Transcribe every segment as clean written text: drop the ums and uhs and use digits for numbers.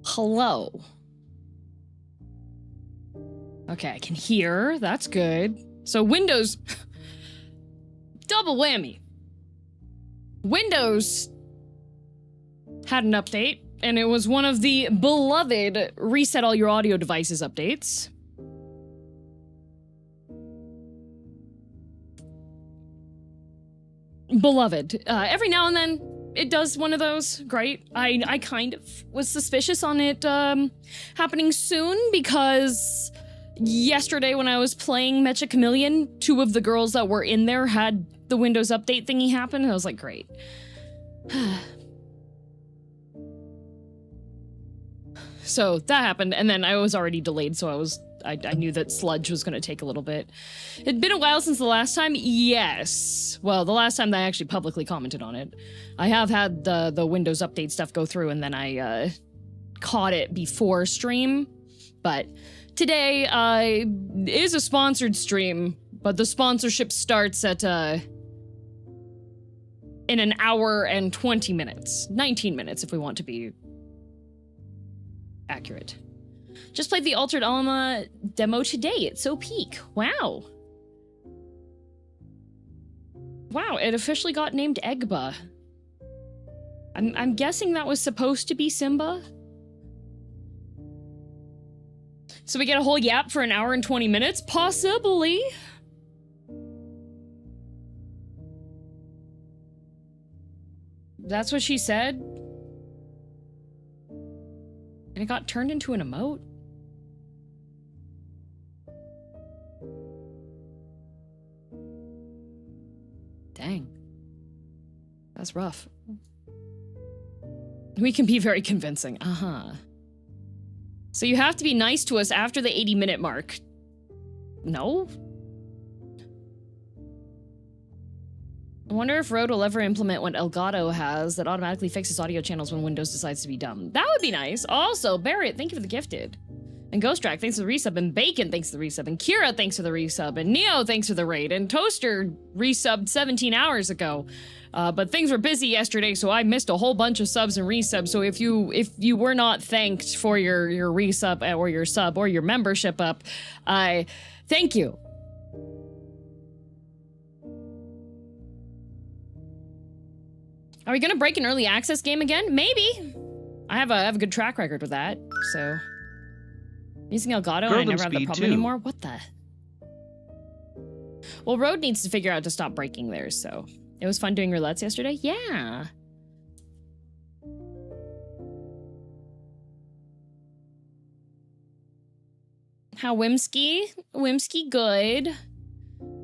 Hello. Okay, I can hear. That's good. So Windows... double whammy. Windows had an update, and it was one of the beloved reset all your audio devices updates. Beloved. Every now and then, it does one of those. Great. I kind of was suspicious on it happening soon because yesterday when I was playing Mecha Chameleon, 2 of the girls that were in there had the Windows Update thingy happen, and I was like, great. So that happened, and then I was already delayed, so I knew that sludge was going to take a little bit. It'd been a while since the last time? Yes. Well, the last time that I actually publicly commented on it. I have had the Windows Update stuff go through, and then I caught it before stream. But today is a sponsored stream, but the sponsorship starts at in an hour and 20 minutes. 19 minutes if we want to be accurate. Just played the Altered Alma demo today. It's so peak. Wow. Wow, it officially got named Egba. I'm guessing that was supposed to be Simba? So we get a whole yap for an hour and 20 minutes? Possibly. That's what she said? And it got turned into an emote? Dang. That's rough. We can be very convincing. Uh-huh. So you have to be nice to us after the 80-minute mark. No? I wonder if Rode will ever implement what Elgato has that automatically fixes audio channels when Windows decides to be dumb. That would be nice. Also, Barrett, thank you for the gifted. And Ghostrack, thanks for the resub. And Bacon, thanks for the resub. And Kira, thanks for the resub. And Neo, thanks for the raid. And Toaster resubbed 17 hours ago. But things were busy yesterday, so I missed a whole bunch of subs and resubs. So if you were not thanked for your resub or your sub or your membership up, thank you. Are we gonna break an early access game again? Maybe. I have a good track record with that, so. Using Elgato and I never have that problem anymore? What the? Well, Rode needs to figure out to stop breaking theirs, so. It was fun doing roulettes yesterday? Yeah. How Whimsky? Whimsky good.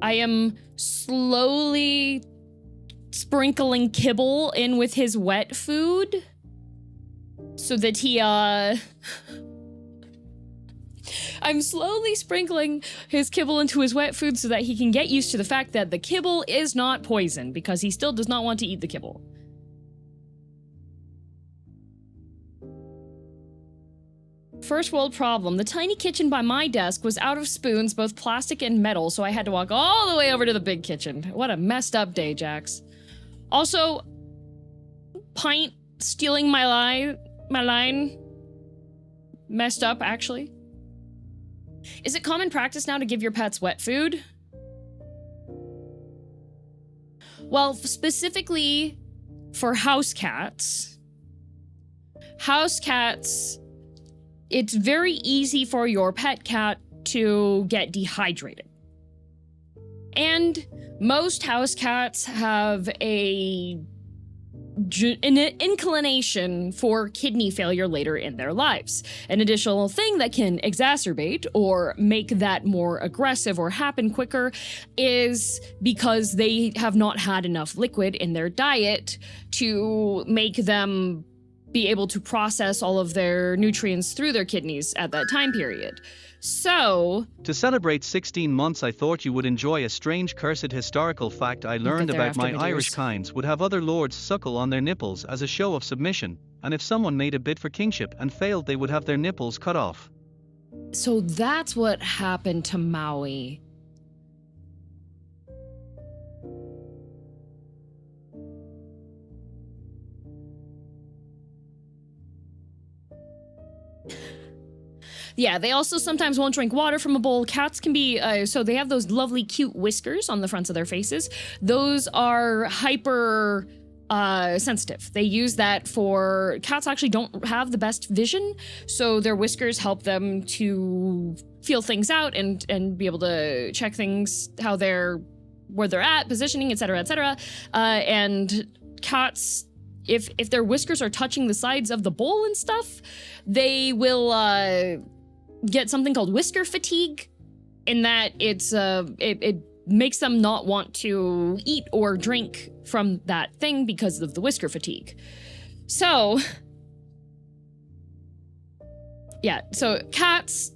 I am slowly sprinkling kibble in with his wet food so that he, I'm slowly sprinkling his kibble into his wet food so that he can get used to the fact that the kibble is not poison because he still does not want to eat the kibble. First world problem. The tiny kitchen by my desk was out of spoons, both plastic and metal, so I had to walk all the way over to the big kitchen. What a messed up day, Jax. Also, Pint stealing my line. Messed up, actually. Is it common practice now to give your pets wet food? Well, specifically for house cats. House cats, it's very easy for your pet cat to get dehydrated. And most house cats have an inclination for kidney failure later in their lives. An additional thing that can exacerbate or make that more aggressive or happen quicker is because they have not had enough liquid in their diet to make them be able to process all of their nutrients through their kidneys at that time period. So, to celebrate 16 months, I thought you would enjoy a strange cursed historical fact I learned about my Irish kinds would have other lords suckle on their nipples as a show of submission, and if someone made a bid for kingship and failed, they would have their nipples cut off. So that's what happened to Maui. Yeah, they also sometimes won't drink water from a bowl. Cats can be, so they have those lovely cute whiskers on the fronts of their faces. Those are hyper sensitive. They use that for, cats actually don't have the best vision, so their whiskers help them to feel things out and be able to check things, where they're at, positioning, etc., etc. And cats if their whiskers are touching the sides of the bowl and stuff, they will get something called whisker fatigue, in that it makes them not want to eat or drink from that thing because of the whisker fatigue. So, yeah, so cats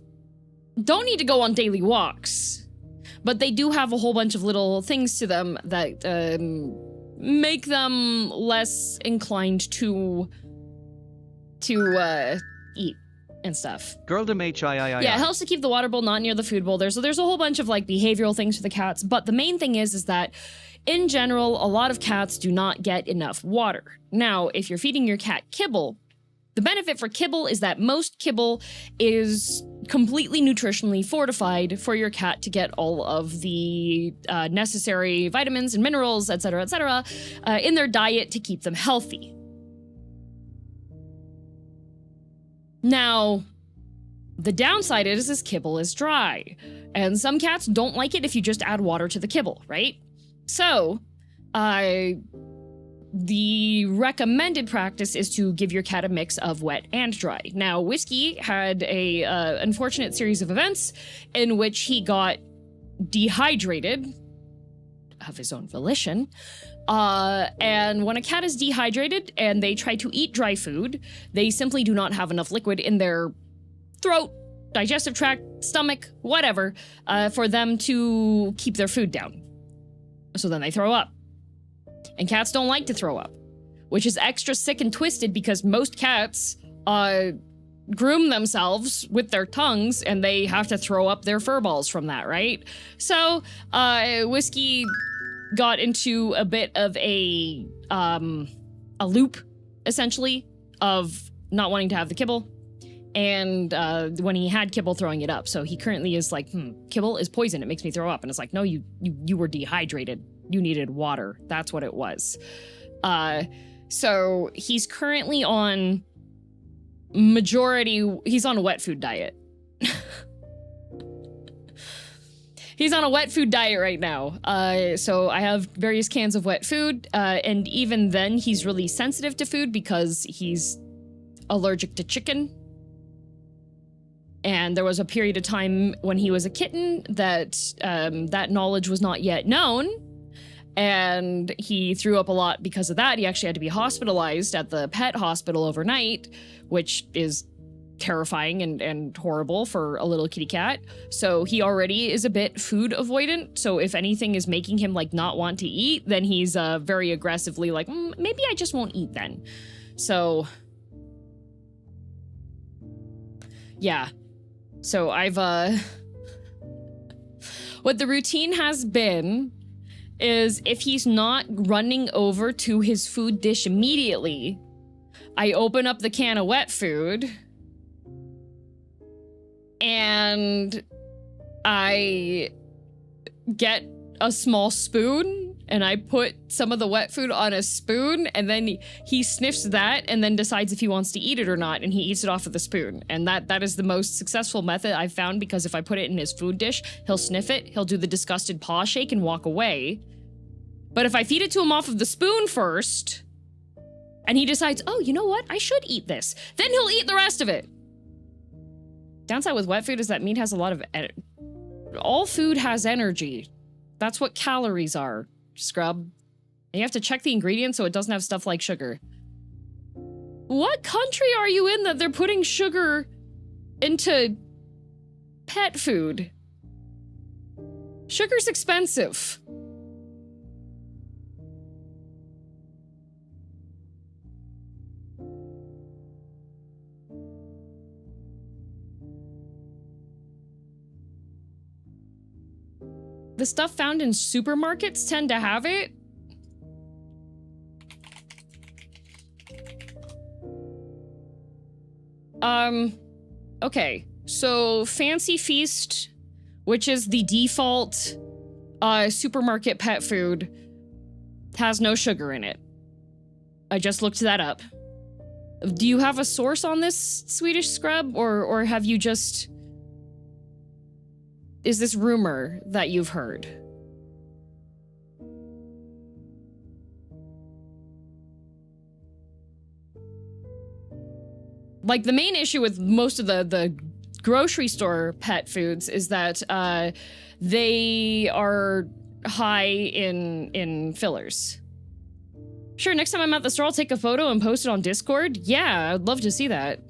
don't need to go on daily walks, but they do have a whole bunch of little things to them that make them less inclined to eat and stuff. Girldom HIII. Yeah, it helps to keep the water bowl not near the food bowl. There's a whole bunch of like behavioral things for the cats, but the main thing is that in general, a lot of cats do not get enough water. Now, if you're feeding your cat kibble, the benefit for kibble is that most kibble is completely nutritionally fortified for your cat to get all of the necessary vitamins and minerals, etc., in their diet to keep them healthy. Now, the downside is kibble is dry, and some cats don't like it if you just add water to the kibble, right? So, the recommended practice is to give your cat a mix of wet and dry. Now, Whiskey had a unfortunate series of events in which he got dehydrated of his own volition. And when a cat is dehydrated and they try to eat dry food, they simply do not have enough liquid in their throat, digestive tract, stomach, whatever, for them to keep their food down. So then they throw up. And cats don't like to throw up, which is extra sick and twisted because most cats groom themselves with their tongues and they have to throw up their fur balls from that, right? So Whiskey got into a bit of a loop, essentially, of not wanting to have the kibble, and when he had kibble, throwing it up. So he currently is like, kibble is poison, it makes me throw up. And it's like, no, you were dehydrated. You needed water. That's what it was. So he's currently on he's on a wet food diet. He's on a wet food diet right now. So I have various cans of wet food, and even then he's really sensitive to food because he's allergic to chicken. And there was a period of time when he was a kitten that that knowledge was not yet known. And he threw up a lot because of that. He actually had to be hospitalized at the pet hospital overnight, which is terrifying and horrible for a little kitty cat. So he already is a bit food avoidant. So if anything is making him like not want to eat, then he's very aggressively like, maybe I just won't eat then. So yeah. So I've what the routine has been is if he's not running over to his food dish immediately, I open up the can of wet food and I get a small spoon and I put some of the wet food on a spoon, and then he sniffs that and then decides if he wants to eat it or not, and he eats it off of the spoon. And that is the most successful method I've found, because if I put it in his food dish, he'll sniff it, he'll do the disgusted paw shake and walk away. But if I feed it to him off of the spoon first, and he decides, oh, you know what, I should eat this, then he'll eat the rest of it. Downside with wet food is that meat has a lot of all food has energy. That's what calories are, scrub. And you have to check the ingredients so it doesn't have stuff like sugar. What country are you in that they're putting sugar into pet food? Sugar's expensive. The stuff found in supermarkets tend to have it. Okay, so Fancy Feast, which is the default supermarket pet food, has no sugar in it. I just looked that up. Do you have a source on this, Swedish Scrub, or have you just... Is this rumor that you've heard? Like, the main issue with most of the grocery store pet foods is that they are high in fillers. Sure, next time I'm at the store, I'll take a photo and post it on Discord. Yeah, I'd love to see that.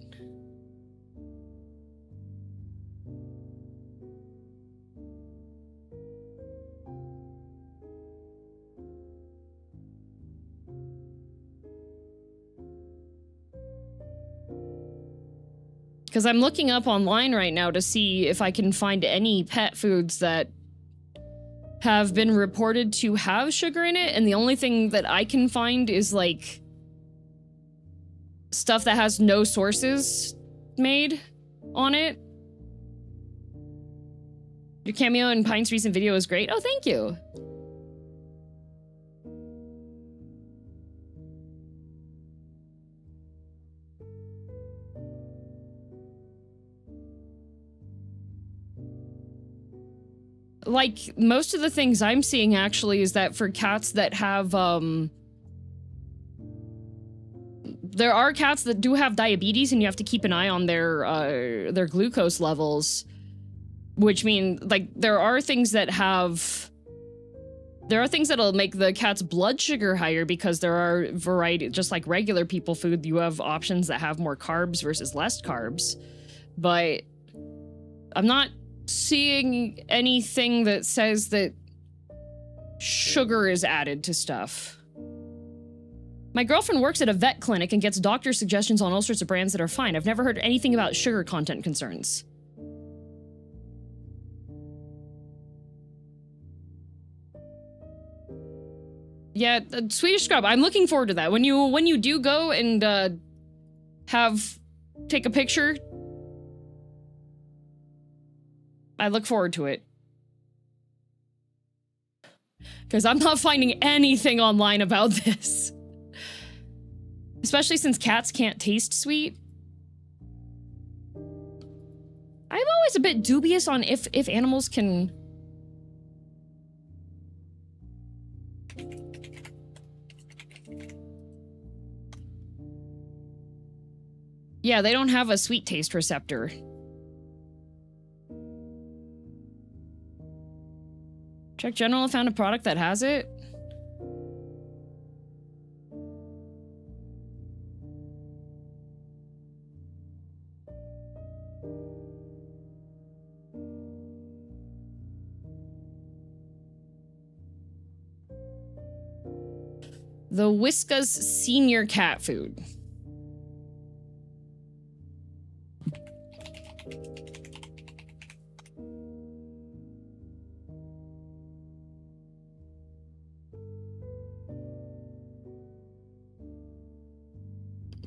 Because I'm looking up online right now to see if I can find any pet foods that have been reported to have sugar in it, and the only thing that I can find is, like, stuff that has no sources made on it. Your cameo in Pine's recent video is great. Oh, thank you. Like, most of the things I'm seeing actually is that for cats that have, there are cats that do have diabetes and you have to keep an eye on their glucose levels, which mean, like, there are things that'll make the cat's blood sugar higher because there are variety, just like regular people food, you have options that have more carbs versus less carbs. But I'm not seeing anything that says that sugar is added to stuff. My girlfriend works at a vet clinic and gets doctor suggestions on all sorts of brands that are fine. I've never heard anything about sugar content concerns. Yeah, Swedish Scrub, I'm looking forward to that. When you do go and take a picture, I look forward to it. Because I'm not finding anything online about this. Especially since cats can't taste sweet. I'm always a bit dubious on if animals can... Yeah, they don't have a sweet taste receptor. Check General found a product that has it. The Whiskas Senior Cat Food.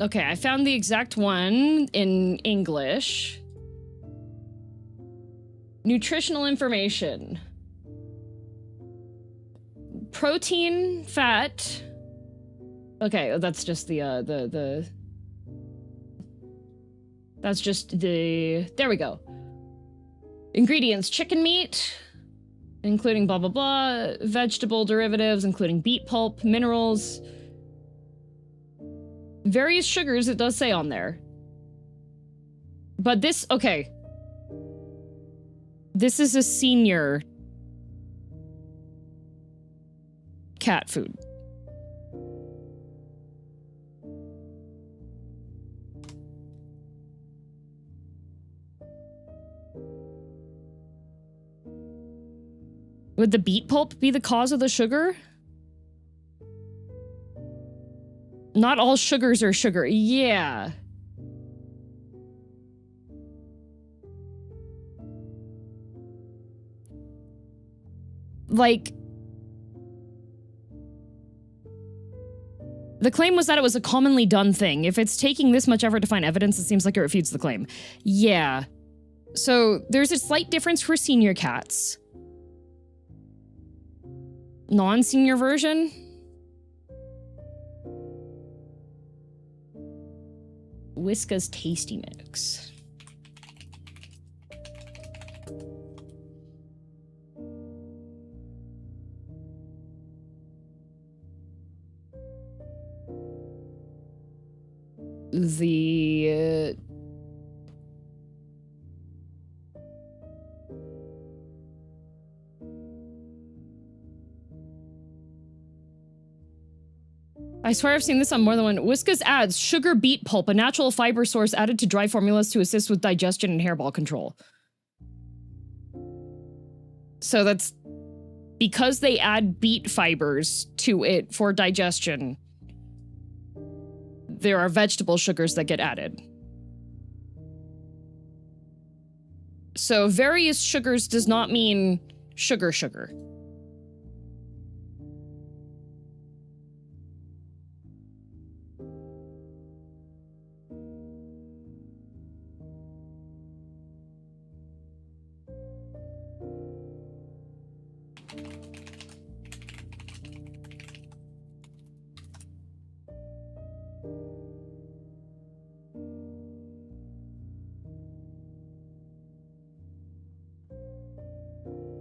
Okay, I found the exact one in English. Nutritional information. Protein, fat. Okay, that's just that's just the... There we go. Ingredients: chicken meat, including blah blah blah, vegetable derivatives, including beet pulp, minerals, various sugars, it does say on there. But this, okay. This is a senior cat food. Would the beet pulp be the cause of the sugar? Not all sugars are sugar. Yeah. Like, the claim was that it was a commonly done thing. If it's taking this much effort to find evidence, it seems like it refutes the claim. Yeah. So there's a slight difference for senior cats. Non-senior version? Whiskas Tasty Mix. the... I swear I've seen this on more than one. Whiskas adds sugar beet pulp, a natural fiber source added to dry formulas to assist with digestion and hairball control. So that's because they add beet fibers to it for digestion. There are vegetable sugars that get added. So various sugars does not mean sugar.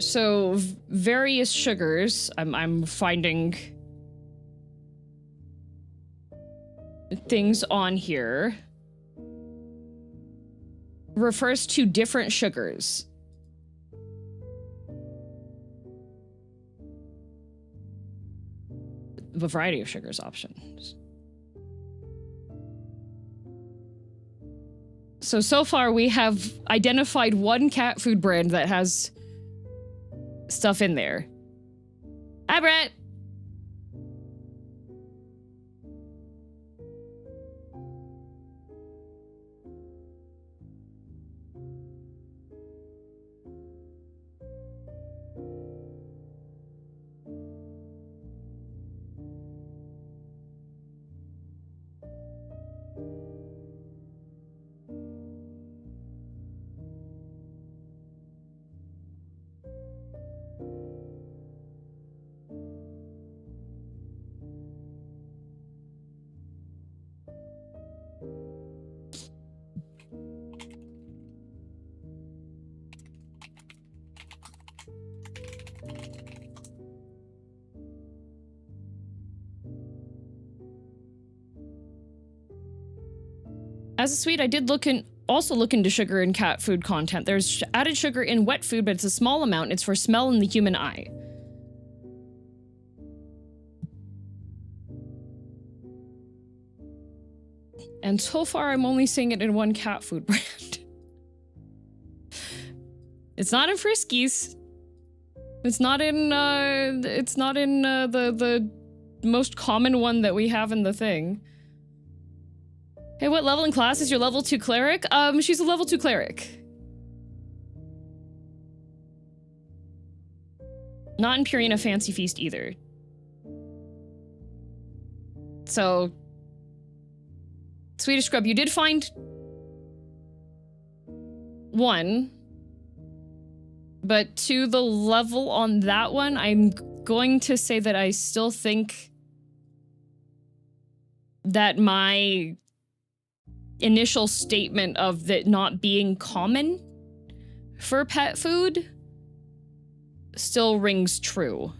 So various sugars, I'm finding things on here, refers to different sugars. A variety of sugars options. So far we have identified one cat food brand that has stuff in there. Hi, Brett. As a sweet, I did also look into sugar in cat food content. There's added sugar in wet food, but it's a small amount. It's for smell in the human eye. And so far, I'm only seeing it in one cat food brand. It's not in Friskies. It's not in the most common one that we have in the thing. Hey, what level in class is your level 2 cleric? She's a level 2 cleric. Not in Purina Fancy Feast either. So, Swedish Scrub, you did find one, but to the level on that one, I'm going to say that I still think that my initial statement of that not being common for pet food still rings true.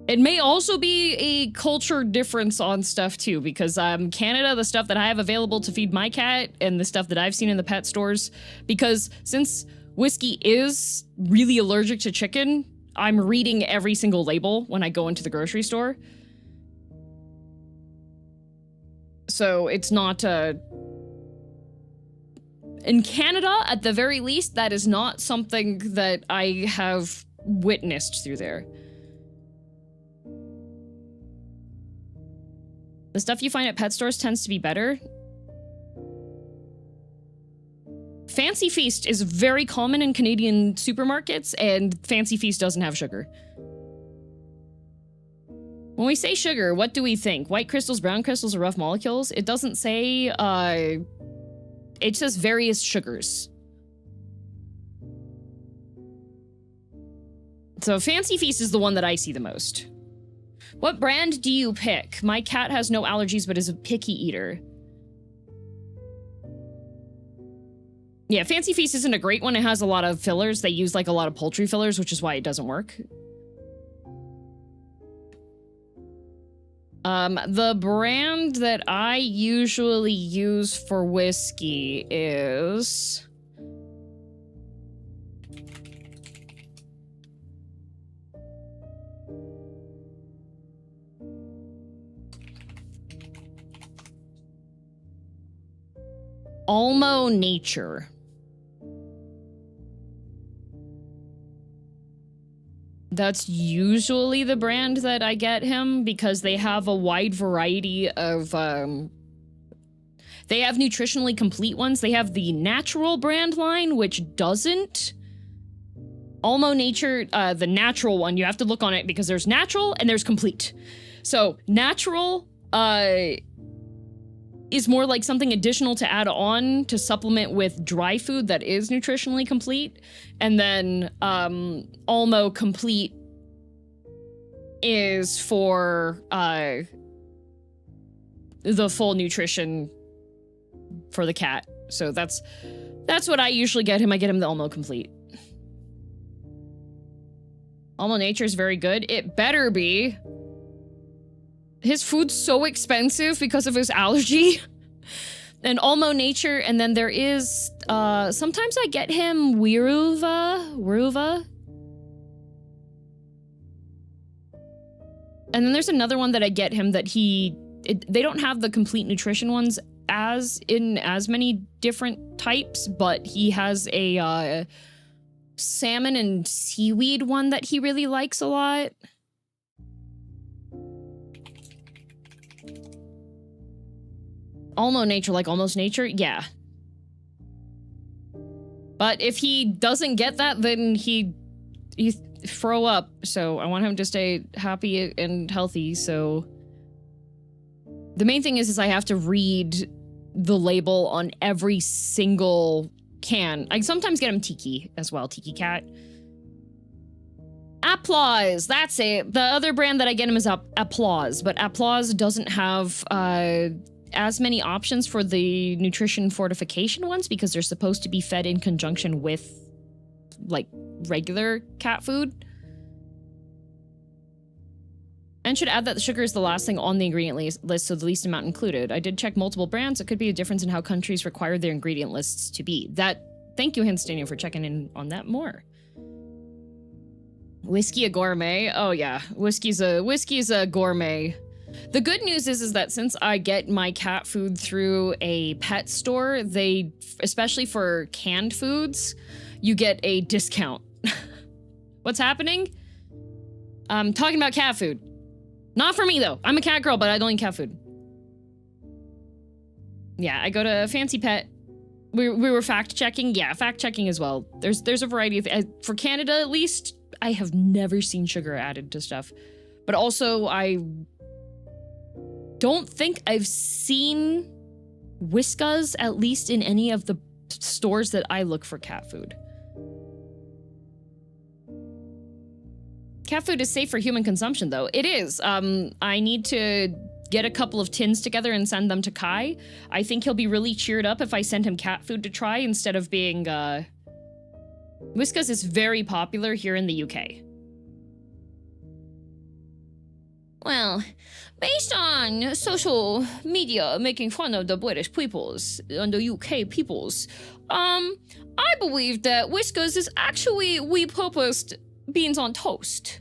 It may also be a culture difference on stuff too, because Canada, the stuff that I have available to feed my cat and the stuff that I've seen in the pet stores, because since Whiskey is really allergic to chicken, I'm reading every single label when I go into the grocery store. So it's not, in Canada, at the very least, that is not something that I have witnessed through there. The stuff you find at pet stores tends to be better. Fancy Feast is very common in Canadian supermarkets, and Fancy Feast doesn't have sugar. When we say sugar, what do we think? White crystals, brown crystals, or rough molecules? It doesn't say, it says various sugars. So Fancy Feast is the one that I see the most. What brand do you pick? My cat has no allergies, but is a picky eater. Yeah, Fancy Feast isn't a great one. It has a lot of fillers. They use like a lot of poultry fillers, which is why it doesn't work. The brand that I usually use for whiskey is... Alma Nature. That's usually the brand that I get him because they have a wide variety of, they have nutritionally complete ones. They have the natural brand line, which doesn't. Alma Nature, the natural one, you have to look on it because there's natural and there's complete. So natural, is more like something additional to add on to supplement with dry food that is nutritionally complete. And then Almo Complete is for the full nutrition for the cat. So that's what I usually get him. I get him the Almo Complete. Almo Nature is very good. It better be. His food's so expensive because of his allergy. And Almo Nature, and then there is, sometimes I get him Wiruva. And then there's another one that I get him that they don't have the complete nutrition ones as many different types, but he has a, salmon and seaweed one that he really likes a lot. Almo Nature, like Almost Nature? Yeah. But if he doesn't get that, then he throw up. So I want him to stay happy and healthy, so... The main thing is I have to read the label on every single can. I sometimes get him Tiki as well, Tiki Cat. Applause, that's it. The other brand that I get him is Applause, but Applause doesn't have, as many options for the nutrition fortification ones because they're supposed to be fed in conjunction with, like, regular cat food. And should add that the sugar is the last thing on the ingredient list, so the least amount included. I did check multiple brands. It could be a difference in how countries require their ingredient lists to be. Thank you, Hinstanium, for checking in on that more. Whiskey a gourmet? Oh yeah, whiskey's a gourmet. The good news is that since I get my cat food through a pet store, they, especially for canned foods, you get a discount. What's happening? I'm talking about cat food. Not for me though. I'm a cat girl, but I don't eat cat food. Yeah, I go to Fancy Pet. We were fact checking. Yeah, fact checking as well. There's a variety of, for Canada at least, I have never seen sugar added to stuff. But also I don't think I've seen Whiskas, at least in any of the stores that I look for cat food. Cat food is safe for human consumption, though. It is. I need to get a couple of tins together and send them to Kai. I think he'll be really cheered up if I send him cat food to try instead of being, Whiskas is very popular here in the UK. Well, based on social media making fun of the British peoples and the UK peoples, I believe that Whiskas is actually repurposed beans on toast.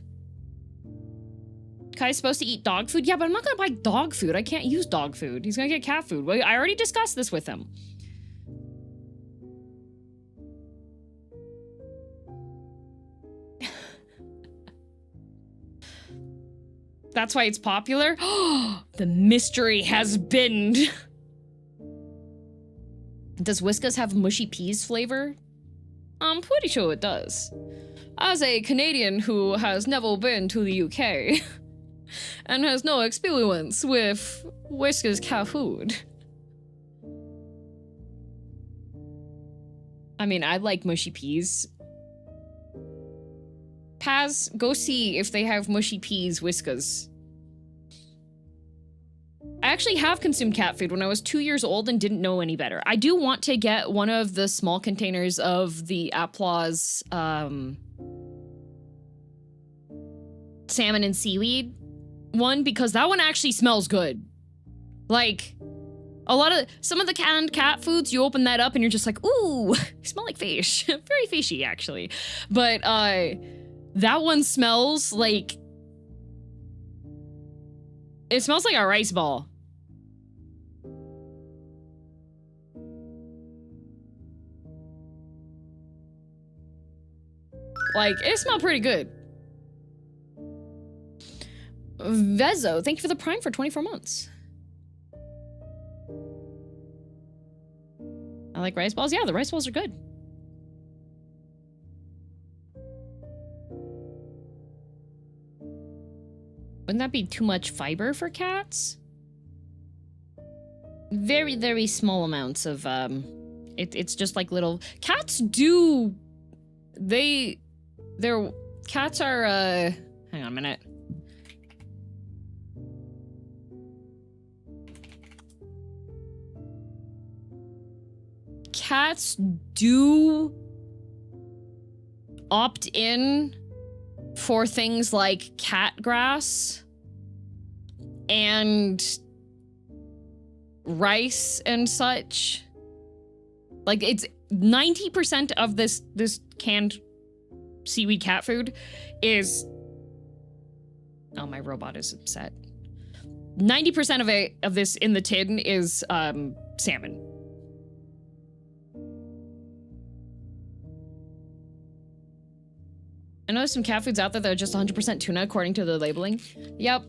Kai's supposed to eat dog food? Yeah, but I'm not gonna buy dog food. I can't use dog food. He's gonna get cat food. Well, I already discussed this with him. That's why it's popular? The mystery has been. Does Whiskas have mushy peas flavor? I'm pretty sure it does. As a Canadian who has never been to the UK and has no experience with Whiskas cat food. I mean, I like mushy peas. Paz, go see if they have mushy peas Whiskas. I actually have consumed cat food when I was 2 years old and didn't know any better. I do want to get one of the small containers of the Applause, salmon and seaweed. one because that one actually smells good. Like, some of the canned cat foods, you open that up and you're just like, ooh, smell like fish. Very fishy, actually. But that one smells like, it smells like a rice ball. Like, it smelled pretty good. Vezo, thank you for the Prime for 24 months. I like rice balls. Yeah, the rice balls are good. Wouldn't that be too much fiber for cats? Very, very small amounts of, it's just like little... Cats do... Their cats are, hang on a minute. Cats do opt in for things like cat grass and rice and such. Like, it's 90% of this canned seaweed cat food is... Oh, my robot is upset. 90% of this in the tin is salmon. I know there's some cat foods out there that are just 100% tuna according to the labeling. Yep.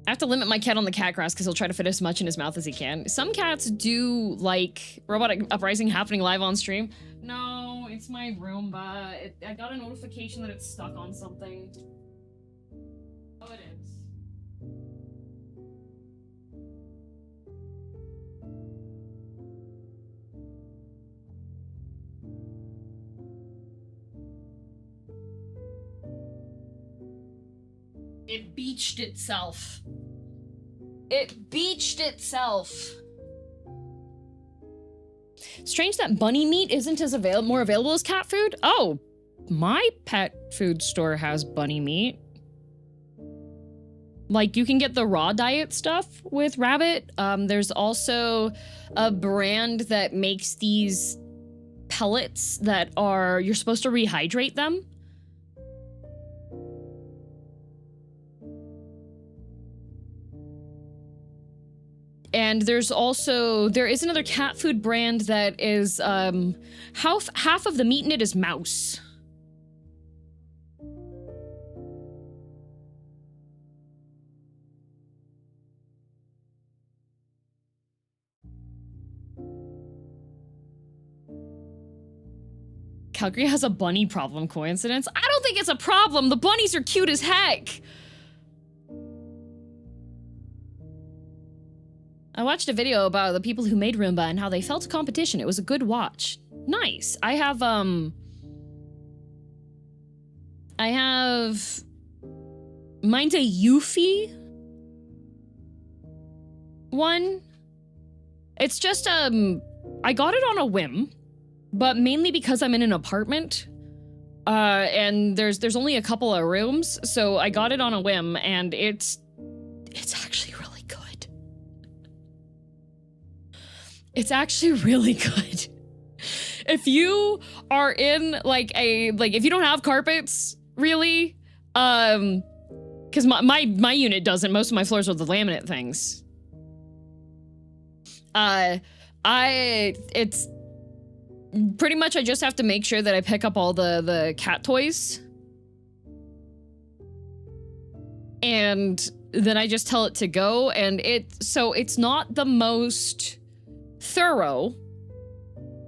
I have to limit my cat on the cat grass because he'll try to fit as much in his mouth as he can. Some cats do like robotic uprising happening live on stream. No, it's my Roomba. I got a notification that it's stuck on something. Oh, it is. It beached itself. It beached itself. Strange that bunny meat isn't as more available as cat food. Oh, my pet food store has bunny meat. Like, you can get the raw diet stuff with rabbit. There's also a brand that makes these pellets that are, you're supposed to rehydrate them. And there is another cat food brand that is, half of the meat in it is mouse. Calgary has a bunny problem, coincidence? I don't think it's a problem. The bunnies are cute as heck. I watched a video about the people who made Roomba and how they felt a competition. It was a good watch. Nice. I have mine's a Eufy one. It's just, I got it on a whim, but mainly because I'm in an apartment. And there's only a couple of rooms, so I got it on a whim, and it's actually really good. It's actually really good. If you are in if you don't have carpets, really, because my unit doesn't. Most of my floors are the laminate things. It's pretty much I just have to make sure that I pick up all the cat toys. And then I just tell it to go, and it's not the most thorough,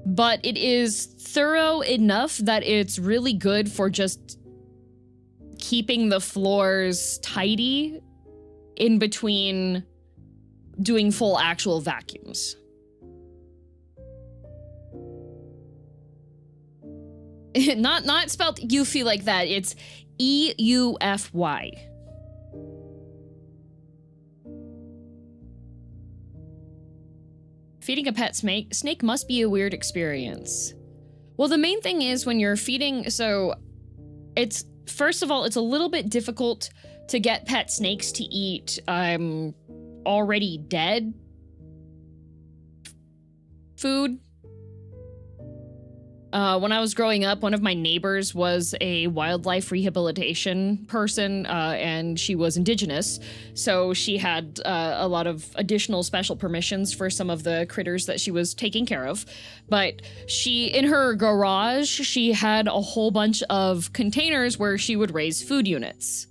but it is thorough enough that it's really good for just keeping the floors tidy in between doing full actual vacuums. Not spelled Eufy like that. It's E-U-F-Y. Feeding a pet snake must be a weird experience. Well, the main thing is when you're feeding, so it's first of all, it's a little bit difficult to get pet snakes to eat already dead food. When I was growing up, one of my neighbors was a wildlife rehabilitation person, and she was indigenous, so she had a lot of additional special permissions for some of the critters that she was taking care of. But in her garage, she had a whole bunch of containers where she would raise food units.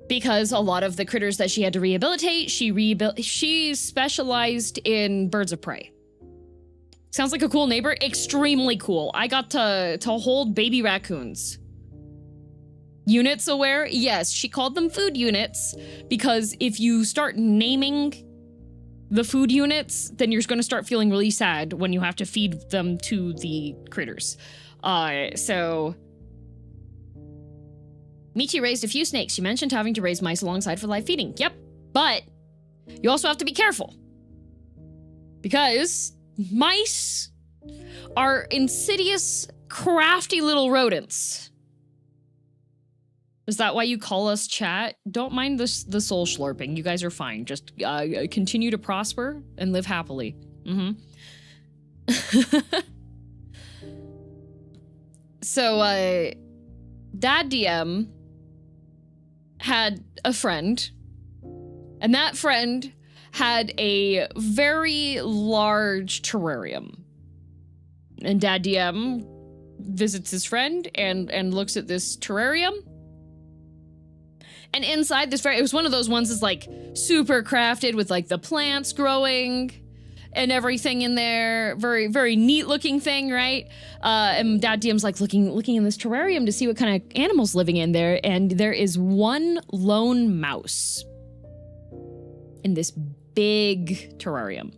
Because a lot of the critters that she had to rehabilitate, she specialized in birds of prey. Sounds like a cool neighbor. Extremely cool. I got to hold baby raccoons. Units aware? Yes, she called them food units because if you start naming the food units, then you're going to start feeling really sad when you have to feed them to the critters. So Michi raised a few snakes. She mentioned having to raise mice alongside for live feeding. Yep, but you also have to be careful because mice are insidious, crafty little rodents. Is that why you call us chat? Don't mind the soul slurping. You guys are fine. Just continue to prosper and live happily. So, Dad DM had a friend, and that friend had a very large terrarium. And Dad DM visits his friend and looks at this terrarium. And inside this it was one of those ones that's like super crafted with like the plants growing and everything in there. Very, very neat looking thing, right? And Dad DM's like looking in this terrarium to see what kind of animals living in there. And there is one lone mouse in this big terrarium.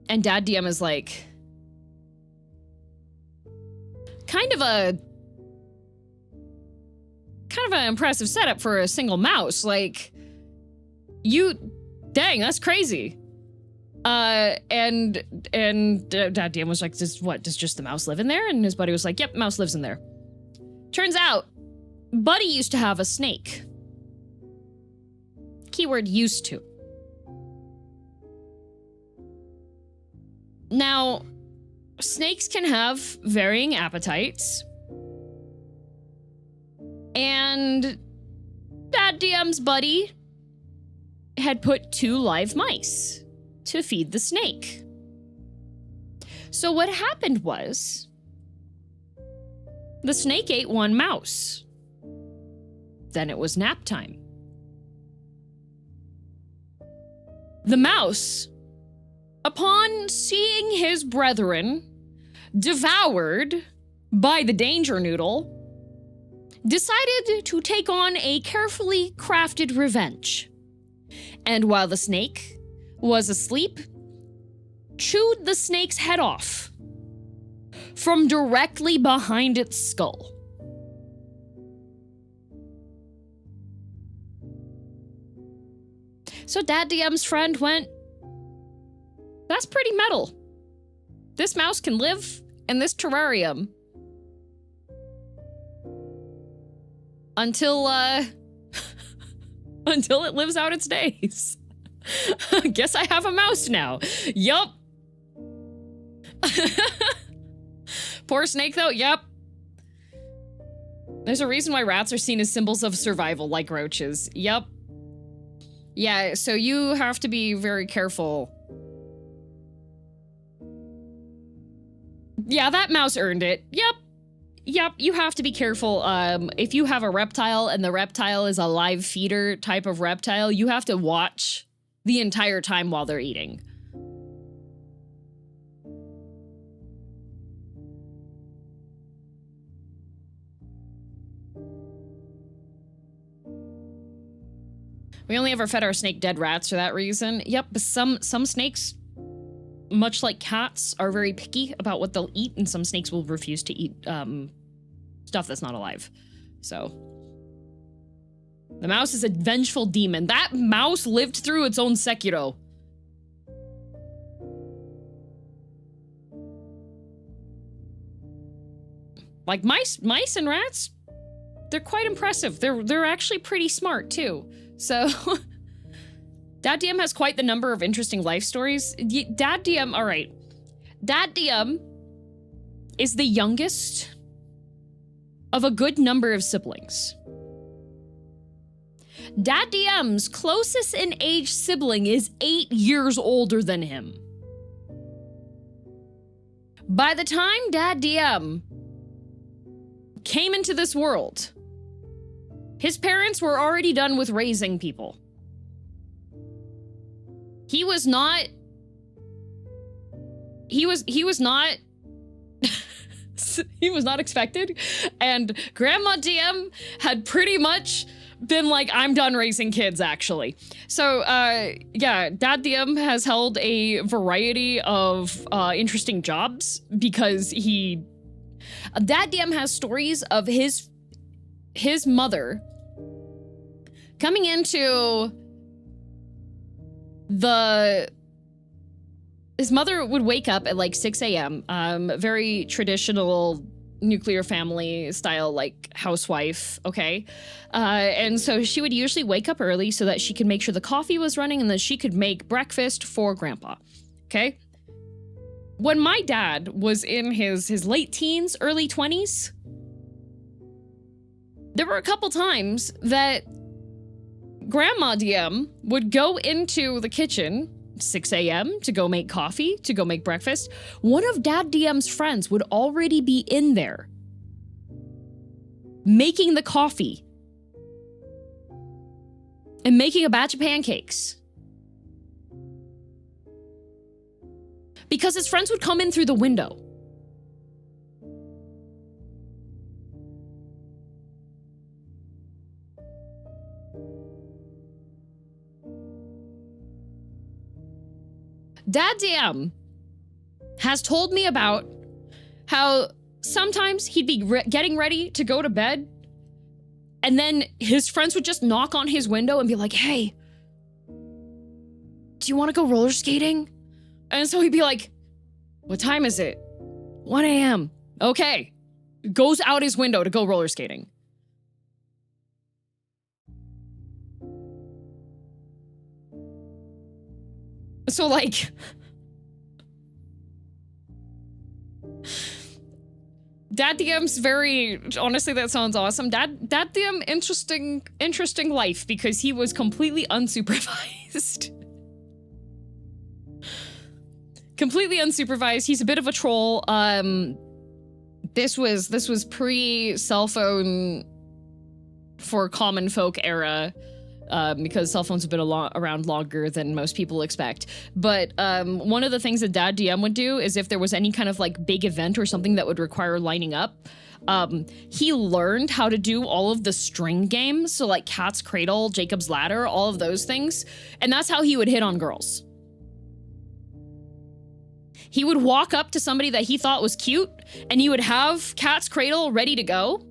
And Dad DM is like, kind of an impressive setup for a single mouse. Like, dang, that's crazy. And Dad DM was like, does just the mouse live in there? And his buddy was like, yep, mouse lives in there. Turns out, Buddy used to have a snake. Keyword used to. Now, snakes can have varying appetites. And Dad DM's buddy had put 2 live mice to feed the snake. So what happened was, the snake ate 1 mouse. Then it was nap time. The mouse, upon seeing his brethren devoured by the danger noodle, decided to take on a carefully crafted revenge. And while the snake was asleep, chewed the snake's head off from directly behind its skull. So Dad DM's friend went, that's pretty metal. This mouse can live in this terrarium. Until it lives out its days. Guess I have a mouse now. Yup. Poor snake, though. Yep. There's a reason why rats are seen as symbols of survival, like roaches. Yep. Yeah, so you have to be very careful. Yeah, that mouse earned it. Yep. Yep, you have to be careful. If you have a reptile and the reptile is a live feeder type of reptile, you have to watch the entire time while they're eating. We only ever fed our snake dead rats for that reason. Yep, but some snakes, much like cats, are very picky about what they'll eat, and some snakes will refuse to eat stuff that's not alive. So the mouse is a vengeful demon. That mouse lived through its own Sekiro. Like mice and rats, they're quite impressive. They're actually pretty smart too. So Dad DM has quite the number of interesting life stories. Dad DM, all right. Dad DM is the youngest of a good number of siblings. Dad DM's closest in age sibling is 8 years older than him. By the time Dad DM came into this world, his parents were already done with raising people. He was not he was not expected, and Grandma DM had pretty much been like, I'm done raising kids, actually. So, yeah, Dad DM has held a variety of interesting jobs because Dad DM has stories of his mother coming into his mother would wake up at like 6 a.m. Very traditional nuclear family style, like housewife, okay? And so she would usually wake up early so that she could make sure the coffee was running and that she could make breakfast for Grandpa, okay? When my dad was in his late teens, early 20s, there were a couple times that Grandma DM would go into the kitchen 6 a.m. to go make coffee, to go make breakfast. One of Dad DM's friends would already be in there making the coffee and making a batch of pancakes. Because his friends would come in through the window. Dad DM has told me about how sometimes he'd be getting ready to go to bed, and then his friends would just knock on his window and be like, hey, do you want to go roller skating? And so he'd be like, what time is it? 1 a.m. Okay. Goes out his window to go roller skating. So, like, Dad DM's very, honestly, that sounds awesome. Dad DM, interesting life because he was completely unsupervised. Completely unsupervised. He's a bit of a troll. This was pre-cell phone for common folk era. Because cell phones have been around longer than most people expect. But one of the things that Dad DM would do is if there was any kind of like big event or something that would require lining up, he learned how to do all of the string games. So like Cat's Cradle, Jacob's Ladder, all of those things. And that's how he would hit on girls. He would walk up to somebody that he thought was cute and he would have Cat's Cradle ready to go.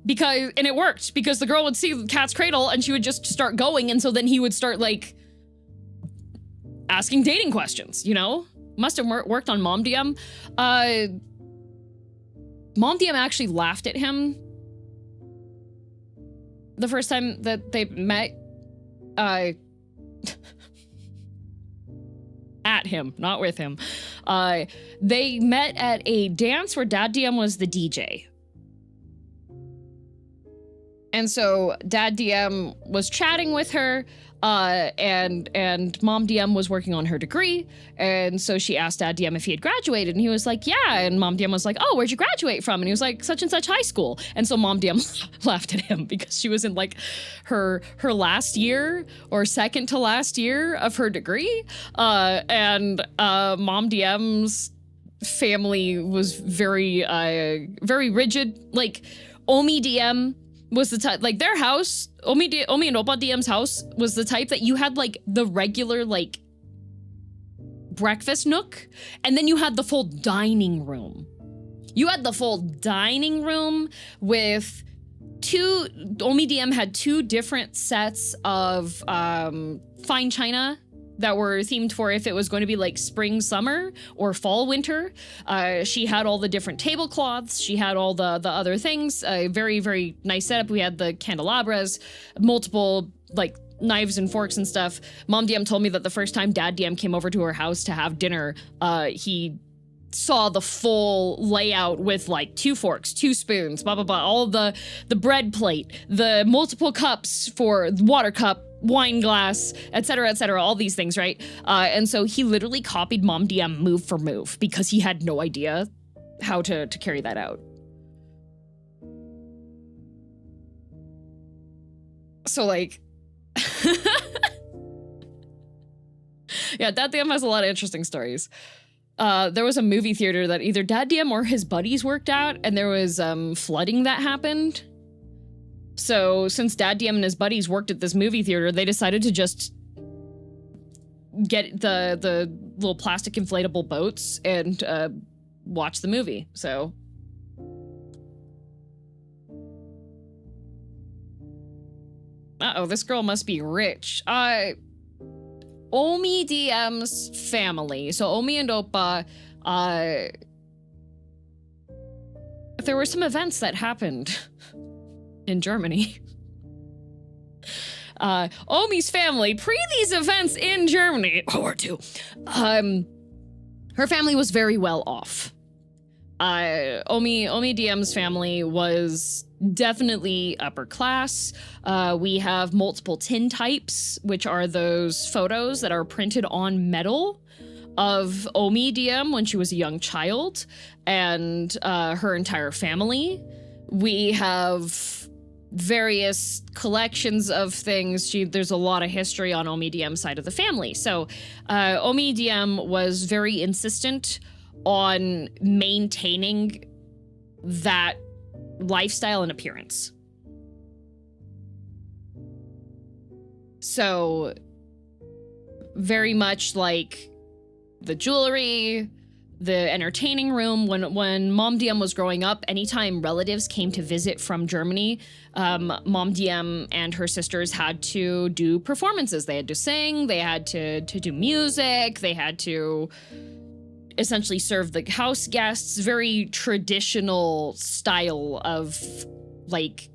And it worked, because the girl would see Cat's Cradle and she would just start going, and so then he would start, like, asking dating questions, you know? Must have worked on Mom DM. Mom DM actually laughed at him the first time that they met. At him, not with him. They met at a dance where Dad DM was the DJ. And so Dad DM was chatting with her, and Mom DM was working on her degree. And so she asked Dad DM if he had graduated, and he was like, yeah. And Mom DM was like, oh, where'd you graduate from? And he was like, such and such high school. And so Mom DM laughed at him because she was in like her last year or second to last year of her degree. And Mom DM's family was very rigid. Like Omi DM was the type, like their house, Omi and Oppa DM's house was the type that you had like the regular like breakfast nook, and then you had the full dining room. You had the full dining room with Omi DM had 2 different sets of fine china that were themed for if it was going to be like spring, summer, or fall, winter. She had all the different tablecloths. She had all the other things. Very, very nice setup. We had the candelabras, multiple like knives and forks and stuff. Mom DM told me that the first time Dad DM came over to her house to have dinner, he saw the full layout with like 2 forks, 2 spoons, blah, blah, blah, all the bread plate, the multiple cups for water cup, wine glass, etc., all these things, right? And so he literally copied Mom DM move for move because he had no idea how to carry that out. So like, yeah, Dad DM has a lot of interesting stories. There was a movie theater that either Dad DM or his buddies worked out, and there was flooding that happened. So since Dad DM and his buddies worked at this movie theater, they decided to just get the little plastic inflatable boats and watch the movie. So uh-oh, this girl must be rich. Omi DM's family. So Omi and Oppa, there were some events that happened in Germany. Omi's family, pre these events in Germany, World War II, her family was very well off. Omi DM's family was definitely upper class. We have multiple tin types, which are those photos that are printed on metal of Omi DM when she was a young child and her entire family. We have various collections of things. There's a lot of history on Omi DM's side of the family. So Omi DM was very insistent on maintaining that lifestyle and appearance. So very much like the jewelry, the entertaining room. When Mom DM was growing up, anytime relatives came to visit from Germany, Mom DM and her sisters had to do performances. They had to sing, they had to do music, they had to essentially serve the house guests. Very traditional style of like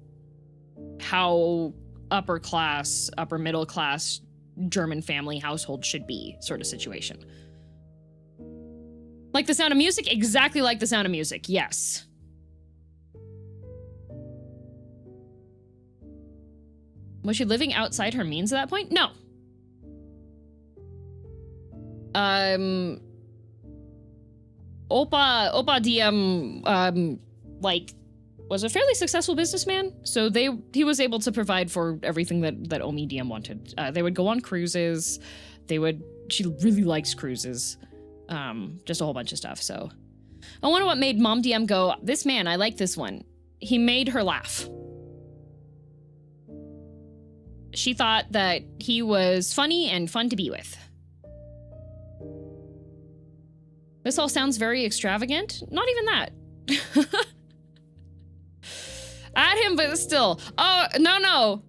how upper middle class German family household should be sort of situation. Like The Sound of Music? Exactly like The Sound of Music, yes. Was she living outside her means at that point? No. Oppa DM, like, was a fairly successful businessman, so he was able to provide for everything that Omi DM wanted. They would go on cruises. She really likes cruises. Just a whole bunch of stuff, so. I wonder what made Mom DM go, this man, I like this one. He made her laugh. She thought that he was funny and fun to be with. This all sounds very extravagant. Not even that. At him, but still. Oh, no.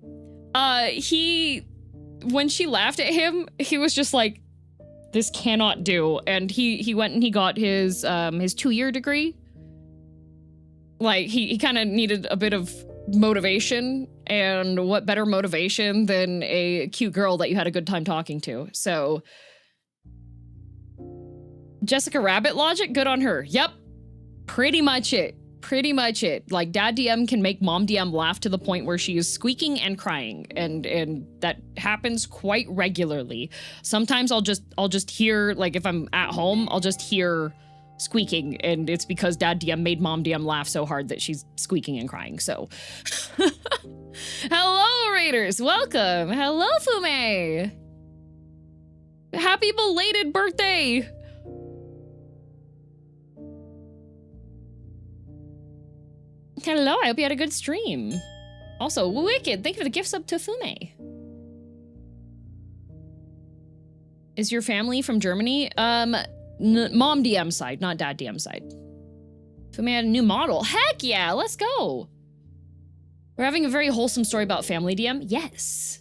When she laughed at him, he was just like, this cannot do. And he went and he got his 2-year degree. Like, he kind of needed a bit of motivation, and what better motivation than a cute girl that you had a good time talking to. So Jessica Rabbit logic, good on her. Yep, pretty much it. Like, Dad DM can make Mom DM laugh to the point where she is squeaking and crying, and that happens quite regularly. Sometimes I'll just hear, like, if I'm at home, I'll just hear squeaking, and it's because Dad DM made Mom DM laugh so hard that she's squeaking and crying. So hello, Raiders, welcome. Hello, Fume, happy belated birthday. Hello, I hope you had a good stream. Also, Wicked, thank you for the gift sub to Fume. Is your family from Germany? Mom DM side, not Dad DM side. Fume had a new model. Heck yeah, let's go. We're having a very wholesome story about family DM. Yes.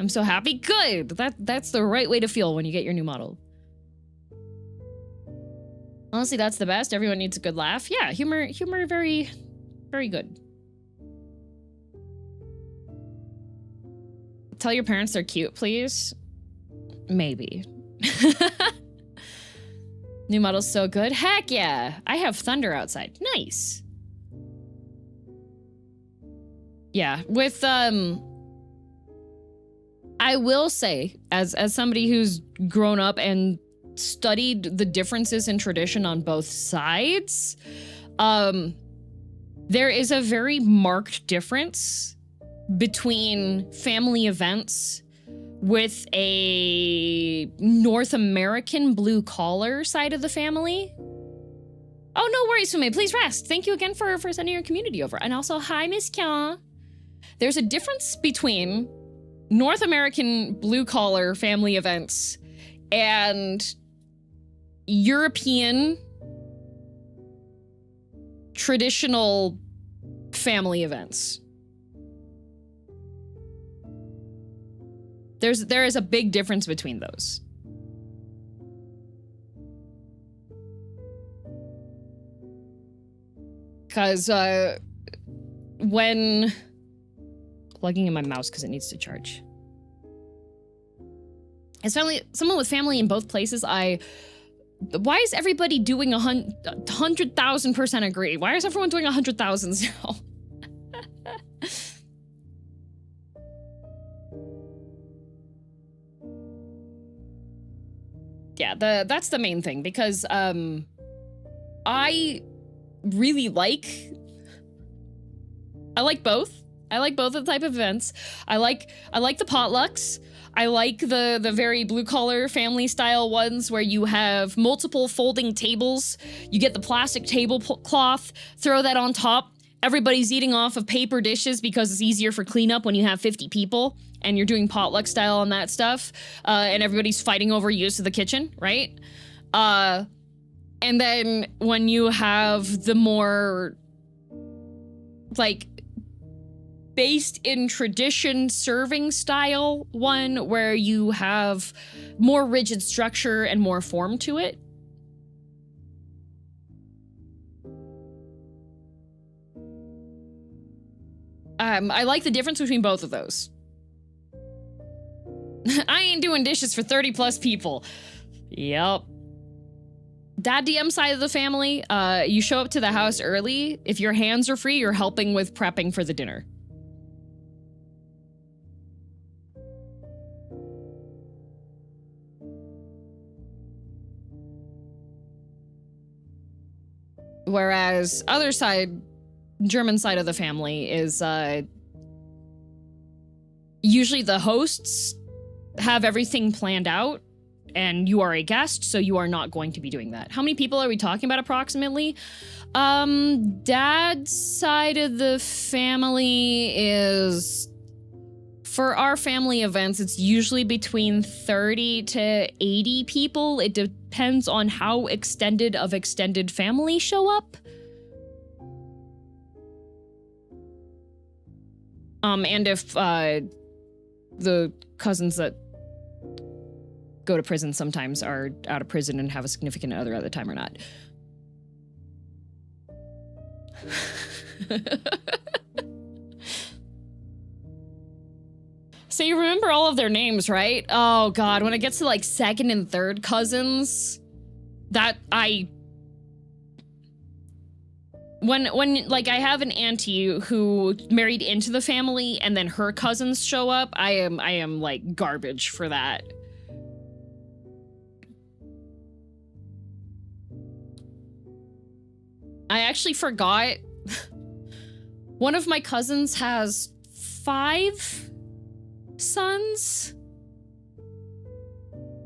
I'm so happy. Good. That's the right way to feel when you get your new model. Honestly, that's the best. Everyone needs a good laugh. Yeah, humor, very, very good. Tell your parents they're cute, please. Maybe. New model's so good. Heck yeah. I have thunder outside. Nice. Yeah, with, I will say, as somebody who's grown up and studied the differences in tradition on both sides, there is a very marked difference between family events with a North American blue-collar side of the family. Oh, no worries, Fume. Please rest. Thank you again for sending your community over. And also, hi, Miss Kya. There's a difference between North American blue-collar family events and European traditional family events. There is a big difference between those. Because when plugging in my mouse because it needs to charge. As someone with family in both places, why is everybody doing 100,000% agree? Why is everyone doing 100,000 now? Yeah, that's the main thing, because I really like both. I like both of the type of events. I like the potlucks. I like the very blue-collar family-style ones where you have multiple folding tables. You get the plastic tablecloth, throw that on top. Everybody's eating off of paper dishes because it's easier for cleanup when you have 50 people and you're doing potluck style on that stuff. And everybody's fighting over use of the kitchen, right? And then when you have the more, like, based in tradition serving style one where you have more rigid structure and more form to it. I like the difference between both of those. I ain't doing dishes for 30 plus people. Yep. Dad DM side of the family, you show up to the house early. If your hands are free, you're helping with prepping for the dinner. Whereas other side, German side of the family is usually the hosts have everything planned out and you are a guest, so you are not going to be doing that. How many people are we talking about approximately? Dad's side of the family is, for our family events, it's usually between 30 to 80 people. It depends on how extended family show up. And if the cousins that go to prison sometimes are out of prison and have a significant other at the time or not. So you remember all of their names, right? Oh god, when it gets to like second and third cousins, when like I have an auntie who married into the family and then her cousins show up, I am like garbage for that. I actually forgot. One of my cousins has 5 sons.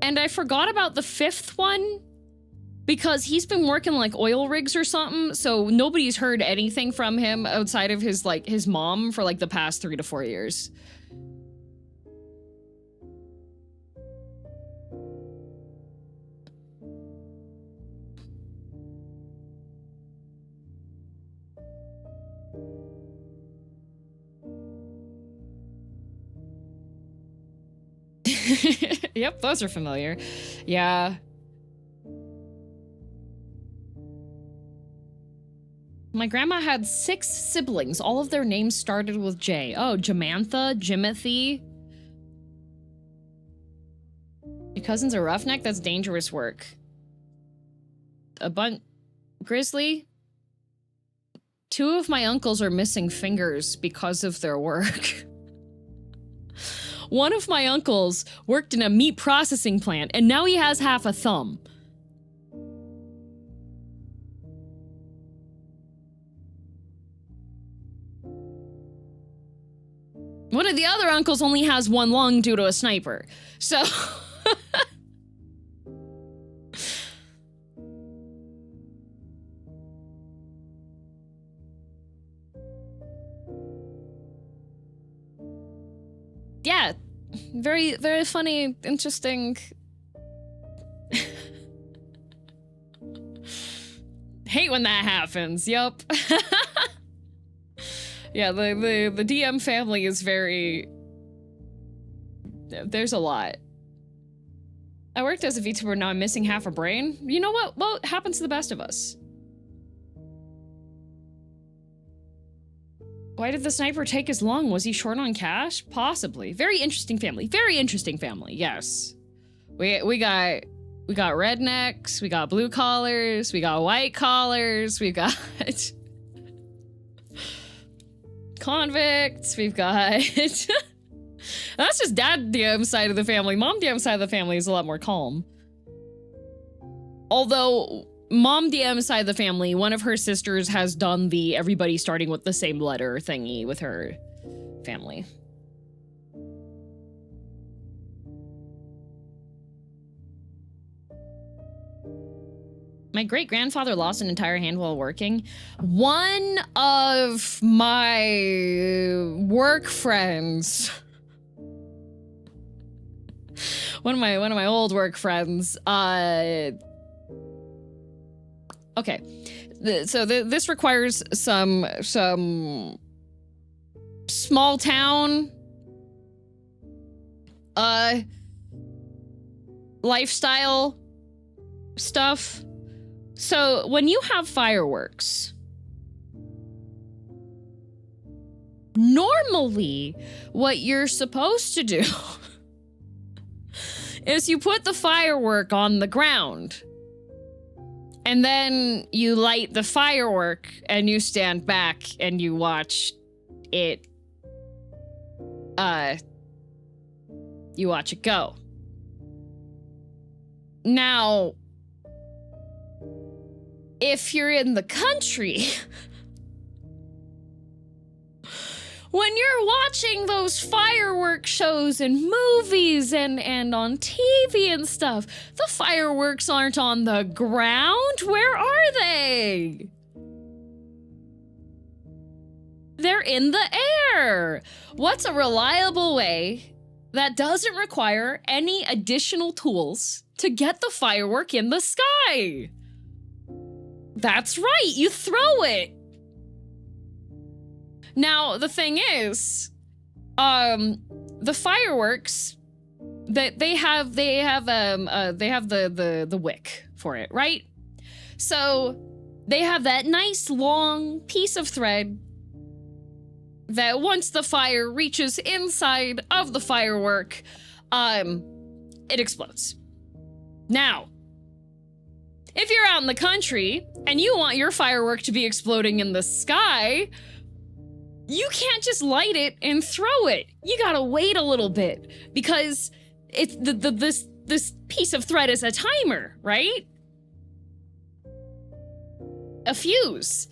And I forgot about the 5th one because he's been working like oil rigs or something, so nobody's heard anything from him outside of his mom for like the past 3 to 4 years. Yep, those are familiar. Yeah. My grandma had 6 siblings. All of their names started with J. Oh, Jamantha, Jimothy. Your cousin's a roughneck? That's dangerous work. Grizzly? 2 of my uncles are missing fingers because of their work. One of my uncles worked in a meat processing plant, and now he has half a thumb. One of the other uncles only has 1 lung due to a sniper. So... yeah, very, very funny, interesting. Hate when that happens, yup. Yeah, the DM family is very... There's a lot. I worked as a VTuber, now I'm missing half a brain. You know what? Well, it happens to the best of us. Why did the sniper take his lung? Was he short on cash? Possibly. Very interesting family. Very interesting family, yes. We got rednecks, we got blue collars, we got white collars, we've got convicts, we've got... That's just dad DM side of the family. Mom DM side of the family is a lot more calm. Although, mom DM side of the family, one of her sisters has done the everybody starting with the same letter thingy with her family. My great-grandfather lost an entire hand while working. One of my work friends... One of my old work friends, okay. This requires some small town lifestyle stuff. So when you have fireworks, normally what you're supposed to do is you put the firework on the ground, and then you light the firework and you stand back and you watch it, you watch it go. Now, if you're in the country, when you're watching those firework shows and movies and on TV and stuff, the fireworks aren't on the ground. Where are they? They're in the air. What's a reliable way that doesn't require any additional tools to get the firework in the sky? That's right, you throw it. Now, the thing is, the fireworks that they have the wick for it, right? So they have that nice long piece of thread that once the fire reaches inside of the firework, it explodes. Now, if you're out in the country and you want your firework to be exploding in the sky, you can't just light it and throw it. You gotta wait a little bit because it's this piece of thread is a timer, right? A fuse.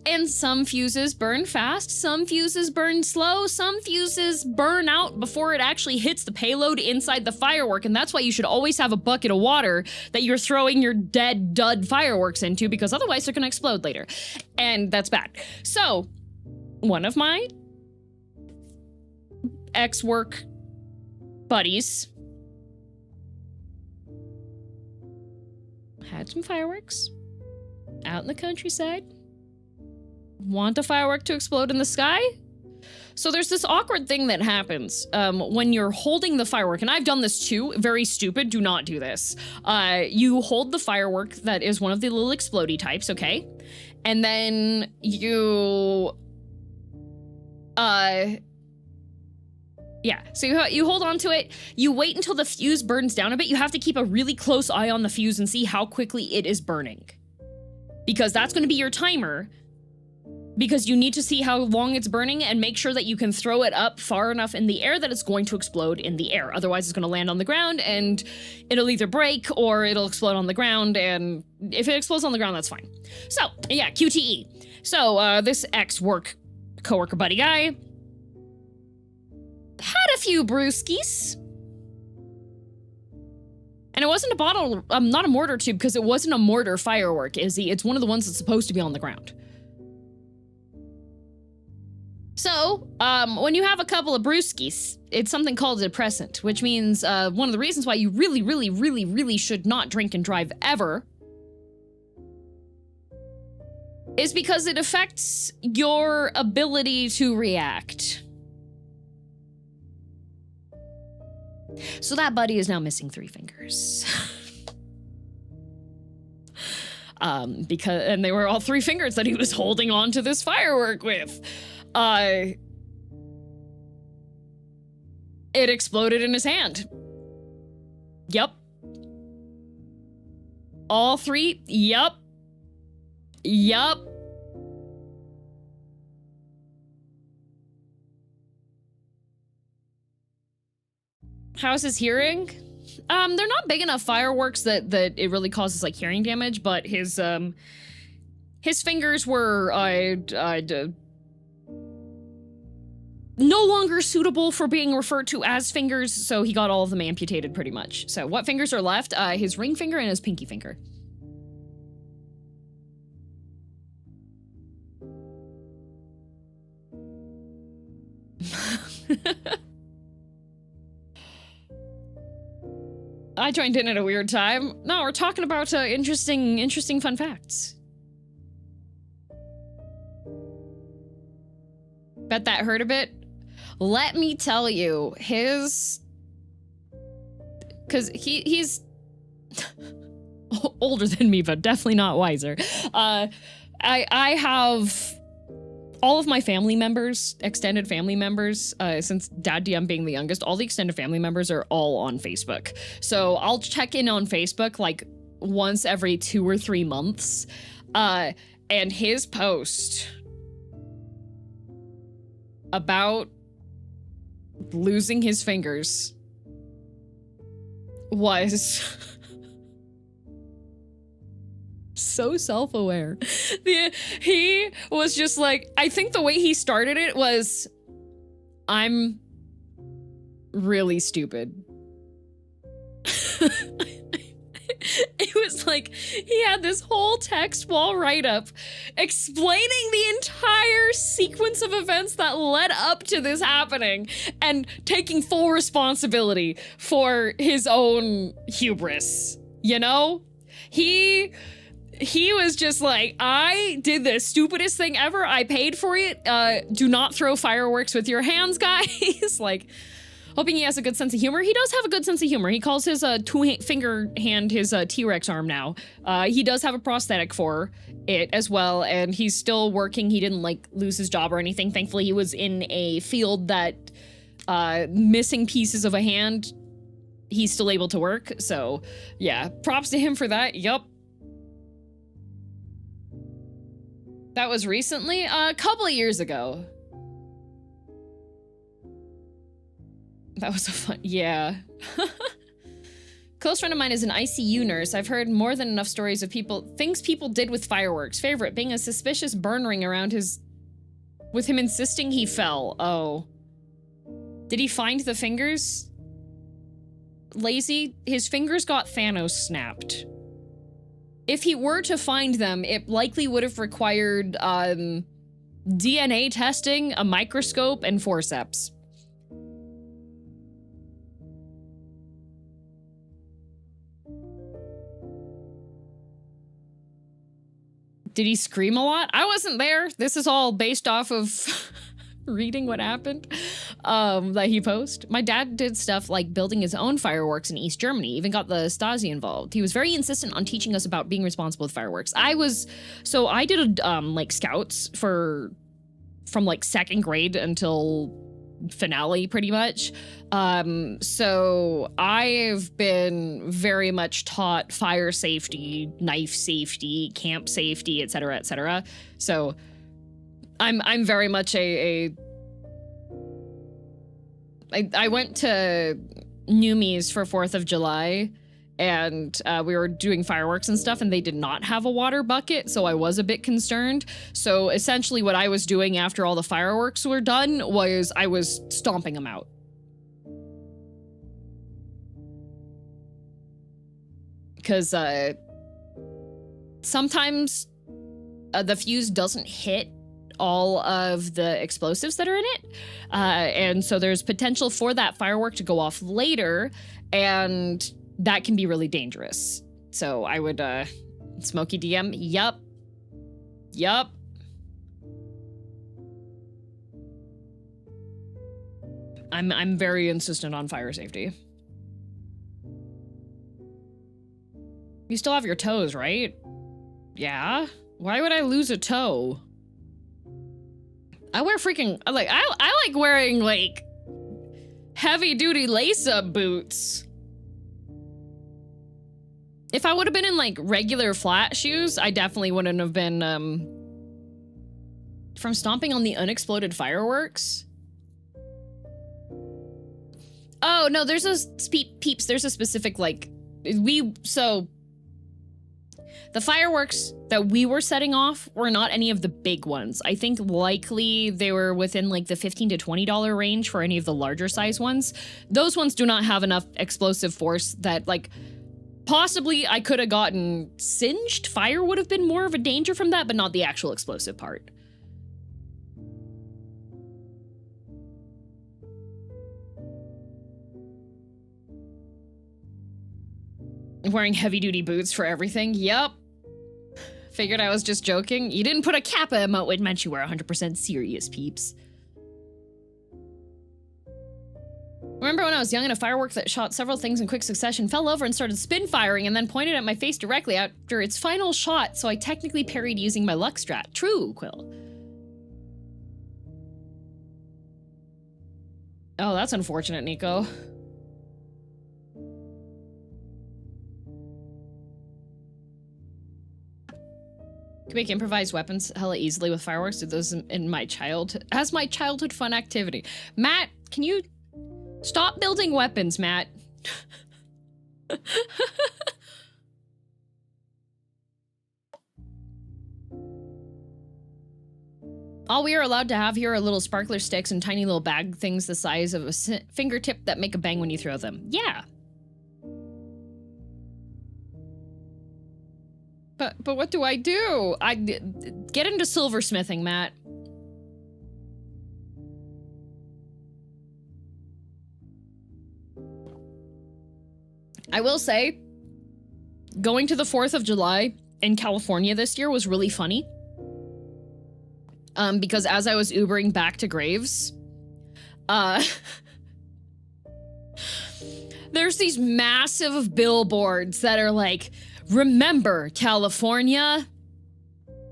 And some fuses burn fast, some fuses burn slow, some fuses burn out before it actually hits the payload inside the firework, and that's why you should always have a bucket of water that you're throwing your dead dud fireworks into, because otherwise they're gonna explode later. And that's bad. So, one of my ex-work buddies had some fireworks out in the countryside. Want a firework to explode in the sky? So there's this awkward thing that happens when you're holding the firework, and I've done this too, very stupid, do not do this. You hold the firework that is one of the little explodey types, okay? And then you, yeah, so you hold on to it, you wait until the fuse burns down a bit, you have to keep a really close eye on the fuse and see how quickly it is burning. Because that's gonna be your timer, because you need to see how long it's burning and make sure that you can throw it up far enough in the air that it's going to explode in the air. Otherwise, it's going to land on the ground and it'll either break or it'll explode on the ground. And if it explodes on the ground, that's fine. So, yeah, QTE. So, this ex-work coworker buddy guy had a few brewskis. And it wasn't a bottle, not a mortar tube, because it wasn't a mortar firework, Izzy. It's one of the ones that's supposed to be on the ground. So, when you have a couple of brewskis, it's something called a depressant, which means one of the reasons why you really should not drink and drive ever is because it affects your ability to react. So that buddy is now missing 3 fingers. And they were all 3 fingers that he was holding on to this firework with. It exploded in his hand. Yep. All 3. Yep. Yep. How's his hearing? They're not big enough fireworks that it really causes like hearing damage, but his fingers were no longer suitable for being referred to as fingers, so he got all of them amputated pretty much. So what fingers are left? His ring finger and his pinky finger. I joined in at a weird time. No, we're talking about interesting fun facts. Bet that hurt a bit. Let me tell you, because he's older than me, but definitely not wiser. I have all of my family members, extended family members, since Dad DM being the youngest, all the extended family members are all on Facebook. So I'll check in on Facebook like once every 2 or 3 months. And his post about losing his fingers was so self-aware. He was just like, I think the way he started it was, I'm really stupid. It was like, he had this whole text wall write-up explaining the entire sequence of events that led up to this happening and taking full responsibility for his own hubris, you know? He was just like, I did the stupidest thing ever. I paid for it. Do not throw fireworks with your hands, guys. Like, hoping he has a good sense of humor. He does have a good sense of humor. He calls his 2-finger hand his T-Rex arm now. He does have a prosthetic for it as well, and he's still working. He didn't, like, lose his job or anything. Thankfully, he was in a field that missing pieces of a hand, he's still able to work. So, yeah, props to him for that. Yup. That was recently? A couple of years ago. That was a fun, yeah. Close friend of mine is an ICU nurse. I've heard more than enough stories of things people did with fireworks. Favorite, being a suspicious burn ring around with him insisting he fell. Oh. Did he find the fingers? Lazy, his fingers got Thanos snapped. If he were to find them, it likely would have required, DNA testing, a microscope, and forceps. Did he scream a lot? I wasn't there. This is all based off of reading what happened that he posted. My dad did stuff like building his own fireworks in East Germany, even got the Stasi involved. He was very insistent on teaching us about being responsible with fireworks. I did like scouts from like 2nd grade until finale pretty much. So I've been very much taught fire safety, knife safety, camp safety, etc., etc. So I'm very much I went to Numies for 4th of July, and we were doing fireworks and stuff, and they did not have a water bucket, so I was a bit concerned. So essentially what I was doing after all the fireworks were done was I was stomping them out. Because sometimes the fuse doesn't hit all of the explosives that are in it. And so there's potential for that firework to go off later, and that can be really dangerous. So I would, Smokey DM, yup. I'm very insistent on fire safety. You still have your toes, right? Yeah? Why would I lose a toe? I wear freaking, I like wearing, like, heavy-duty lace-up boots. If I would have been in, like, regular flat shoes, I definitely wouldn't have been, from stomping on the unexploded fireworks? Oh, no, there's a, peeps, there's a specific, like, the fireworks that we were setting off were not any of the big ones. I think likely they were within like the $15 to $20 range for any of the larger size ones. Those ones do not have enough explosive force that, like, possibly I could have gotten singed. Fire would have been more of a danger from that, but not the actual explosive part. Wearing heavy-duty boots for everything. Yup. Figured I was just joking. You didn't put a Kappa emote, which meant you were 100% serious, peeps. Remember when I was young and a firework that shot several things in quick succession fell over and started spin firing and then pointed at my face directly after its final shot, so I technically parried using my luck strat. True, Quill. Oh, that's unfortunate, Nico. Can make improvised weapons hella easily with fireworks. Do those in my as my childhood fun activity. Matt, can you stop building weapons, Matt? All we are allowed to have here are little sparkler sticks and tiny little bag things the size of a fingertip that make a bang when you throw them. Yeah. But what do? I get into silversmithing, Matt. I will say, going to the 4th of July in California this year was really funny. Because as I was Ubering back to Graves, there's these massive billboards that are like, remember, California,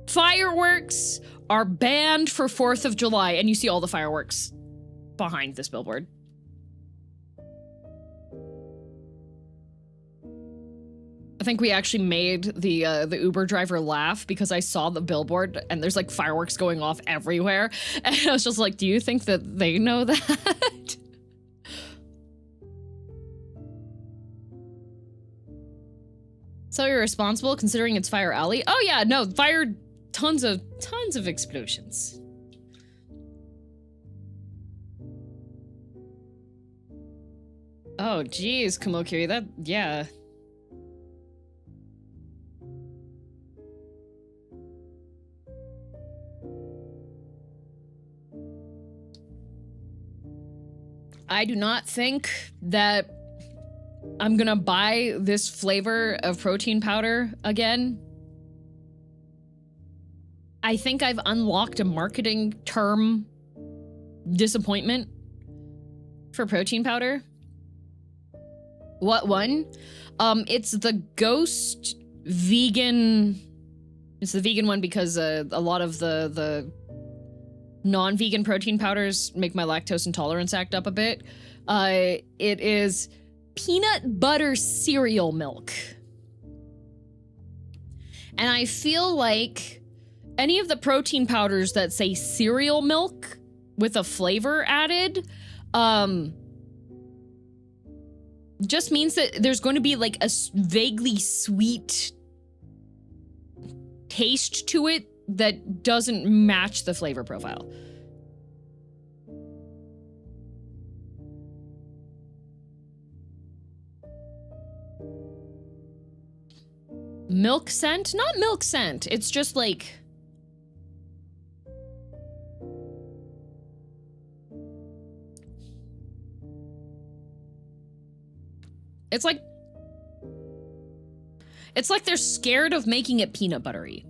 fireworks are banned for 4th of July. And you see all the fireworks behind this billboard. I think we actually made the Uber driver laugh because I saw the billboard and there's like fireworks going off everywhere. And I was just like, do you think that they know that? So irresponsible considering it's Fire Alley. Oh yeah, no, fire tons of explosions. Oh geez, Kamokiri, that, yeah. I do not think that I'm gonna buy this flavor of protein powder again. I think I've unlocked a marketing term disappointment for protein powder. What one? It's the Ghost vegan. It's the vegan one because a lot of the non-vegan protein powders make my lactose intolerance act up a bit. It is peanut butter cereal milk. And I feel like any of the protein powders that say cereal milk with a flavor added, just means that there's going to be like a vaguely sweet taste to it that doesn't match the flavor profile. Milk scent? Not milk scent. It's just like... It's like they're scared of making it peanut buttery.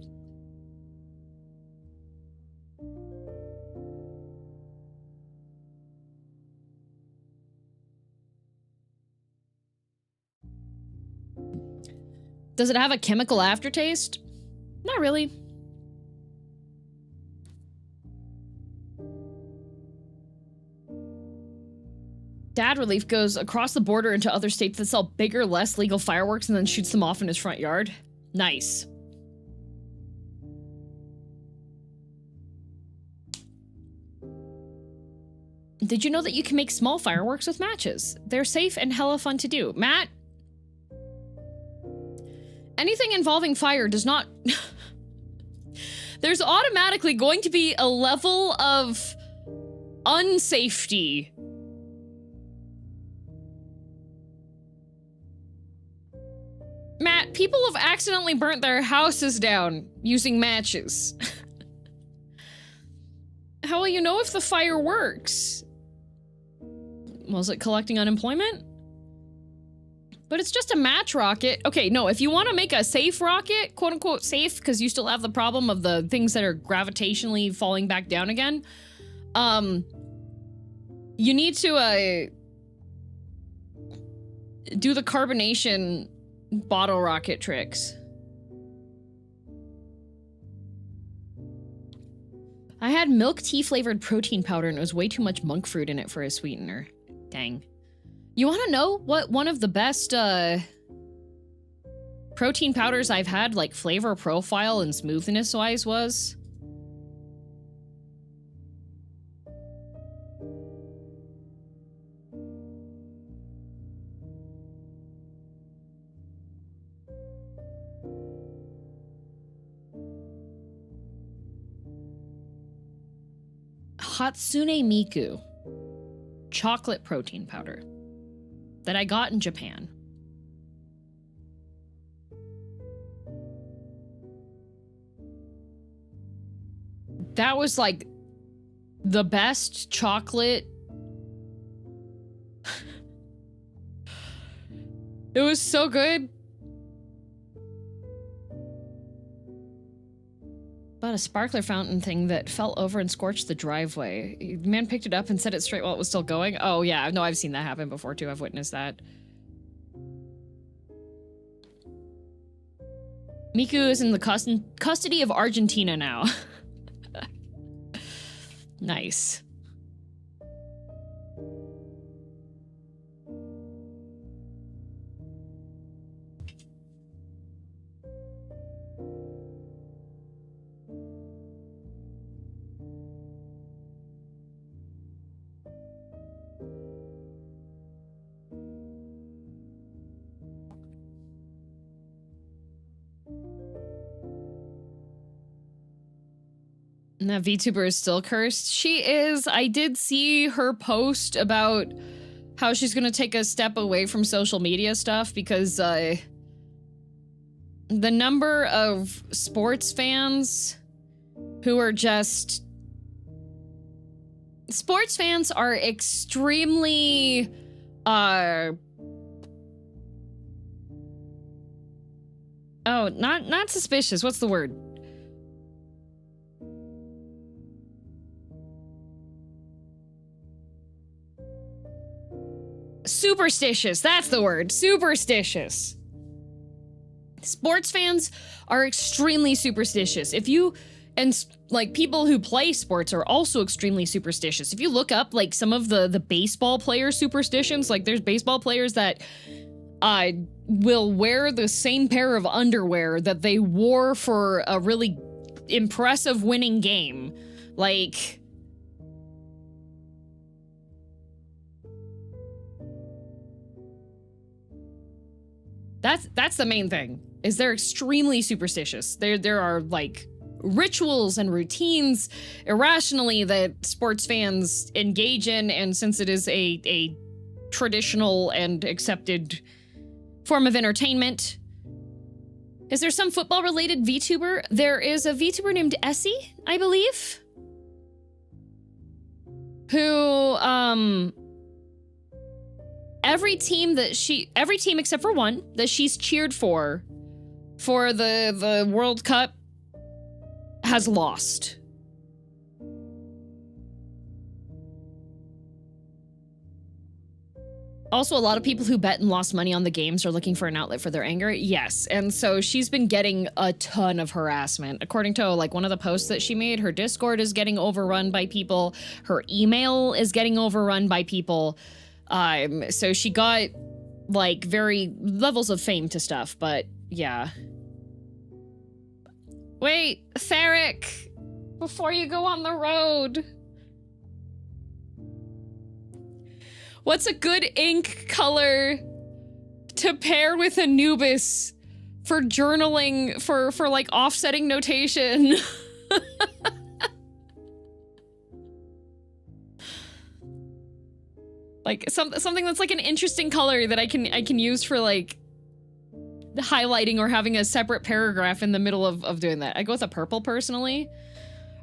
Does it have a chemical aftertaste? Not really. Dad Relief goes across the border into other states that sell bigger, less legal fireworks and then shoots them off in his front yard. Nice. Did you know that you can make small fireworks with matches? They're safe and hella fun to do. Matt? Anything involving fire does not... There's automatically going to be a level of unsafety. Matt, people have accidentally burnt their houses down using matches. How will you know if the fire works? Was it collecting unemployment? But it's just a match rocket. Okay, no, if you want to make a safe rocket, quote unquote safe, because you still have the problem of the things that are gravitationally falling back down again, you need to, do the carbonation bottle rocket tricks. I had milk tea flavored protein powder and it was way too much monk fruit in it for a sweetener. Dang. You want to know what one of the best protein powders I've had, like flavor profile and smoothness wise, was? Hatsune Miku chocolate protein powder that I got in Japan. That was like the best chocolate. It was so good. Bought a sparkler fountain thing that fell over and scorched the driveway. The man picked it up and set it straight while it was still going. Oh yeah, no, I've seen that happen before too. I've witnessed that. Miku is in the custody of Argentina now. Nice. And that VTuber is still cursed. She is. I did see her post about how she's gonna take a step away from social media stuff because the number of sports fans who are just... Sports fans are extremely, oh, not suspicious. What's the word? superstitious. That's the word. Superstitious. Sports fans are extremely superstitious. Like people who play sports are also extremely superstitious. If you look up like some of the baseball player superstitions, like there's baseball players that will wear the same pair of underwear that they wore for a really impressive winning game. Like, that's the main thing, is they're extremely superstitious. There are like rituals and routines irrationally that sports fans engage in, and since it is a traditional and accepted form of entertainment. Is there some football related VTuber? There is a VTuber named Essie, I believe, who every team except for one that she's cheered for the World Cup has lost. Also, a lot of people who bet and lost money on the games are looking for an outlet for their anger. Yes, and so she's been getting a ton of harassment. According to like one of the posts that she made, her Discord is getting overrun by people. Her email is getting overrun by people. So she got like very levels of fame to stuff, but yeah. Wait, Theric, before you go on the road. What's a good ink color to pair with Anubis for journaling, for like offsetting notation? Like something that's like an interesting color that I can use for like highlighting or having a separate paragraph in the middle of doing that. I go with a purple personally.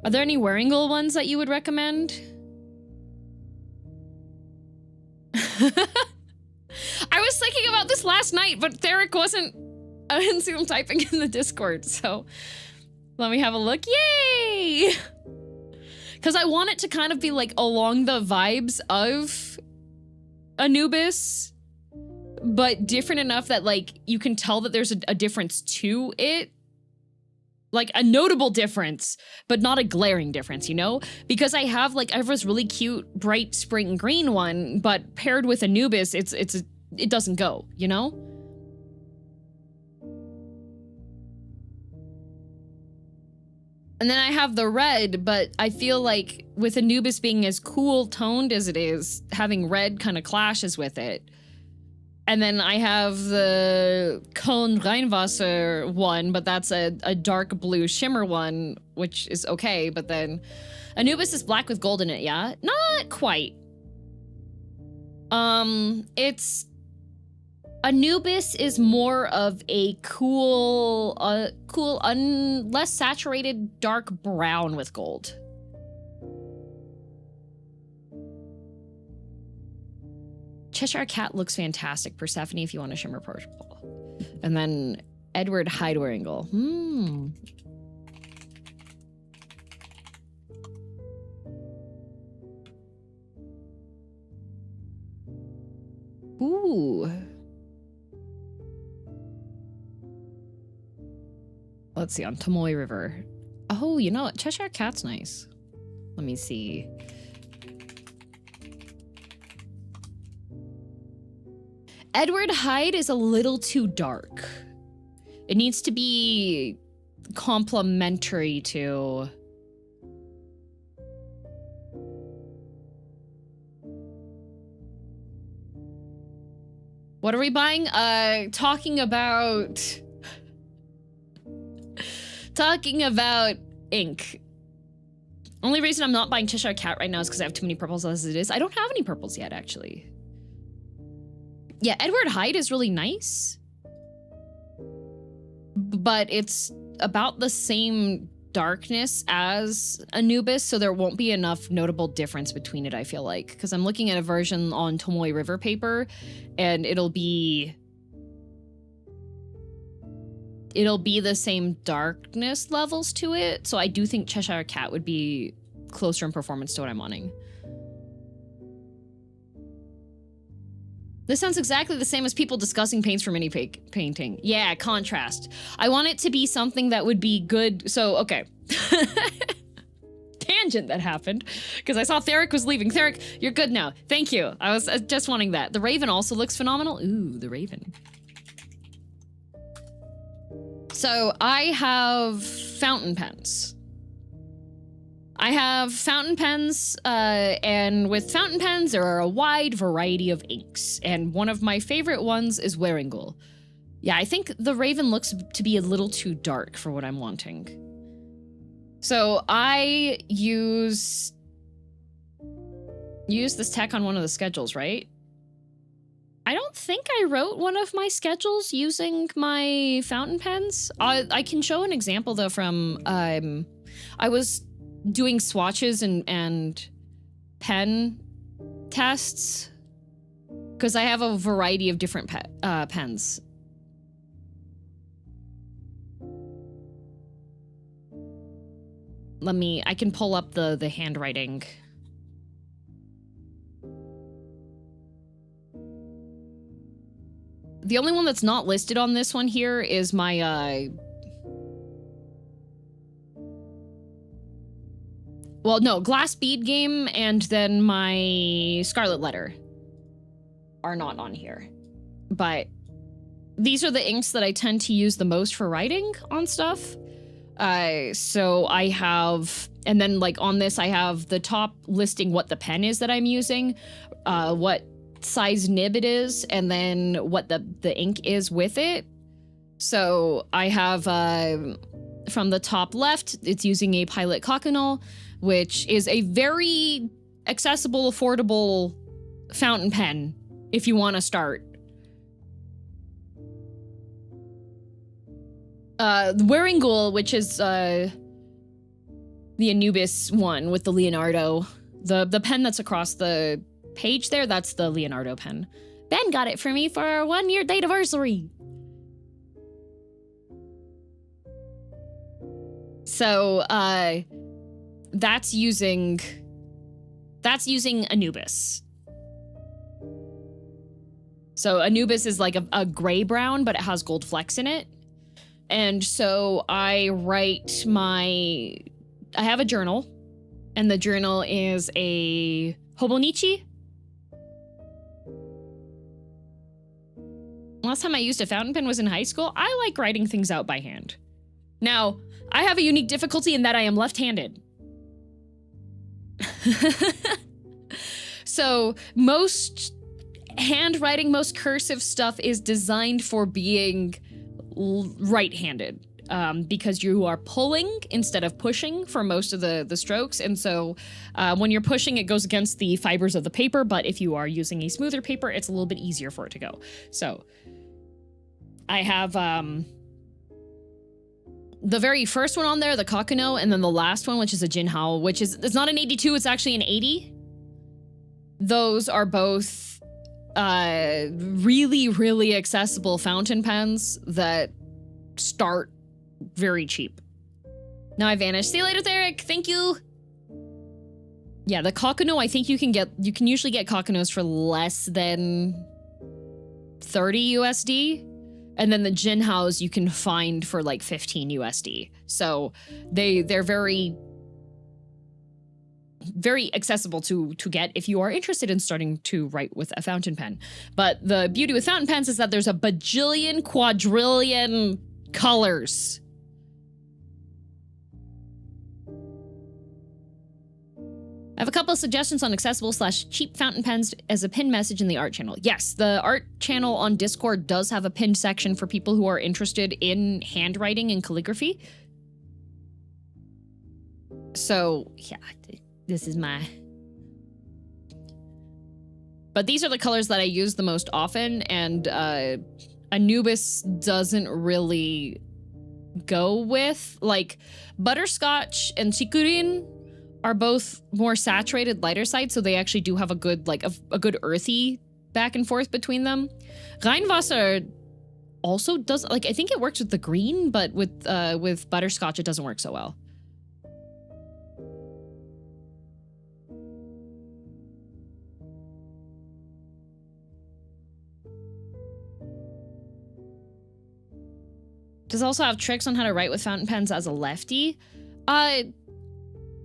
Are there any Waringle ones that you would recommend? I was thinking about this last night, but Theric wasn't. I didn't see him typing in the Discord, so let me have a look. Yay! Because I want it to kind of be like along the vibes of Anubis, but different enough that like you can tell that there's a difference to it. Like a notable difference, but not a glaring difference, you know? Because I have this really cute, bright spring green one, but paired with Anubis, it doesn't go, you know? And then I have the red, but I feel like with Anubis being as cool toned as it is, having red kind of clashes with it. And then I have the Cone Rheinwasser one, but that's a dark blue shimmer one, which is okay. But then Anubis is black with gold in it, yeah? Not quite. Anubis is more of a cool, less saturated dark brown with gold. Cheshire Cat looks fantastic. Persephone if you want a shimmer purple. And then Edward Hyde-Waringle. Ooh. Let's see, on Tomoe River. Oh, you know what? Cheshire Cat's nice. Let me see. Edward Hyde is a little too dark. It needs to be complementary to... What are we buying? Talking about ink. Only reason I'm not buying Cheshire Cat right now is because I have too many purples as it is. I don't have any purples yet, actually. Yeah, Edward Hyde is really nice, but it's about the same darkness as Anubis, so there won't be enough notable difference between it, I feel like, because I'm looking at a version on Tomoe River paper, and it'll be the same darkness levels to it, so I do think Cheshire Cat would be closer in performance to what I'm wanting. This sounds exactly the same as people discussing paints for mini painting. Yeah, contrast. I want it to be something that would be good. So, okay. Tangent that happened because I saw Theric was leaving. Theric, you're good now. Thank you. I was just wanting that. The Raven also looks phenomenal. Ooh, the Raven. So I have fountain pens. And with fountain pens, there are a wide variety of inks, and one of my favorite ones is Wearingle. Yeah, I think the Raven looks to be a little too dark for what I'm wanting. So I use this tech on one of the schedules, right? I don't think I wrote one of my schedules using my fountain pens. I can show an example though from, I was doing swatches and pen tests because I have a variety of different pens. I can pull up the handwriting. The only one that's not listed on this one here is my, well, no, Glass Bead Game and then my Scarlet Letter are not on here. But these are the inks that I tend to use the most for writing on stuff. So I have, and then like on this, I have the top listing what the pen is that I'm using, what size nib it is, and then what the ink is with it. So I have, from the top left, it's using a Pilot Coconut, which is a very accessible, affordable fountain pen if you want to start. The Wearingle, which is the Anubis one with the Leonardo. The pen that's across the page there, that's the Leonardo pen. Ben got it for me for our 1-year date anniversary. So, that's using Anubis. So Anubis is like a gray brown, but it has gold flecks in it. And so I have a journal, and the journal is a Hobonichi. Last time I used a fountain pen was in high school. I like writing things out by hand. Now, I have a unique difficulty in that I am left-handed. So most handwriting, most cursive stuff is designed for being right-handed, because you are pulling instead of pushing for most of the strokes. And so when you're pushing, it goes against the fibers of the paper, but if you are using a smoother paper, it's a little bit easier for it to go. So I have the very first one on there, the Kakuno, and then the last one, which is a Jinhao, which is, it's not an 82, it's actually an 80. Those are both really, really accessible fountain pens that start very cheap. Now I vanished. See you later, Theric. Thank you. Yeah, the Kakuno, I think you can usually get Kakunos for less than 30 USD. And then the Jinhaos you can find for like 15 USD. So they're very, very accessible to get if you are interested in starting to write with a fountain pen. But the beauty with fountain pens is that there's a bajillion, quadrillion colors. I have a couple of suggestions on accessible/cheap fountain pens as a pinned message in the art channel. Yes, the art channel on Discord does have a pinned section for people who are interested in handwriting and calligraphy. So, yeah, this is my... But these are the colors that I use the most often, and Anubis doesn't really go with. Like, Butterscotch and Chikurin are both more saturated, lighter side, so they actually do have a good, like, a good earthy back and forth between them. Rheinwasser also does, like, I think it works with the green, but with Butterscotch, it doesn't work so well. Does also have tricks on how to write with fountain pens as a lefty.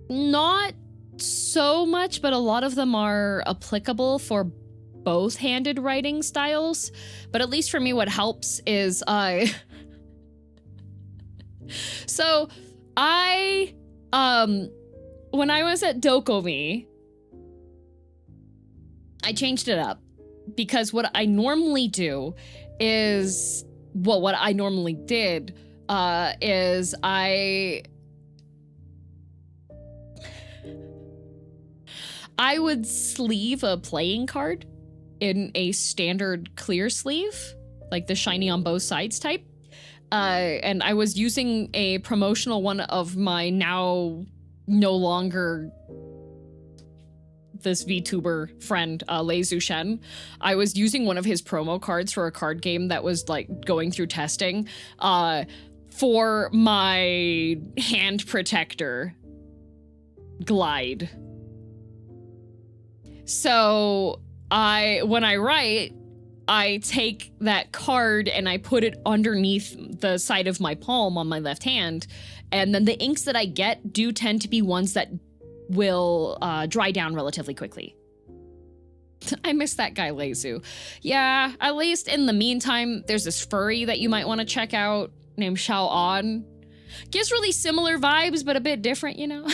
Not so much, but a lot of them are applicable for both-handed writing styles. But at least for me, what helps is so when I was at Dokomi, I changed it up because what I normally do is, well, what I normally did is I would sleeve a playing card in a standard clear sleeve, like the shiny on both sides type. And I was using a promotional one of my now no longer this VTuber friend, Lei Zushen. I was using one of his promo cards for a card game that was like going through testing for my hand protector glide. So when I write, I take that card and I put it underneath the side of my palm on my left hand. And then the inks that I get do tend to be ones that will dry down relatively quickly. I miss that guy, Leizu. Yeah, at least in the meantime, there's this furry that you might want to check out named Xiao An. Gives really similar vibes, but a bit different, you know?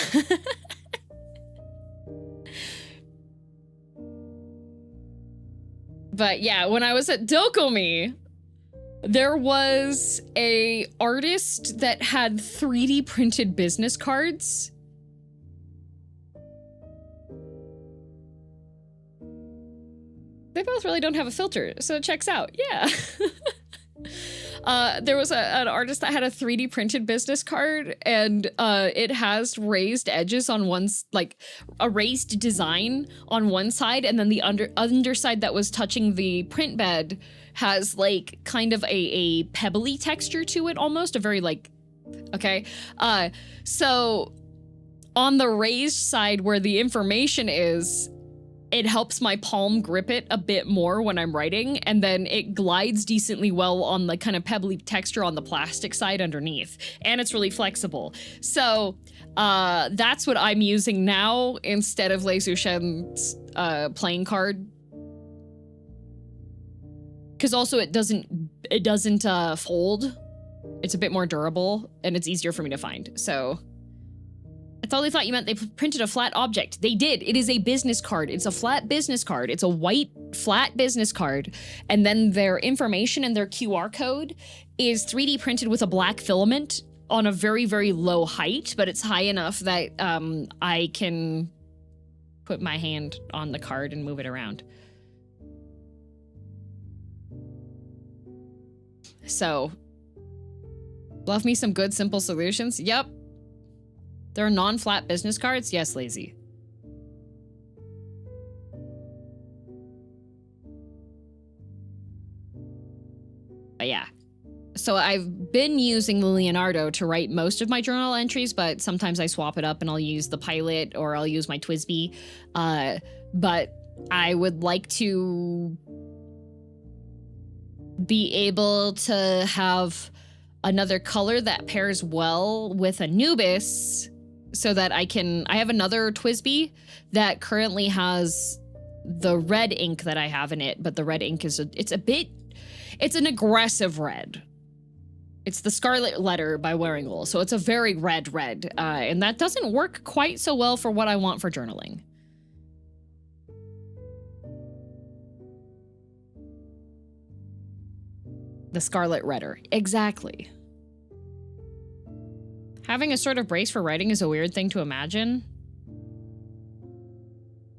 But yeah, when I was at Dokomi, there was a artist that had 3D printed business cards. They both really don't have a filter, so it checks out. Yeah. There was an artist that had a 3D printed business card, and it has raised edges on like a raised design on one side, and then the underside that was touching the print bed has like kind of a pebbly texture to it, almost a very like, okay. So on the raised side where the information is, it helps my palm grip it a bit more when I'm writing, and then it glides decently well on the kind of pebbly texture on the plastic side underneath, and it's really flexible. So that's what I'm using now instead of Lei Zushen's playing card. Because also it doesn't fold. It's a bit more durable, and it's easier for me to find, so... I totally thought you meant they printed a flat object. They did. It is a business card. It's a flat business card. It's a white, flat business card. And then their information and their QR code is 3D printed with a black filament on a very, very low height, but it's high enough that I can put my hand on the card and move it around. So, love me some good, simple solutions. Yep. There are non-flat business cards? Yes, lazy. But yeah. So I've been using the Leonardo to write most of my journal entries, but sometimes I swap it up and I'll use the Pilot or I'll use my TWSBI. But I would like to be able to have another color that pairs well with Anubis, so that I have another TWSBI that currently has the red ink that I have in it, but the red ink is it's an aggressive red. It's the Scarlet Letter by Waringle, so it's a very red, and that doesn't work quite so well for what I want for journaling. The Scarlet Redder, exactly. Having a sort of brace for writing is a weird thing to imagine.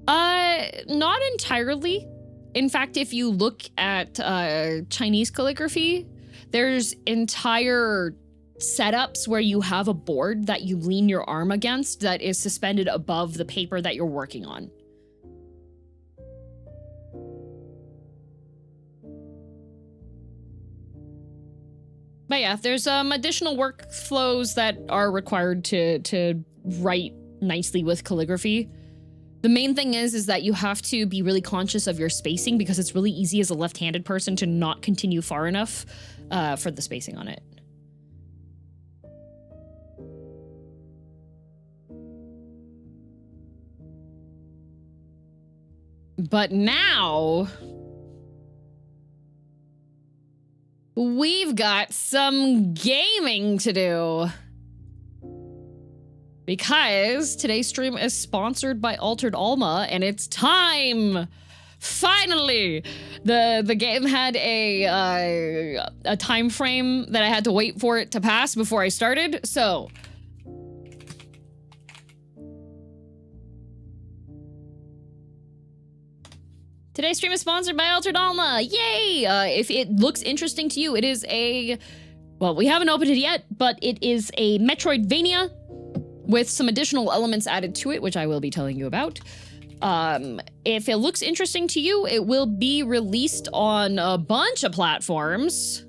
Not entirely. In fact, if you look at Chinese calligraphy, there's entire setups where you have a board that you lean your arm against that is suspended above the paper that you're working on. But yeah, there's additional workflows that are required to write nicely with calligraphy. The main thing is that you have to be really conscious of your spacing, because it's really easy as a left-handed person to not continue far enough for the spacing on it. But now we've got some gaming to do. Because today's stream is sponsored by Altered Alma, and it's time! Finally! The game had a time frame that I had to wait for it to pass before I started, so... Today's stream is sponsored by Altered Alma! Yay! If it looks interesting to you, it is a... Well, we haven't opened it yet, but it is a Metroidvania with some additional elements added to it, which I will be telling you about. If it looks interesting to you, it will be released on a bunch of platforms.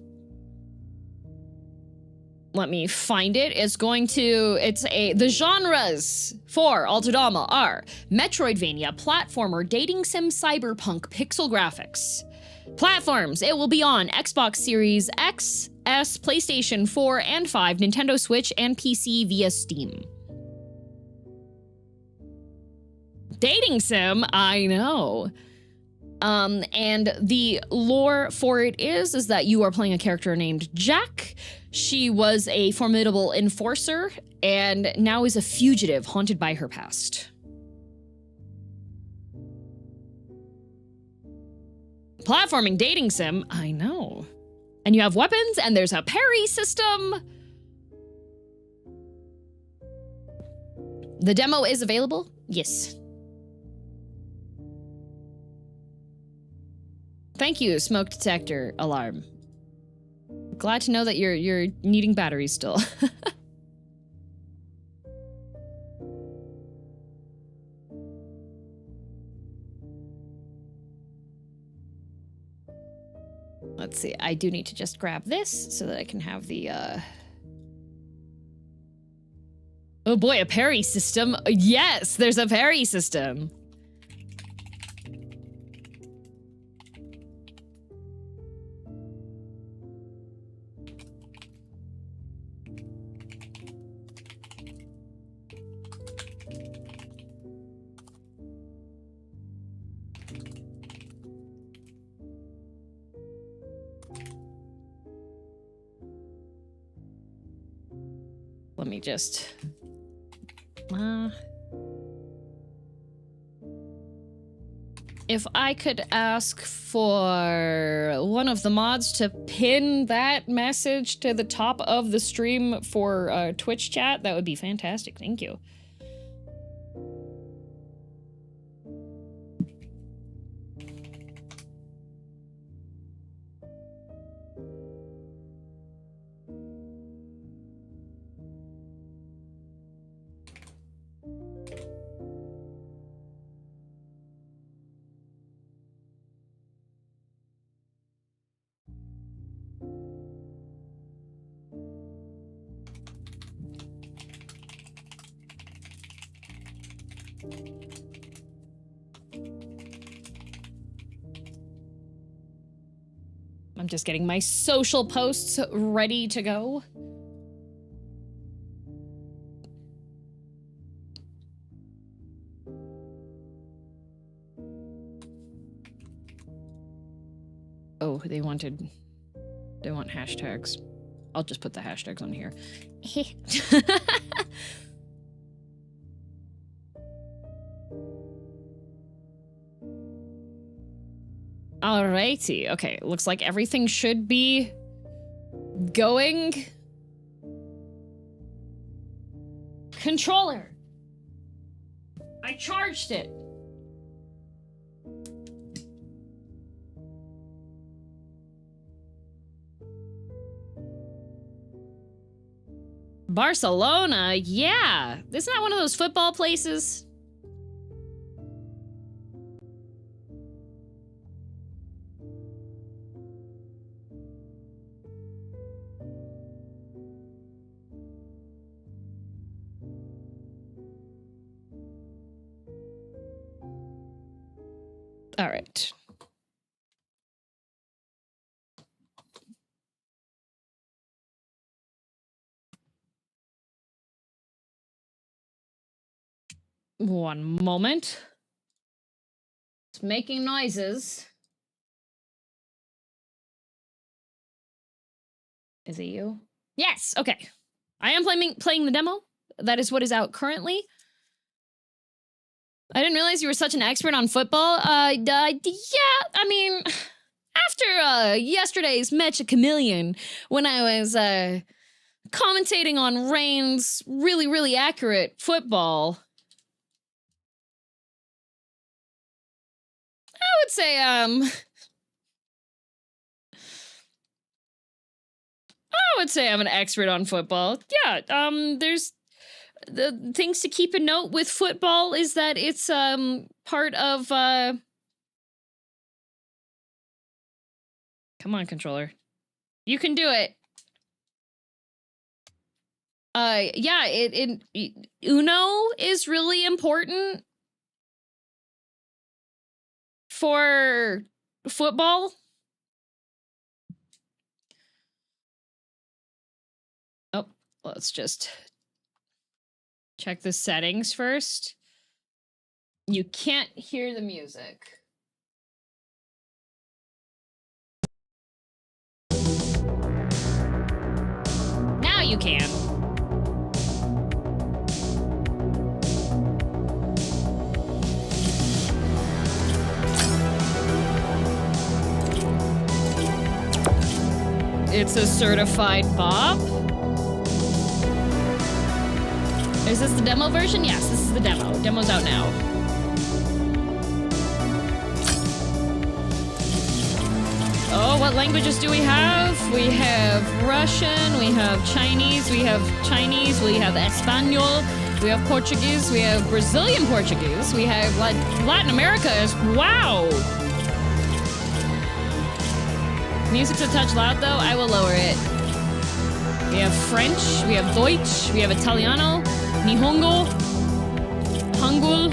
Let me find it. The genres for Altered Alma are Metroidvania, platformer, dating sim, cyberpunk, pixel graphics. Platforms, it will be on Xbox Series X, S, PlayStation 4 and 5, Nintendo Switch, and PC via Steam. Dating sim, I know. And the lore for it is that you are playing a character named Jack. She was a formidable enforcer and now is a fugitive haunted by her past. Platforming dating sim, I know. And you have weapons and there's a parry system. The demo is available? Yes. Thank you, smoke detector alarm. Glad to know that you're needing batteries still. Let's see, I do need to just grab this so that I can have the, Oh boy, a parry system. Yes, there's a parry system. Let me just... if I could ask for one of the mods to pin that message to the top of the stream for Twitch chat, that would be fantastic. Thank you. I'm just getting my social posts ready to go. Oh, they want hashtags. I'll just put the hashtags on here. Alrighty, okay, looks like everything should be going. Controller! I charged it! Barcelona, yeah! Isn't that one of those football places? All right. One moment. It's making noises. Is it you? Yes, okay. I am playing the demo. That is what is out currently. I didn't realize you were such an expert on football. Yeah, I mean, after yesterday's match of Chameleon, when I was commentating on Rain's really accurate football, I would say I'm an expert on football. Yeah, there's the things to keep a note with football is that it's part of come on, controller. You can do it. Yeah, Uno is really important for football. Oh, let's just check the settings first. You can't hear the music. Now you can. It's a certified bop. Is this the demo version? Yes, this is the demo. Demo's out now. Oh, what languages do we have? We have Russian, we have Chinese, we have Espanol, we have Portuguese, we have Brazilian Portuguese, we have Latin America as wow. Music's a touch loud though, I will lower it. We have French, we have Deutsch, we have Italiano, Nihongo, Hangul,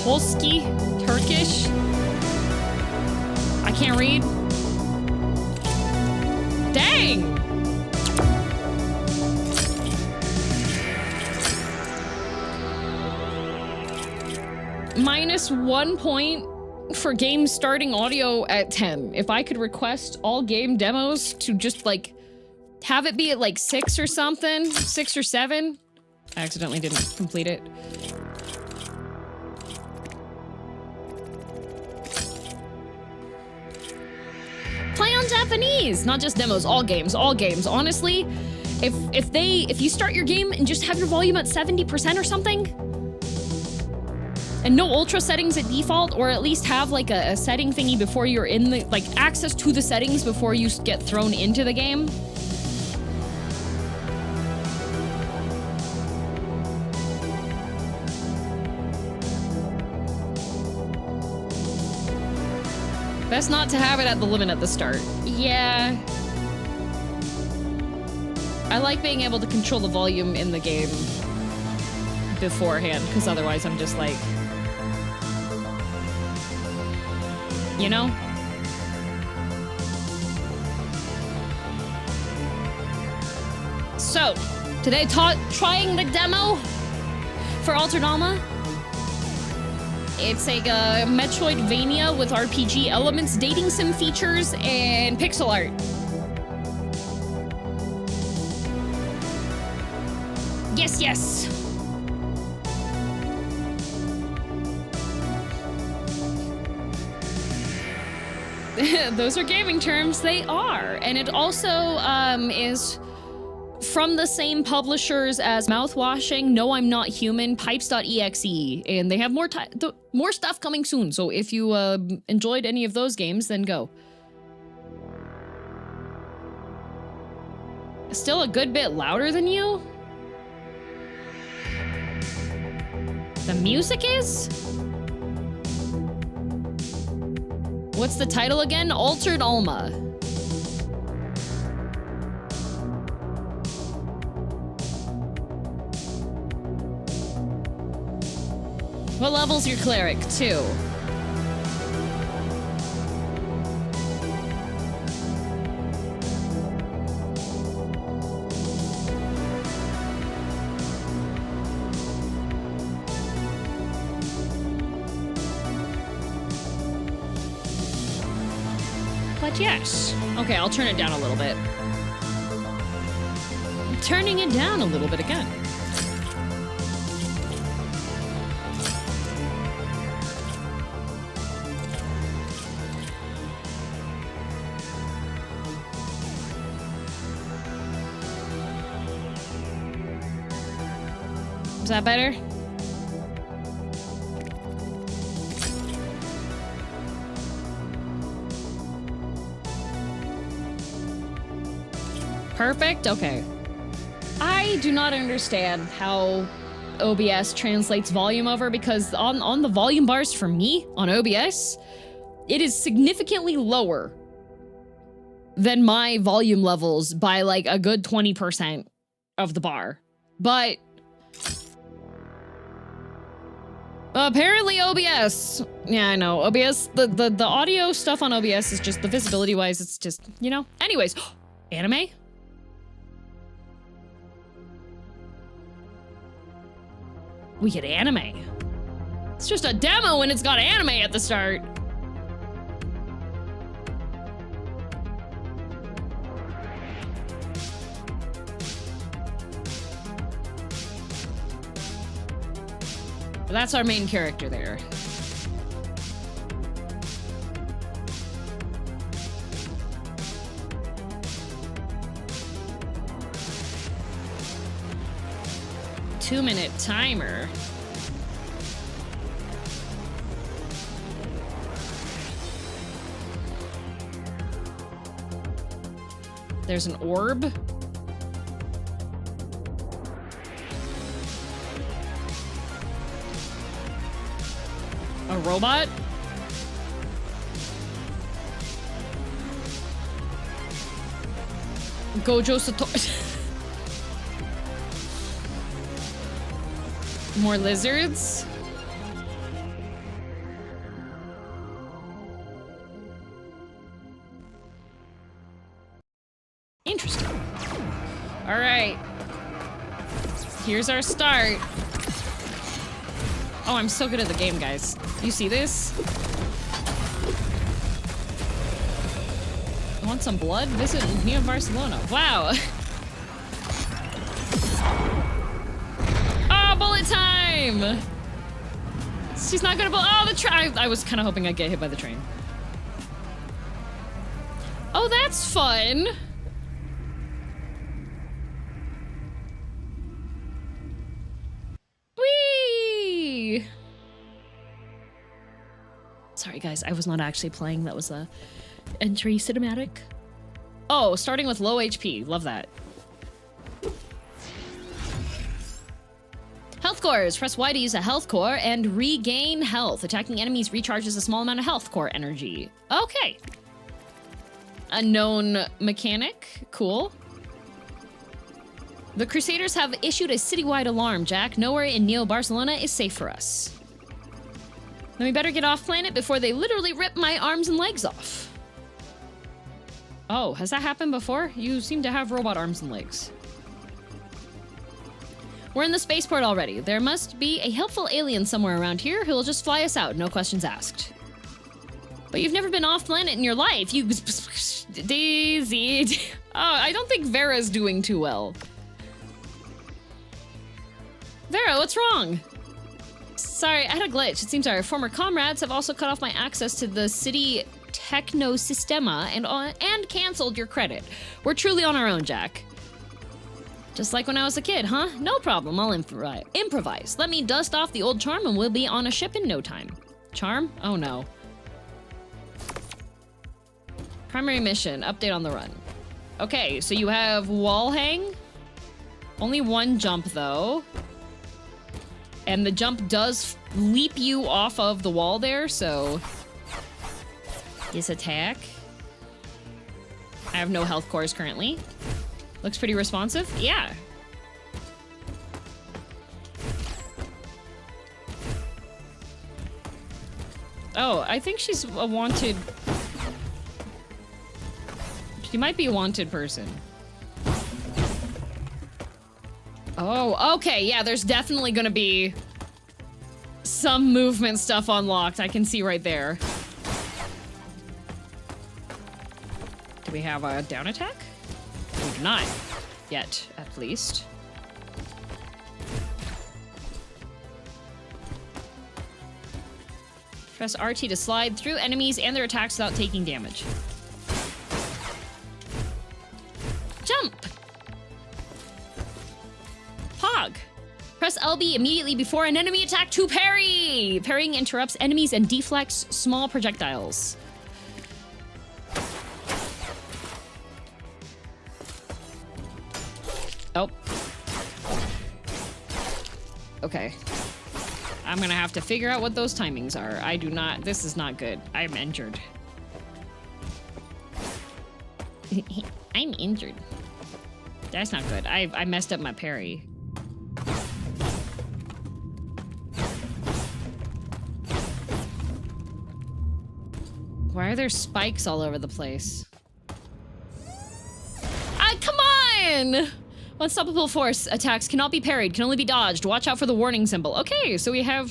Polski, Turkish. I can't read. Dang! -1 point for game starting audio at 10. If I could request all game demos to just like have it be at like 6 or something, 6 or 7. I accidentally didn't complete it. Play on Japanese, not just demos, all games, all games. Honestly, if you start your game and just have your volume at 70% or something, and no ultra settings at default, or at least have like a setting thingy before you're in the, like access to the settings before you get thrown into the game. Best not to have it at the limit at the start. Yeah. I like being able to control the volume in the game beforehand, because otherwise I'm just like, you know? So, today trying the demo for Altered Alma. It's like a Metroidvania with RPG elements, dating sim features, and pixel art. Yes, yes! Those are gaming terms, they are. And it also is from the same publishers as Mouthwashing, No I'm Not Human, Pipes.exe, and they have more stuff coming soon, so if you enjoyed any of those games, then go. Still a good bit louder than you? The music is? What's the title again? Altered Alma. What level's your cleric? 2. But yes. Okay, I'll turn it down a little bit. I'm turning it down a little bit again. Is that better? Perfect? Okay. I do not understand how OBS translates volume over, because on the volume bars for me on OBS, it is significantly lower than my volume levels by like a good 20% of the bar. But apparently OBS, yeah, I know, OBS, the audio stuff on OBS is just, the visibility wise, it's just, you know. Anyways, anime? We get anime. It's just a demo and it's got anime at the start. That's our main character there. Two-minute timer. There's an orb. A robot? Gojo Satoshi. More lizards? Interesting. All right. Here's our start. Oh, I'm so good at the game, guys. You see this? Want some blood? Visit Neo Barcelona. Wow. Oh, bullet time! She's not gonna oh, the train! I was kind of hoping I'd get hit by the train. Oh, that's fun! Whee! Sorry, guys, I was not actually playing. That was a entry cinematic. Oh, starting with low HP. Love that. Health cores. Press Y to use a health core and regain health. Attacking enemies recharges a small amount of health core energy. Okay. A known mechanic. Cool. The Crusaders have issued a citywide alarm, Jack. Nowhere in Neo Barcelona is safe for us. Then we better get off planet before they literally rip my arms and legs off. Oh, has that happened before? You seem to have robot arms and legs. We're in the spaceport already. There must be a helpful alien somewhere around here who'll just fly us out, no questions asked. But you've never been off planet in your life. You... Daisy... Oh, I don't think Vera's doing too well. Vera, what's wrong? Sorry, I had a glitch. It seems our former comrades have also cut off my access to the city Technosistema and canceled your credit. We're truly on our own, Jack. Just like when I was a kid, huh? No problem, I'll improvise. Let me dust off the old charm and we'll be on a ship in no time. Charm? Oh no. Primary mission, update on the run. Okay, so you have wall hang. Only one jump though. And the jump does leap you off of the wall there, so... This attack. I have no health cores currently. Looks pretty responsive. Yeah. Oh, I think she's a wanted... She might be a wanted person. Oh, okay, yeah, there's definitely gonna be some movement stuff unlocked. I can see right there. Do we have a down attack? We do not. Yet, at least. Press RT to slide through enemies and their attacks without taking damage. Jump! Pog! Press LB immediately before an enemy attack to parry! Parrying interrupts enemies and deflects small projectiles. Oh. Okay. I'm gonna have to figure out what those timings are. I do not... This is not good. I'm injured. I'm injured. That's not good. I messed up my parry. Why are there spikes all over the place? Ah, come on! Unstoppable force attacks cannot be parried, can only be dodged. Watch out for the warning symbol. Okay, so we have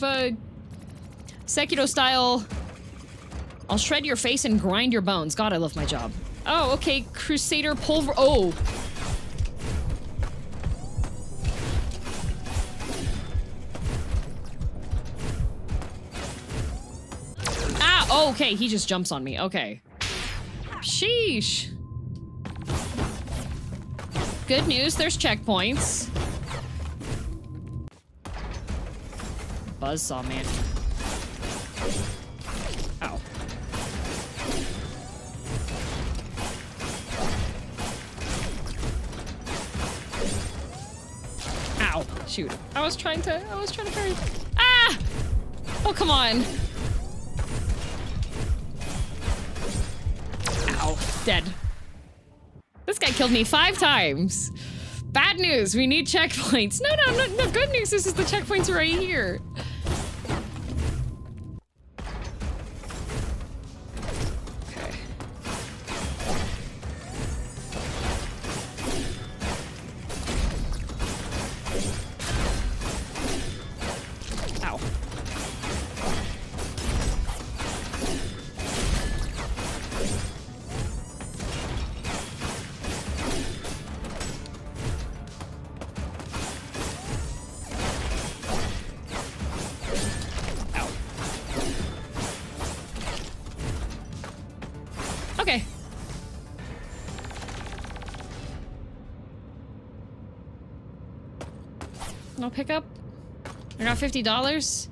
Sekiro style. I'll shred your face and grind your bones. God, I love my job. Oh, okay, Crusader pulver. Oh. Ah, oh, okay, he just jumps on me. Okay. Sheesh. Good news, there's checkpoints. Buzzsaw, man. Ow. Ow. Shoot. I was trying to parry. Ah! Oh, come on. Ow. Dead. This guy killed me 5 times. Bad news, we need checkpoints. No, good news, this is the checkpoints right here. Okay. Ow. Okay. No pickup? I got $50.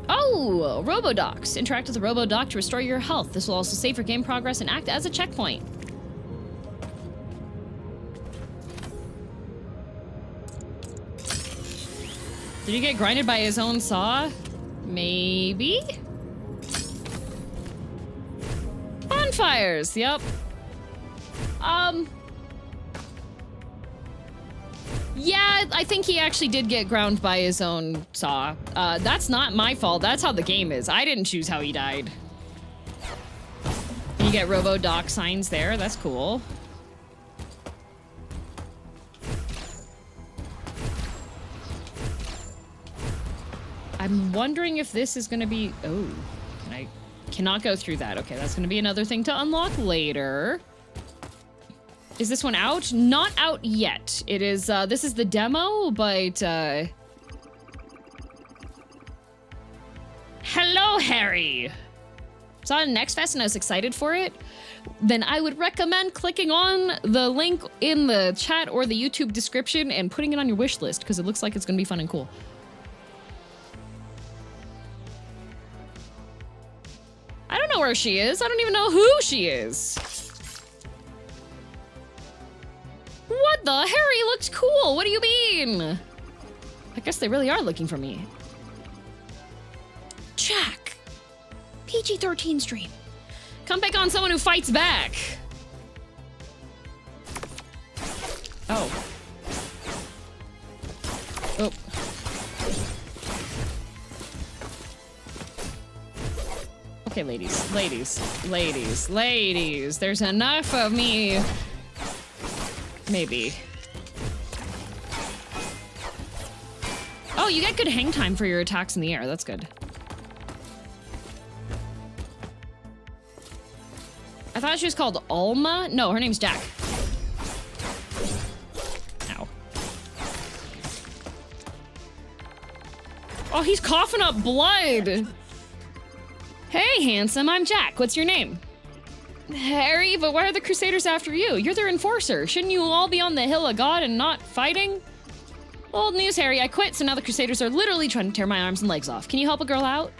Oh, Robodocs. Interact with the Robodoc to restore your health. This will also save your game progress and act as a checkpoint. Did he get grinded by his own saw? Maybe? Bonfires, yep. Yeah, I think he actually did get ground by his own saw. That's not my fault. That's how the game is. I didn't choose how he died. You get Robo-Doc signs there. That's cool. I'm wondering if this is gonna be... Oh, I cannot go through that. Okay, that's gonna be another thing to unlock later. Is this one out? Not out yet. It is, this is the demo, but, Hello, Harry! Saw it in Next Fest and I was excited for it. Then I would recommend clicking on the link in the chat or the YouTube description and putting it on your wish list, because it looks like it's gonna be fun and cool. I don't know where she is. I don't even know who she is. What the? Harry looks cool. What do you mean? I guess they really are looking for me. Jack. PG-13 stream. Come pick on someone who fights back. Oh. Oh. Okay, ladies. There's enough of me. Maybe. Oh, you get good hang time for your attacks in the air. That's good. I thought she was called Alma. No, her name's Jack. Ow. Oh, he's coughing up blood. Hey, handsome, I'm Jack. What's your name? Harry, but why are the Crusaders after you? You're their enforcer. Shouldn't you all be on the Hill of God and not fighting? Old news, Harry. I quit, so now the Crusaders are literally trying to tear my arms and legs off. Can you help a girl out?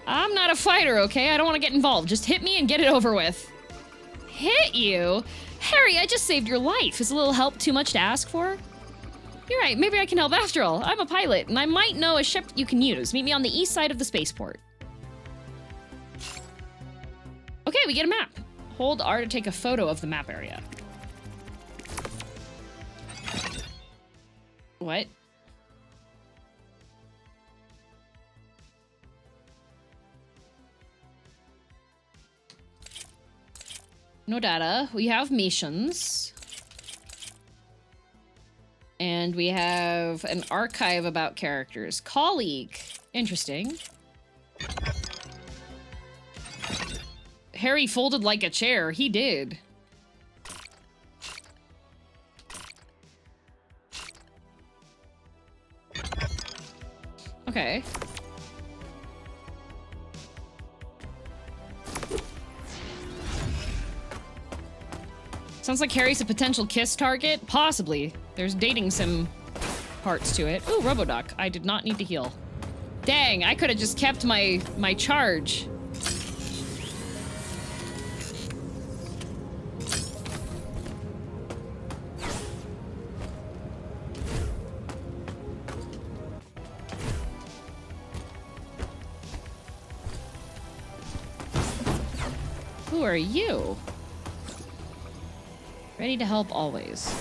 I'm not a fighter, okay? I don't want to get involved. Just hit me and get it over with. Hit you? Harry, I just saved your life. Is a little help too much to ask for? You're right. Maybe I can help after all. I'm a pilot, and I might know a ship you can use. Meet me on the east side of the spaceport. Okay, we get a map. Hold R to take a photo of the map area. What? No data. We have missions. And we have an archive about characters. Colleague. Interesting. Harry folded like a chair. He did. Okay. Sounds like Harry's a potential kiss target. Possibly. There's dating sim parts to it. Ooh, Robodoc. I did not need to heal. Dang, I could have just kept my charge. Who are you? Ready to help always.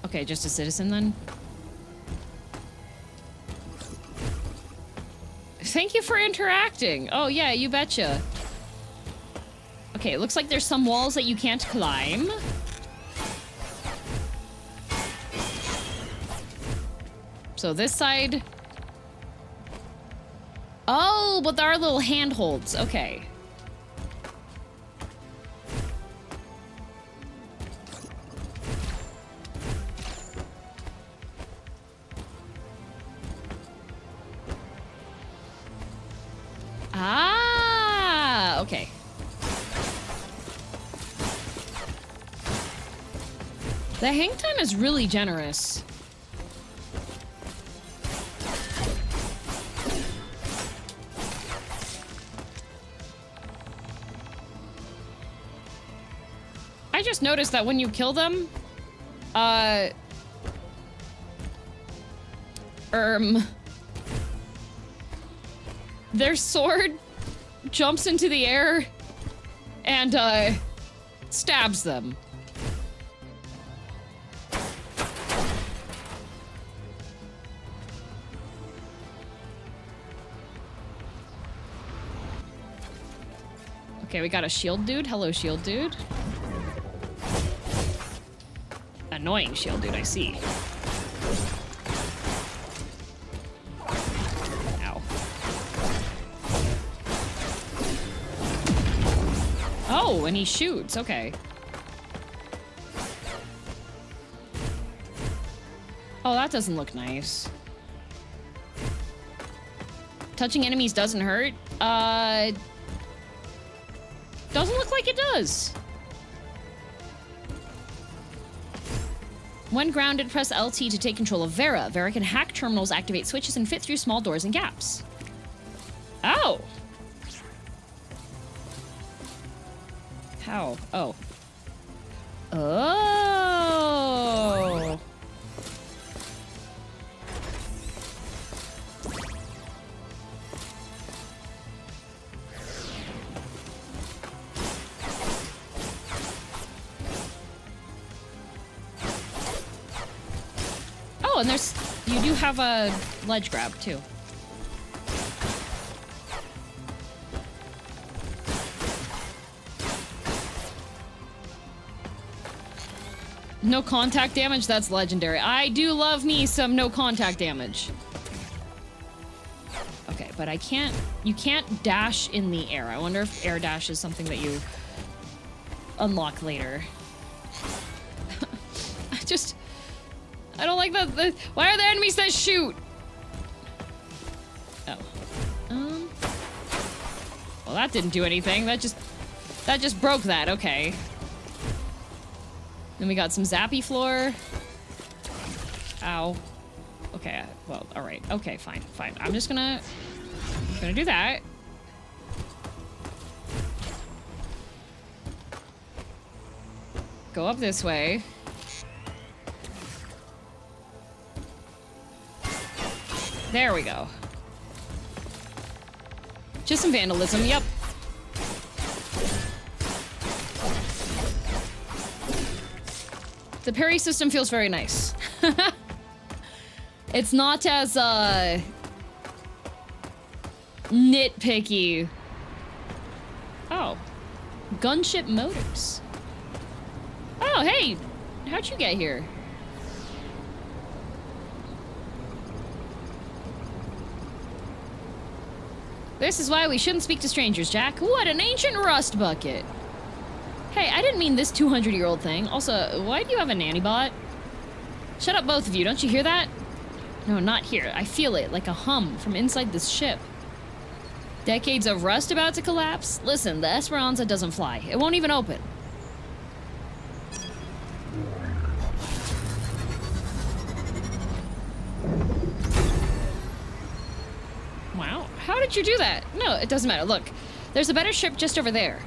Okay, just a citizen then? Thank you for interacting. Oh yeah, you betcha. Okay, it looks like there's some walls that you can't climb. So this side... Oh, but there are little handholds. Okay. Ah, okay. The hang time is really generous. I just noticed that when you kill them, their sword jumps into the air and, stabs them. Okay, we got a shield dude. Hello, shield dude. Annoying shield dude, I see. Ow. Oh, and he shoots. Okay. Oh, that doesn't look nice. Touching enemies doesn't hurt? Doesn't look like it does. When grounded, press LT to take control of Vera. Vera can hack terminals, activate switches, and fit through small doors and gaps. Oh. How? Oh. Oh. Oh, and there's... You do have a ledge grab, too. No contact damage? That's legendary. I do love me some no contact damage. Okay, but I can't... You can't dash in the air. I wonder if air dash is something that you unlock later. I don't like that. Why are there enemies that shoot? Oh. Well, that didn't do anything. That just broke that. Okay. Then we got some zappy floor. Ow. Okay, well, alright. Okay, fine. I'm just gonna do that. Go up this way. There we go. Just some vandalism, yep. The parry system feels very nice. It's not as, nitpicky. Oh. Gunship Motors. Oh, hey! How'd you get here? This is why we shouldn't speak to strangers, Jack. What an ancient rust bucket! Hey, I didn't mean this 200-year-old thing. Also, why do you have a nanny bot? Shut up, both of you. Don't you hear that? No, not here. I feel it, like a hum from inside this ship. Decades of rust about to collapse? Listen, the Esperanza doesn't fly. It won't even open. Wow. How did you do that? No, it doesn't matter. Look, there's a better ship just over there.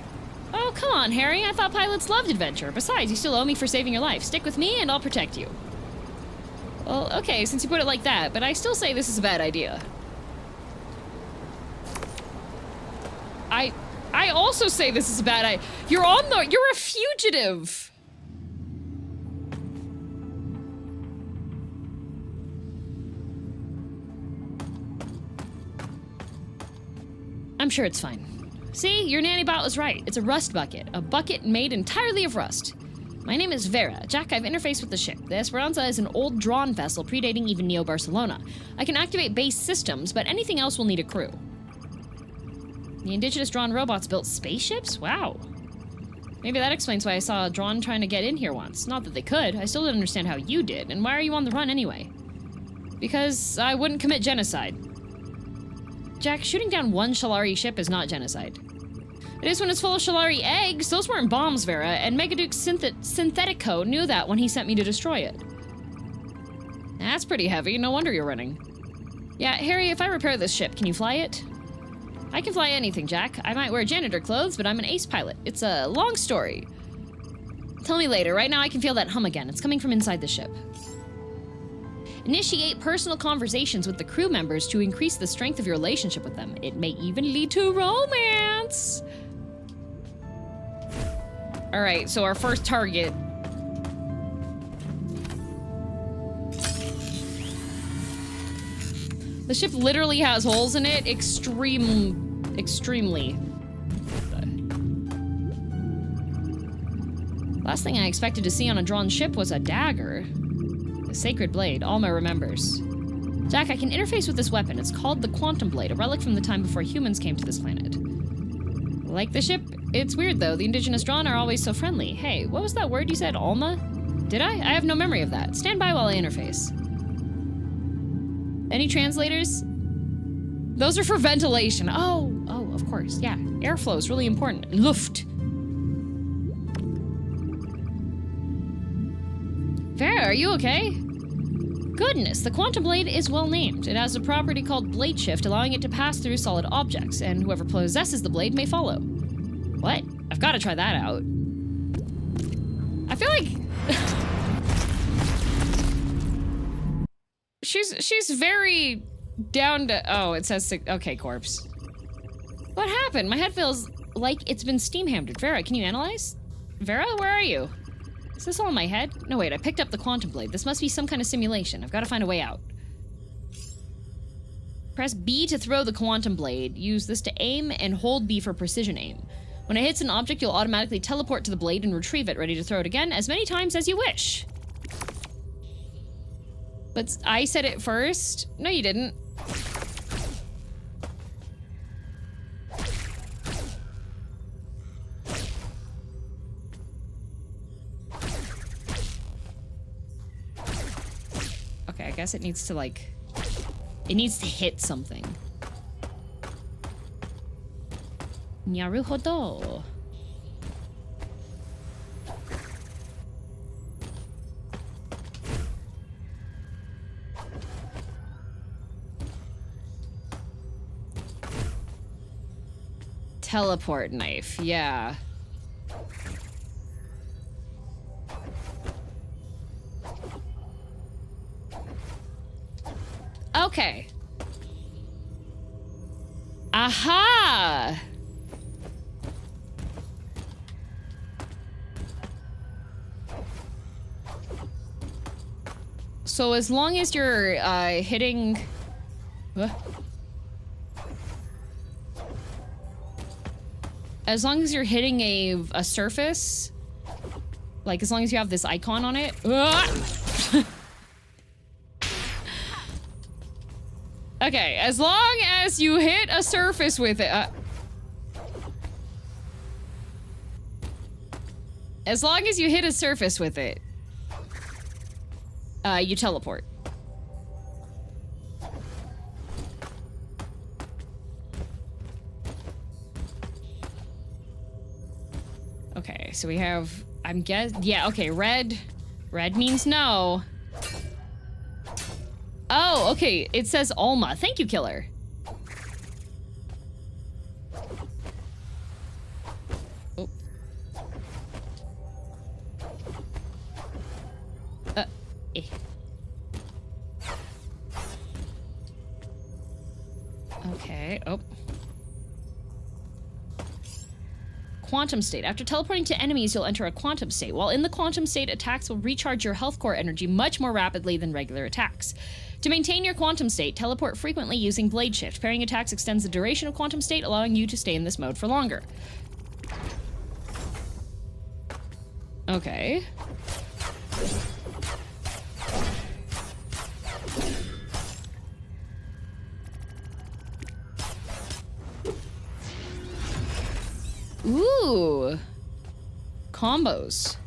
Oh, come on, Harry. I thought pilots loved adventure. Besides, you still owe me for saving your life. Stick with me and I'll protect you. Well, okay, since you put it like that, but I still say this is a bad idea. I also say this is a bad idea. You're a fugitive. I'm sure it's fine. See, your nanny bot was right. It's a rust bucket. A bucket made entirely of rust. My name is Vera. Jack, I've interfaced with the ship. The Esperanza is an old drawn vessel predating even Neo Barcelona. I can activate base systems, but anything else will need a crew. The indigenous drawn robots built spaceships? Wow. Maybe that explains why I saw a drawn trying to get in here once. Not that they could. I still don't understand how you did. And why are you on the run anyway? Because I wouldn't commit genocide. Jack, shooting down one Shalari ship is not genocide. It is when it's full of Shalari eggs. Those weren't bombs, Vera, and Megaduke Synthetico knew that when he sent me to destroy it. That's pretty heavy. No wonder you're running. Yeah, Harry, if I repair this ship, can you fly it? I can fly anything, Jack. I might wear janitor clothes, but I'm an ace pilot. It's a long story. Tell me later. Right now I can feel that hum again. It's coming from inside the ship. Initiate personal conversations with the crew members to increase the strength of your relationship with them. It may even lead to romance. All right, so our first target. The ship literally has holes in it. Extremely. Last thing I expected to see on a drawn ship was a dagger. A sacred blade, Alma remembers. Jack, I can interface with this weapon. It's called the Quantum Blade, a relic from the time before humans came to this planet. Like the ship, it's weird though. The indigenous drawn are always so friendly. Hey, what was that word you said, Alma? Did I? I have no memory of that. Stand by while I interface. Any translators? Those are for ventilation. Oh, of course, yeah. Airflow is really important. Luft. Vera, are you okay? Goodness, the Quantum Blade is well named. It has a property called Blade Shift, allowing it to pass through solid objects, and whoever possesses the blade may follow. What? I've got to try that out. I feel like... She's very down to... Oh, it says... Okay, corpse. What happened? My head feels like it's been steam hammered. Vera, can you analyze? Vera, where are you? Is this all in my head? No, wait, I picked up the Quantum Blade. This must be some kind of simulation. I've got to find a way out. Press B to throw the Quantum Blade. Use this to aim, and hold B for precision aim. When it hits an object, you'll automatically teleport to the blade and retrieve it, ready to throw it again as many times as you wish. But I said it first. No, you didn't. guess it needs to, like... It needs to hit something. Naruhodo. Teleport knife, yeah. Okay. Aha! So as long as you're hitting... As long as you're hitting a surface, like as long as you have this icon on it. Okay, as long as you hit a surface with it. As long as you hit a surface with it, you teleport. Okay, so we have, yeah, okay, red. Red means no. Oh, okay, it says Alma. Thank you, killer. Oh. Eh. Okay, oh. Quantum state. After teleporting to enemies, you'll enter a quantum state. While in the quantum state, attacks will recharge your health core energy much more rapidly than regular attacks. To maintain your quantum state, teleport frequently using blade shift. Pairing attacks extends the duration of quantum state, allowing you to stay in this mode for longer. Okay. Ooh. Combos.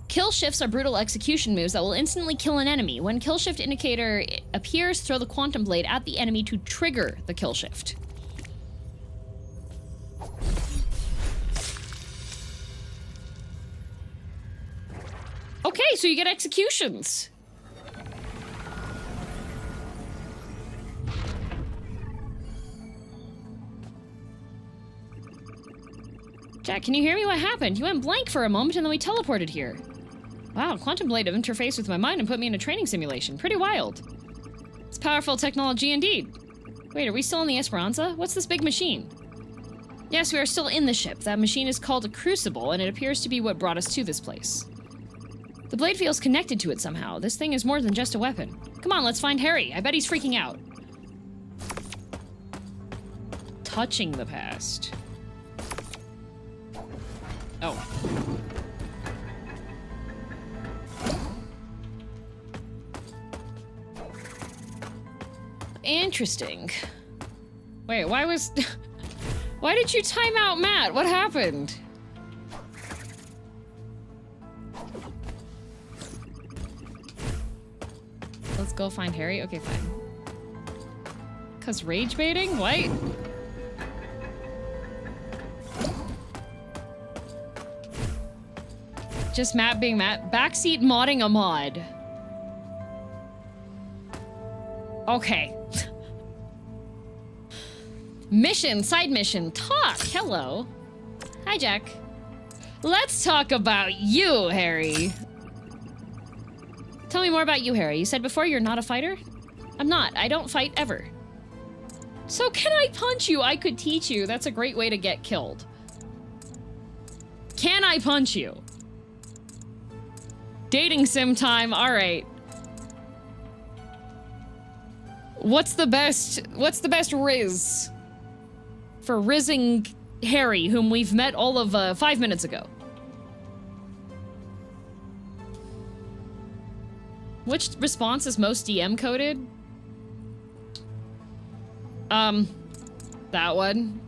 Kill shifts are brutal execution moves that will instantly kill an enemy. When kill shift indicator appears, throw the quantum blade at the enemy to trigger the kill shift. Okay, so you get executions. Jack, can you hear me? What happened? You went blank for a moment and then we teleported here. Wow, Quantum Blade have interfaced with my mind and put me in a training simulation. Pretty wild. It's powerful technology indeed. Wait, are we still in the Esperanza? What's this big machine? Yes, we are still in the ship. That machine is called a crucible, and it appears to be what brought us to this place. The blade feels connected to it somehow. This thing is more than just a weapon. Come on, let's find Harry. I bet he's freaking out. Touching the past. Oh. Interesting. Wait, why was... Why did you time out Matt? What happened? Let's go find Harry? Okay, fine. 'Cause rage baiting? What? Just Matt being Matt. Backseat modding a mod. Okay. Mission, side mission, talk, hello. Hi, Jack. Let's talk about you, Harry. Tell me more about you, Harry. You said before you're not a fighter? I'm not. I don't fight ever. So can I punch you? I could teach you. That's a great way to get killed. Can I punch you? Dating sim time, all right. What's the best riz for rizzing Harry, whom we've met all of 5 minutes ago? Which response is most DM coded? That one.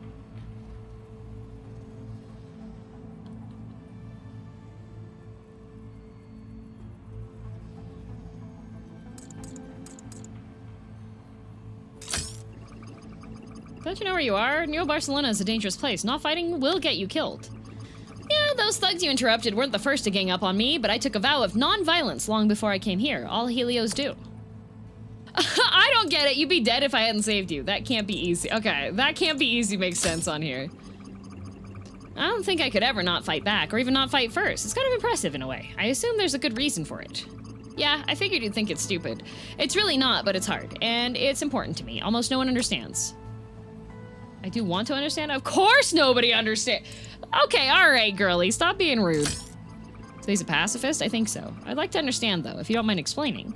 Don't you know where you are? New Barcelona is a dangerous place. Not fighting will get you killed. Yeah, those thugs you interrupted weren't the first to gang up on me, but I took a vow of non-violence long before I came here. All Helios do. I don't get it. You'd be dead if I hadn't saved you. That can't be easy. Okay, that can't be easy makes sense on here. I don't think I could ever not fight back, or even not fight first. It's kind of impressive in a way. I assume there's a good reason for it. Yeah, I figured you'd think it's stupid. It's really not, but it's hard. And it's important to me. Almost no one understands. I do want to understand? Of course nobody understands. Okay, alright, girly. Stop being rude. So he's a pacifist? I think so. I'd like to understand, though, if you don't mind explaining.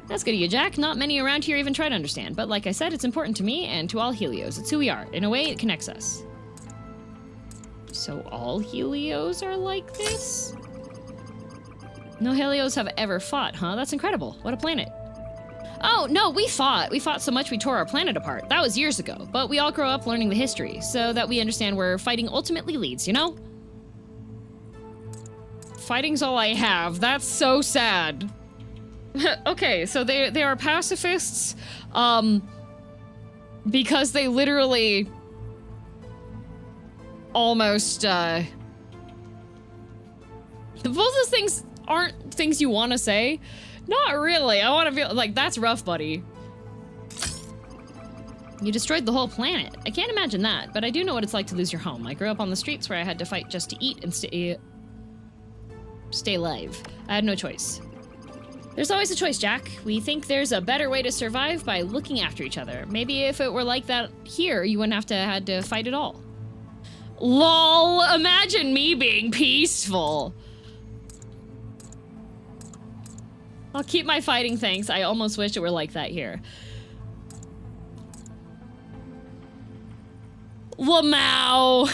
That's good of you, Jack. Not many around here even try to understand. But like I said, it's important to me and to all Helios. It's who we are. In a way, it connects us. So all Helios are like this? No Helios have ever fought, huh? That's incredible. What a planet. Oh, no, we fought. We fought so much we tore our planet apart. That was years ago. But we all grow up learning the history so that we understand where fighting ultimately leads, you know? Fighting's all I have. That's so sad. Okay, so they are pacifists, because they literally almost, both those things aren't things you want to say. Not really. I want to feel like, that's rough, buddy. You destroyed the whole planet. I can't imagine that, but I do know what it's like to lose your home. I grew up on the streets where I had to fight just to eat and stay alive. I had no choice. There's always a choice, Jack. We think there's a better way to survive by looking after each other. Maybe if it were like that here, you wouldn't have to had to fight at all. LOL, imagine me being peaceful. I'll keep my fighting, thanks. I almost wish it were like that here. Lamau!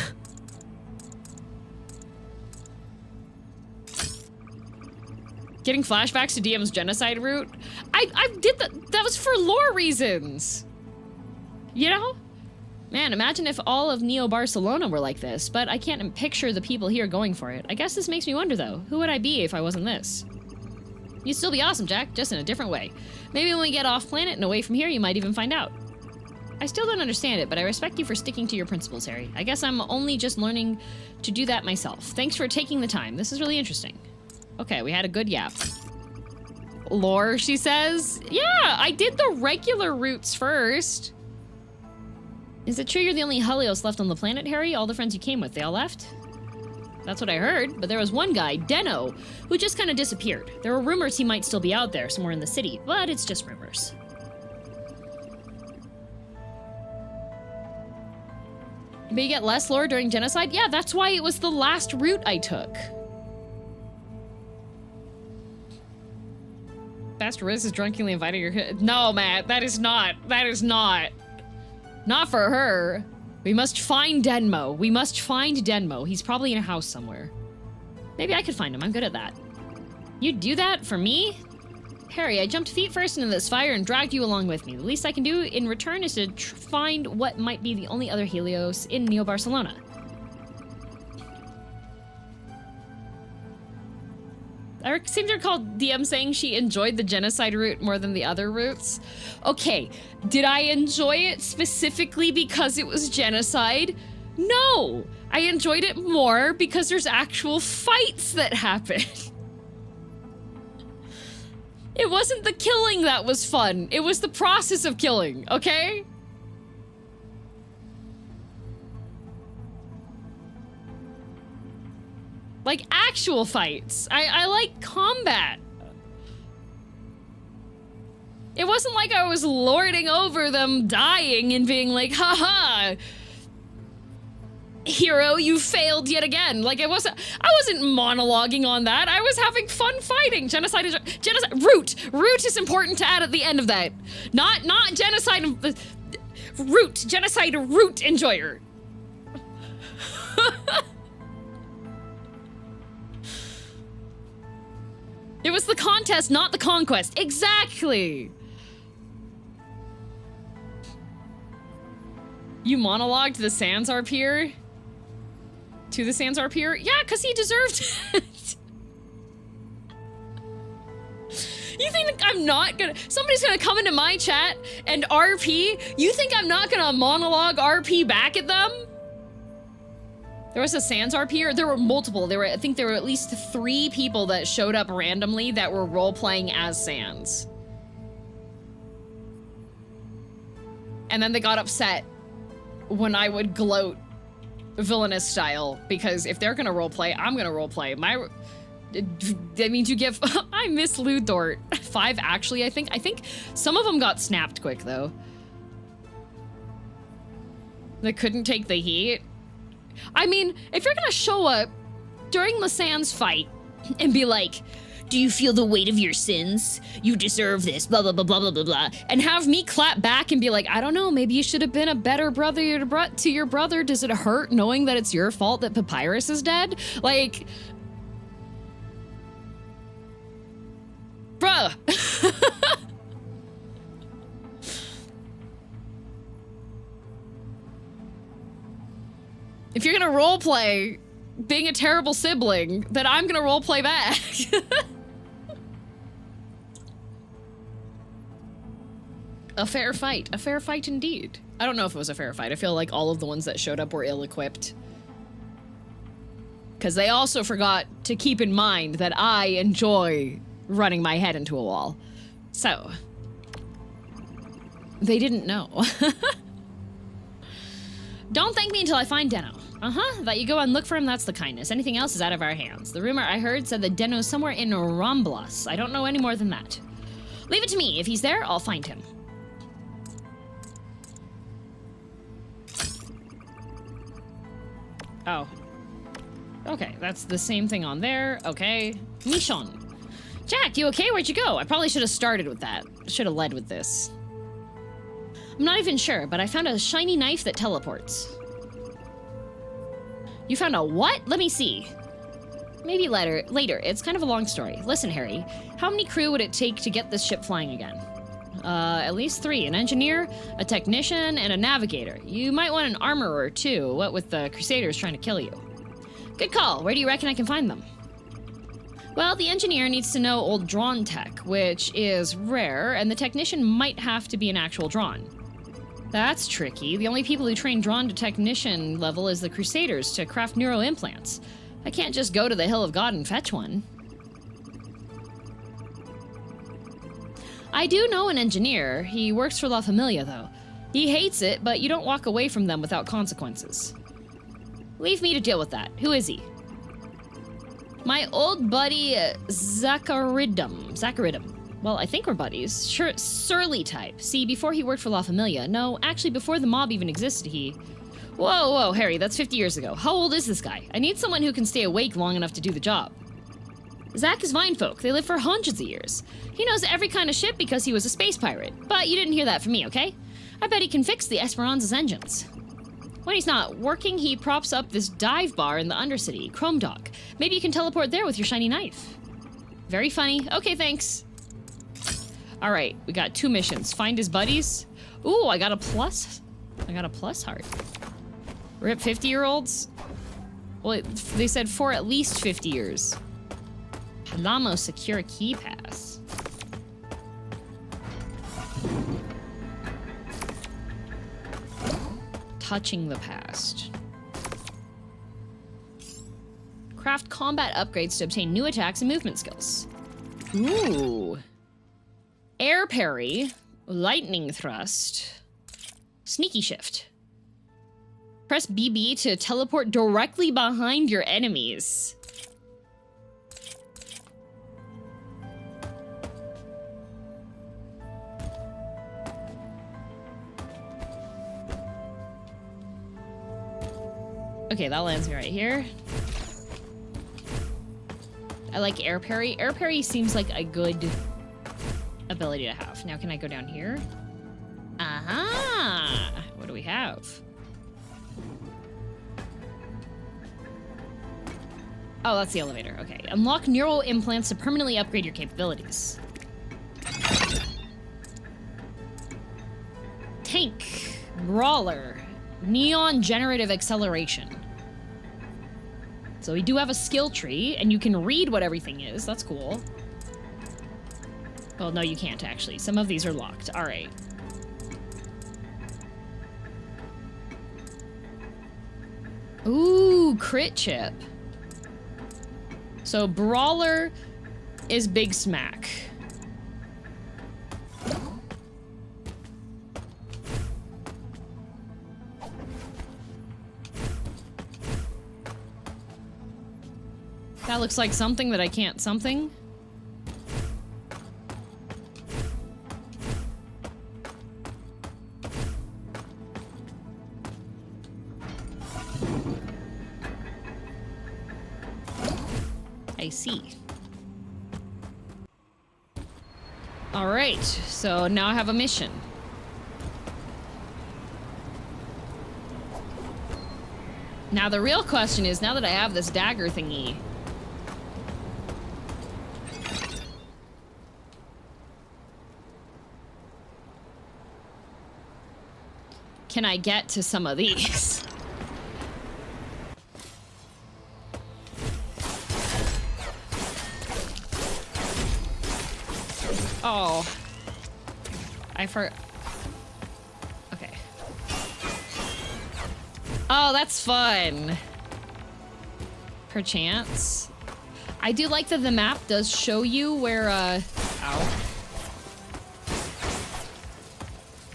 Getting flashbacks to DM's genocide route? I did that. That was for lore reasons. You know? Man, imagine if all of Neo Barcelona were like this, but I can't picture the people here going for it. I guess this makes me wonder, though. Who would I be if I wasn't this? You'd still be awesome, Jack, just in a different way. Maybe when we get off planet and away from here, you might even find out. I still don't understand it, but I respect you for sticking to your principles, Harry. I guess I'm only just learning to do that myself. Thanks for taking the time. This is really interesting. Okay, we had a good yap. Lore, she says. Yeah, I did the regular routes first. Is it true you're the only Helios left on the planet, Harry? All the friends you came with, they all left? That's what I heard, but there was one guy, Deno, who just kind of disappeared. There were rumors he might still be out there somewhere in the city, but it's just rumors. But you get less lore during genocide? Yeah, that's why it was the last route I took. Pastor Riz is drunkenly inviting her. No, Matt, that is not. Not for her. We must find Denmo. We must find Denmo. He's probably in a house somewhere. Maybe I could find him. I'm good at that. You'd do that for me? Harry, I jumped feet first into this fire and dragged you along with me. The least I can do in return is to find what might be the only other Helios in Neo Barcelona. I seem to recall DM saying she enjoyed the genocide route more than the other routes. Okay, did I enjoy it specifically because it was genocide? No! I enjoyed it more because there's actual fights that happen. It wasn't the killing that was fun. It was the process of killing, okay? Like actual fights. I like combat. It wasn't like I was lording over them dying and being like, haha, hero, you failed yet again. Like I wasn't monologuing on that. I was having fun fighting. Genocide is genocide. Root is important to add at the end of that. Not genocide. Root. Genocide root enjoyer. It was the contest, not the conquest. Exactly. You monologued the Sansar Pier? To the Sansar Pier? Yeah, because he deserved it. You think think I'm not gonna, somebody's gonna come into my chat and RP? You think I'm not gonna monologue RP back at them? There was a Sans RP, or there were multiple. I think there were at least 3 people that showed up randomly that were role-playing as Sans. And then they got upset when I would gloat villainous style, because if they're gonna roleplay, I'm gonna roleplay. That means you give, I miss Ludort. 5 actually, I think some of them got snapped quick though. They couldn't take the heat. I mean, if you're gonna show up during the Sans fight and be like, do you feel the weight of your sins? You deserve this, blah, blah, blah, blah, blah, blah, blah. And have me clap back and be like, I don't know, maybe you should have been a better brother to your brother. Does it hurt knowing that it's your fault that Papyrus is dead? Like, bruh. If you're gonna roleplay being a terrible sibling, then I'm gonna roleplay back. A fair fight indeed. I don't know if it was a fair fight. I feel like all of the ones that showed up were ill-equipped. Because they also forgot to keep in mind that I enjoy running my head into a wall. So, they didn't know. Don't thank me until I find Deno. That you go and look for him, that's the kindness. Anything else is out of our hands. The rumor I heard said that Deno's somewhere in Ramblas. I don't know any more than that. Leave it to me. If he's there, I'll find him. Oh. Okay, that's the same thing on there. Okay. Michon. Jack, you okay? Where'd you go? I probably should have started with that. Should have led with this. I'm not even sure, but I found a shiny knife that teleports. You found a what? Let me see. Maybe later. It's kind of a long story. Listen, Harry, how many crew would it take to get this ship flying again? At least 3. An engineer, a technician, and a navigator. You might want an armorer, too, what with the Crusaders trying to kill you. Good call. Where do you reckon I can find them? Well, the engineer needs to know old drawn tech, which is rare, and the technician might have to be an actual drawn. That's tricky. The only people who train drawn to technician level is the Crusaders to craft neuro implants. I can't just go to the Hill of God and fetch one. I do know an engineer. He works for La Familia, though. He hates it, but you don't walk away from them without consequences. Leave me to deal with that. Who is he? My old buddy, Zacharidum. Well, I think we're buddies. Sure, surly type. See, before he worked for La Familia. No, actually, before the mob even existed, he... Whoa, Harry, that's 50 years ago. How old is this guy? I need someone who can stay awake long enough to do the job. Zach is Vinefolk. They live for hundreds of years. He knows every kind of ship because he was a space pirate. But you didn't hear that from me, okay? I bet he can fix the Esperanza's engines. When he's not working, he props up this dive bar in the Undercity, Chrome Dock. Maybe you can teleport there with your shiny knife. Very funny. Okay, thanks. All right, we got 2 missions. Find his buddies. Ooh, I got a plus heart. Rip 50-year-olds? Well, they said for at least 50 years. Palamo secure key pass. Touching the past. Craft combat upgrades to obtain new attacks and movement skills. Ooh. Air parry, lightning thrust, sneaky shift. Press BB to teleport directly behind your enemies. Okay, that lands me right here. I like air parry. Air parry seems like a good ability to have. Now, can I go down here? Aha! What do we have? Oh, that's the elevator. Okay. Unlock neural implants to permanently upgrade your capabilities. Tank. Brawler. Neon generative acceleration. So we do have a skill tree, and you can read what everything is. That's cool. Well, no, you can't actually. Some of these are locked. All right. Ooh, crit chip. So brawler is Big Smack. That looks like something that I can't something. I see. All right, so now I have a mission. Now the real question is, now that I have this dagger thingy, can I get to some of these? Oh. Okay. Oh, that's fun. Perchance. I do like that the map does show you where, ow.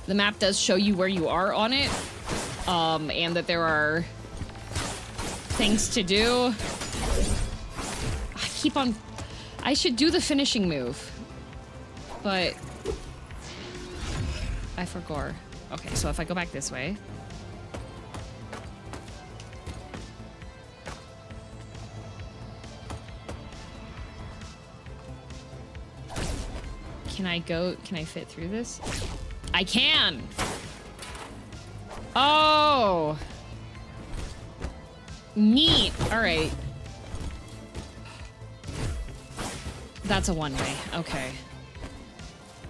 The map does show you where you are on it, and that there are things to do. I should do the finishing move, but I forgot. Okay, so if I go back this way. Can I fit through this? I can! Oh! Neat! Alright. That's a one-way. Okay.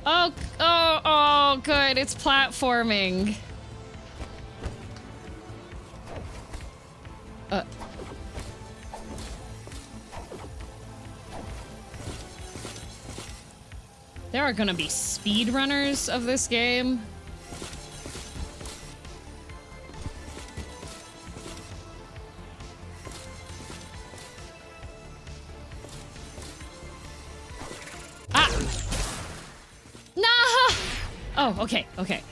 Oh, good. It's platforming. There are gonna be speedrunners of this game. Ah! Nah! Oh, okay, okay.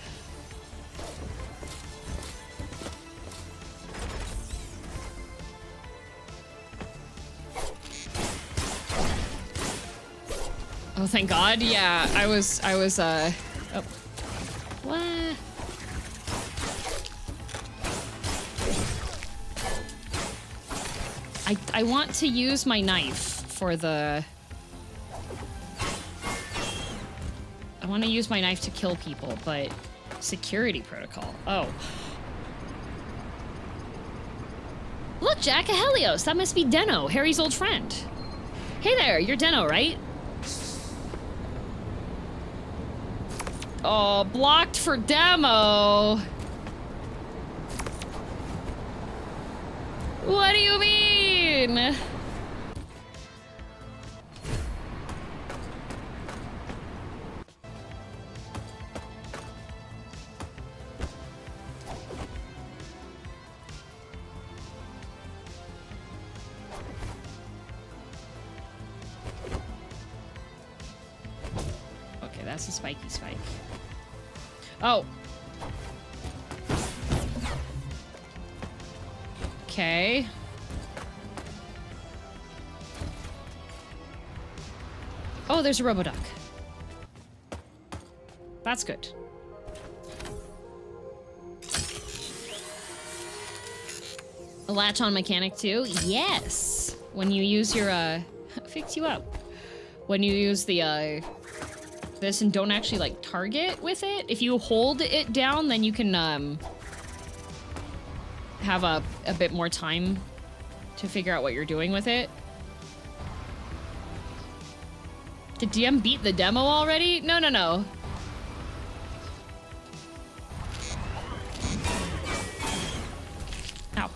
Oh, thank God. Yeah, I was, oh. What? I want to use my knife for the... I want to use my knife to kill people, but... Security protocol. Oh. Look, Jack, a Helios. That must be Deno, Harry's old friend. Hey there, you're Deno, right? Oh, blocked for demo. What do you mean? Okay, that's a spiky spike. Oh. Okay. Oh, there's a Roboduck. That's good. A latch-on mechanic too? Yes! When you use your, fix you up. When you use the, this and don't actually, like, target with it, if you hold it down, then you can, have a bit more time to figure out what you're doing with it. Did DM beat the demo already? No, no, no. Ow.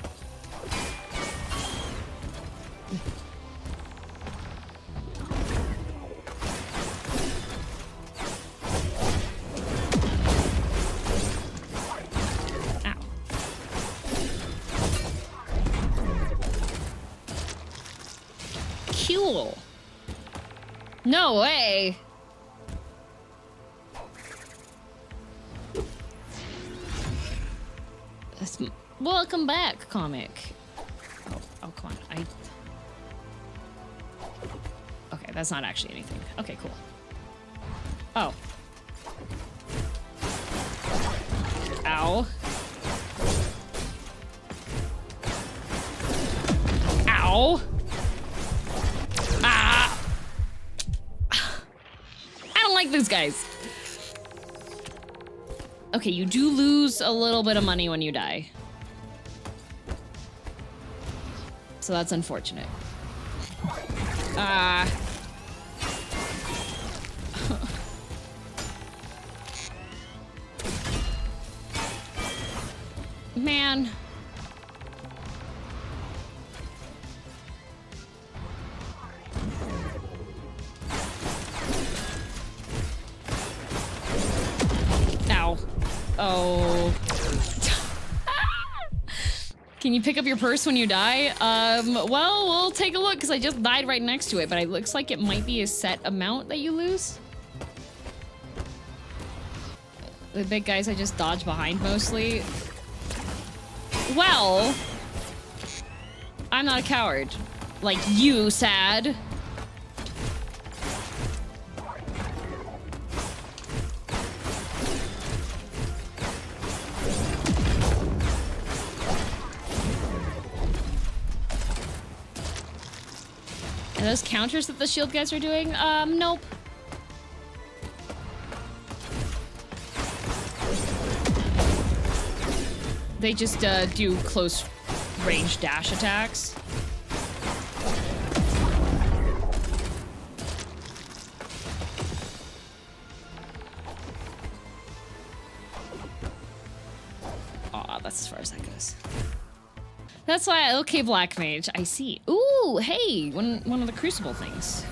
cool. No way. Welcome back, comic. Oh, come on. Okay, that's not actually anything. Okay, cool. Oh. Ow. Ow. Ah. I don't like these guys. Okay, you do lose a little bit of money when you die. So that's unfortunate. Ah. Man. Ow. Oh. Can you pick up your purse when you die? Well, we'll take a look because I just died right next to it, but it looks like it might be a set amount that you lose. The big guys I just dodge behind mostly. Well, I'm not a coward. Like you, sad. Are those counters that the shield guys are doing? Nope. They just do close range dash attacks. Aw, that's as far as that goes. That's why, okay, Black Mage, I see. Ooh, hey, one of the Crucible things.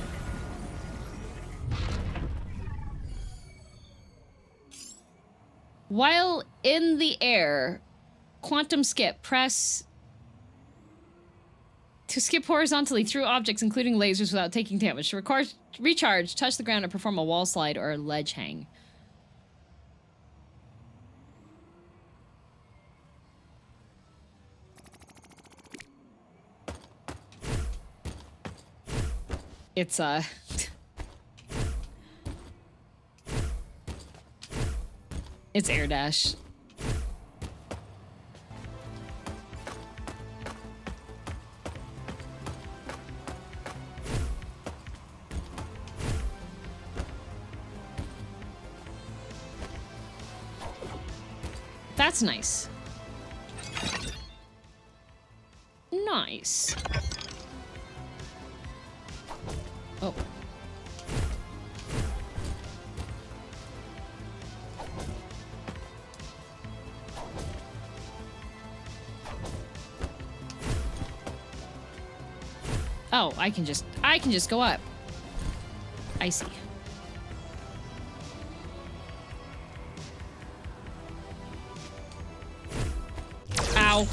While in the air, quantum skip, press to skip horizontally through objects, including lasers, without taking damage. To recharge, touch the ground, and perform a wall slide or a ledge hang. It's it's air dash. That's nice. Nice. Oh. Oh, I can just go up. I see. Ow.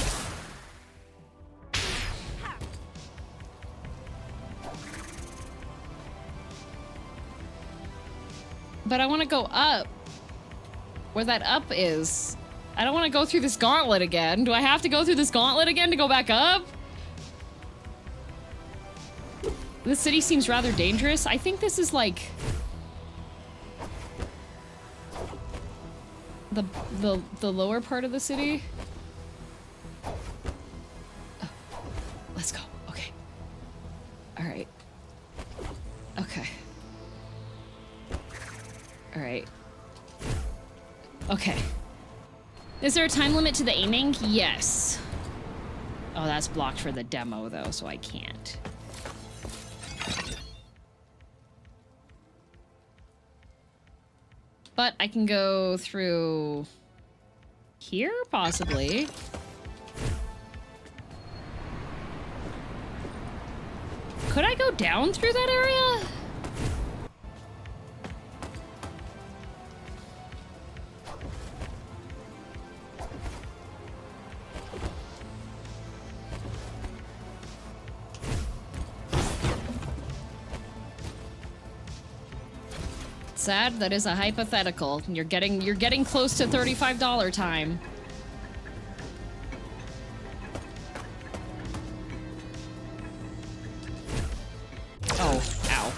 But I want to go up. Where that up is. I don't want to go through this gauntlet again. Do I have to go through this gauntlet again to go back up? This city seems rather dangerous. I think this is like the lower part of the city. Oh, let's go. Okay. All right. Okay. All right. Okay. Is there a time limit to the aiming? Yes. Oh, that's blocked for the demo though, so I can't. But I can go through here, possibly. Could I go down through that area? Sad, that is a hypothetical. You're getting close to $35 time. Oh, ow.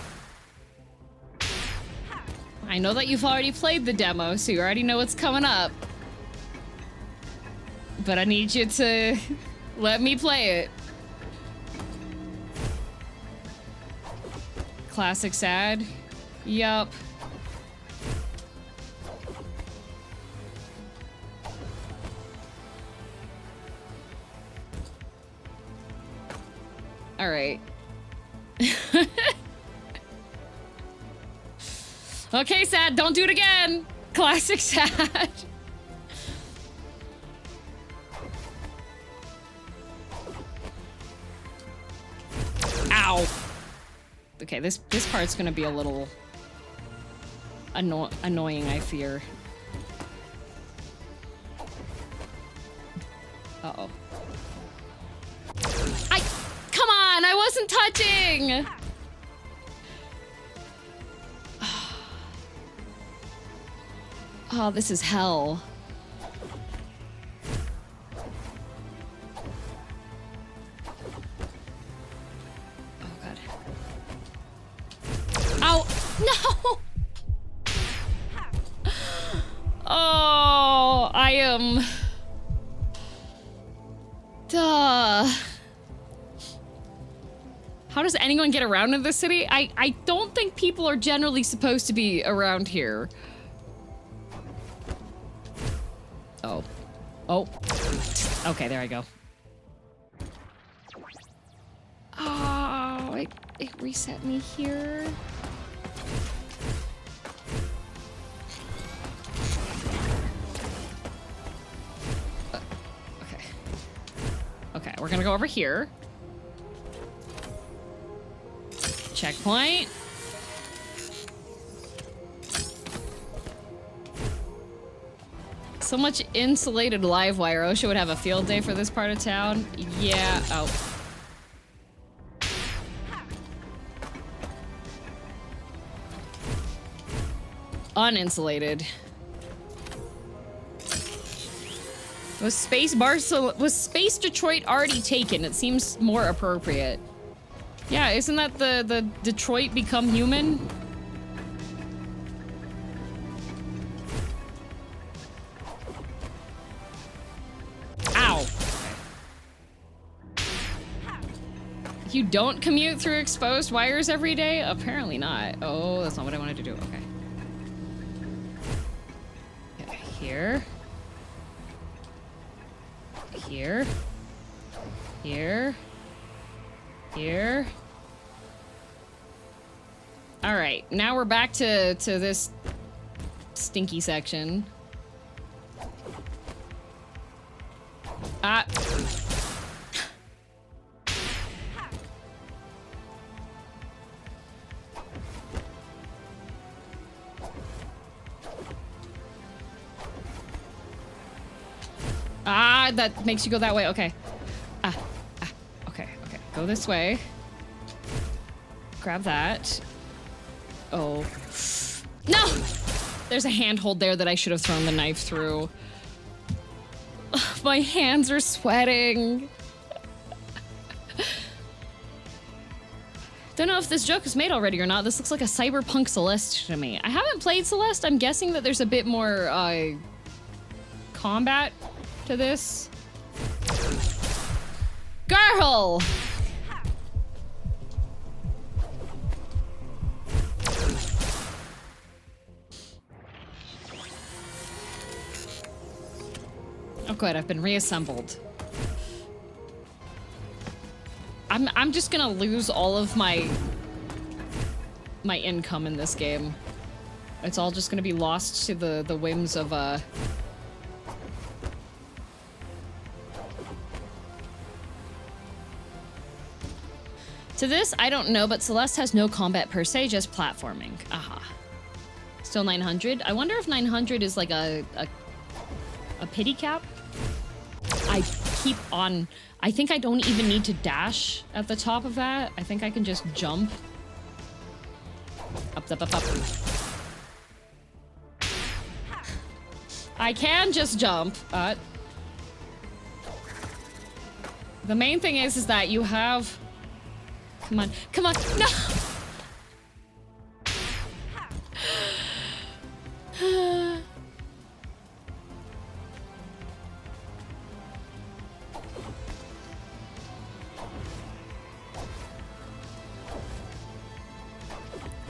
I know that you've already played the demo, so you already know what's coming up. But I need you to let me play it. Classic sad. Yup. All right. Okay, sad, don't do it again. Classic sad. Ow. Okay, this part's gonna be a little annoying, I fear. Uh-oh. Come on, I wasn't touching! Oh, this is hell. Oh, God. Ow! No! Oh, I am... Duh. How does anyone get around in this city? I don't think people are generally supposed to be around here. Oh. Oh. Okay, there I go. Oh, it reset me here. Okay. Okay, we're gonna go over here. Checkpoint. So much insulated live wire. OSHA would have a field day for this part of town. Yeah. Oh. Uninsulated. Was Space Detroit already taken? It seems more appropriate. Yeah, isn't that the Detroit Become Human? Ow. You don't commute through exposed wires every day? Apparently not. Oh, that's not what I wanted to do. Okay. Okay, here. Here. Here. Here. All right, now we're back to this stinky section. Ah. Ah, that makes you go that way. Okay. Okay. Go this way. Grab that. Oh. No! There's a handhold there that I should have thrown the knife through. My hands are sweating. Don't know if this joke is made already or not. This looks like a cyberpunk Celeste to me. I haven't played Celeste. I'm guessing that there's a bit more combat to this. Girl! Oh good, I've been reassembled. I'm just gonna lose all of my income in this game. It's all just gonna be lost to the whims of To this, I don't know, but Celeste has no combat per se, just platforming. Aha. Still 900. I wonder if 900 is like a pity cap? I keep on... I think I don't even need to dash at the top of that. I think I can just jump. Up, up, up, up. I can just jump. The main thing is that you have... Come on. Come on. No!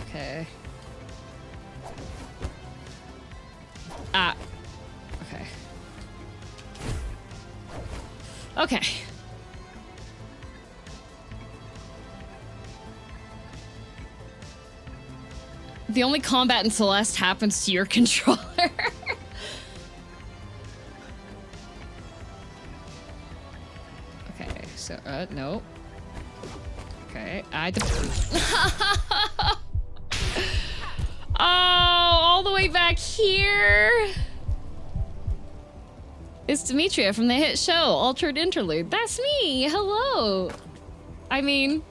Okay. Okay. Okay. The only combat in Celeste happens to your controller. Okay, so, no. Okay, oh, all the way back here. It's Demetria from the hit show, Altered Interlude. That's me, hello. I mean,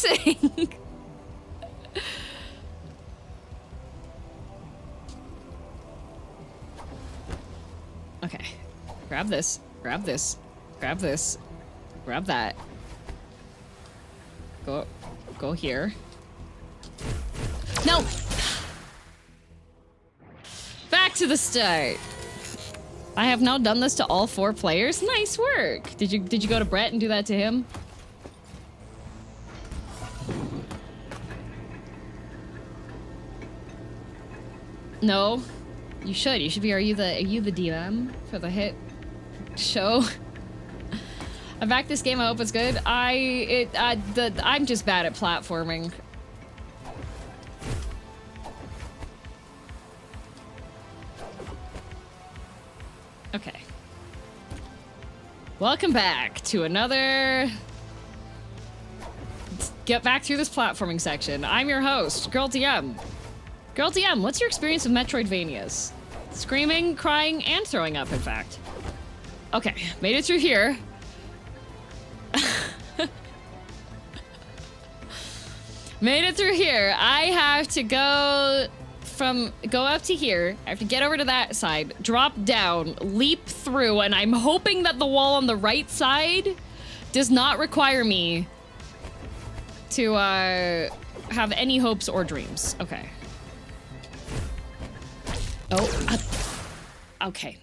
amazing. Okay, grab this, grab this, grab this, grab that. Go here. No! Back to the start. I have now done this to all 4 players. Nice work. Did you go to Brett and do that to him? No. You should. You should be. Are you the DM for the hit show? I backed this game. I hope it's good. I'm just bad at platforming. Okay. Welcome back to another... Let's get back through this platforming section. I'm your host, girldm. Girldm, what's your experience with Metroidvanias? Screaming, crying, and throwing up, in fact. Okay, made it through here. Made it through here. I have to go up to here. I have to get over to that side, drop down, leap through, and I'm hoping that the wall on the right side does not require me to have any hopes or dreams. Okay. Oh, okay.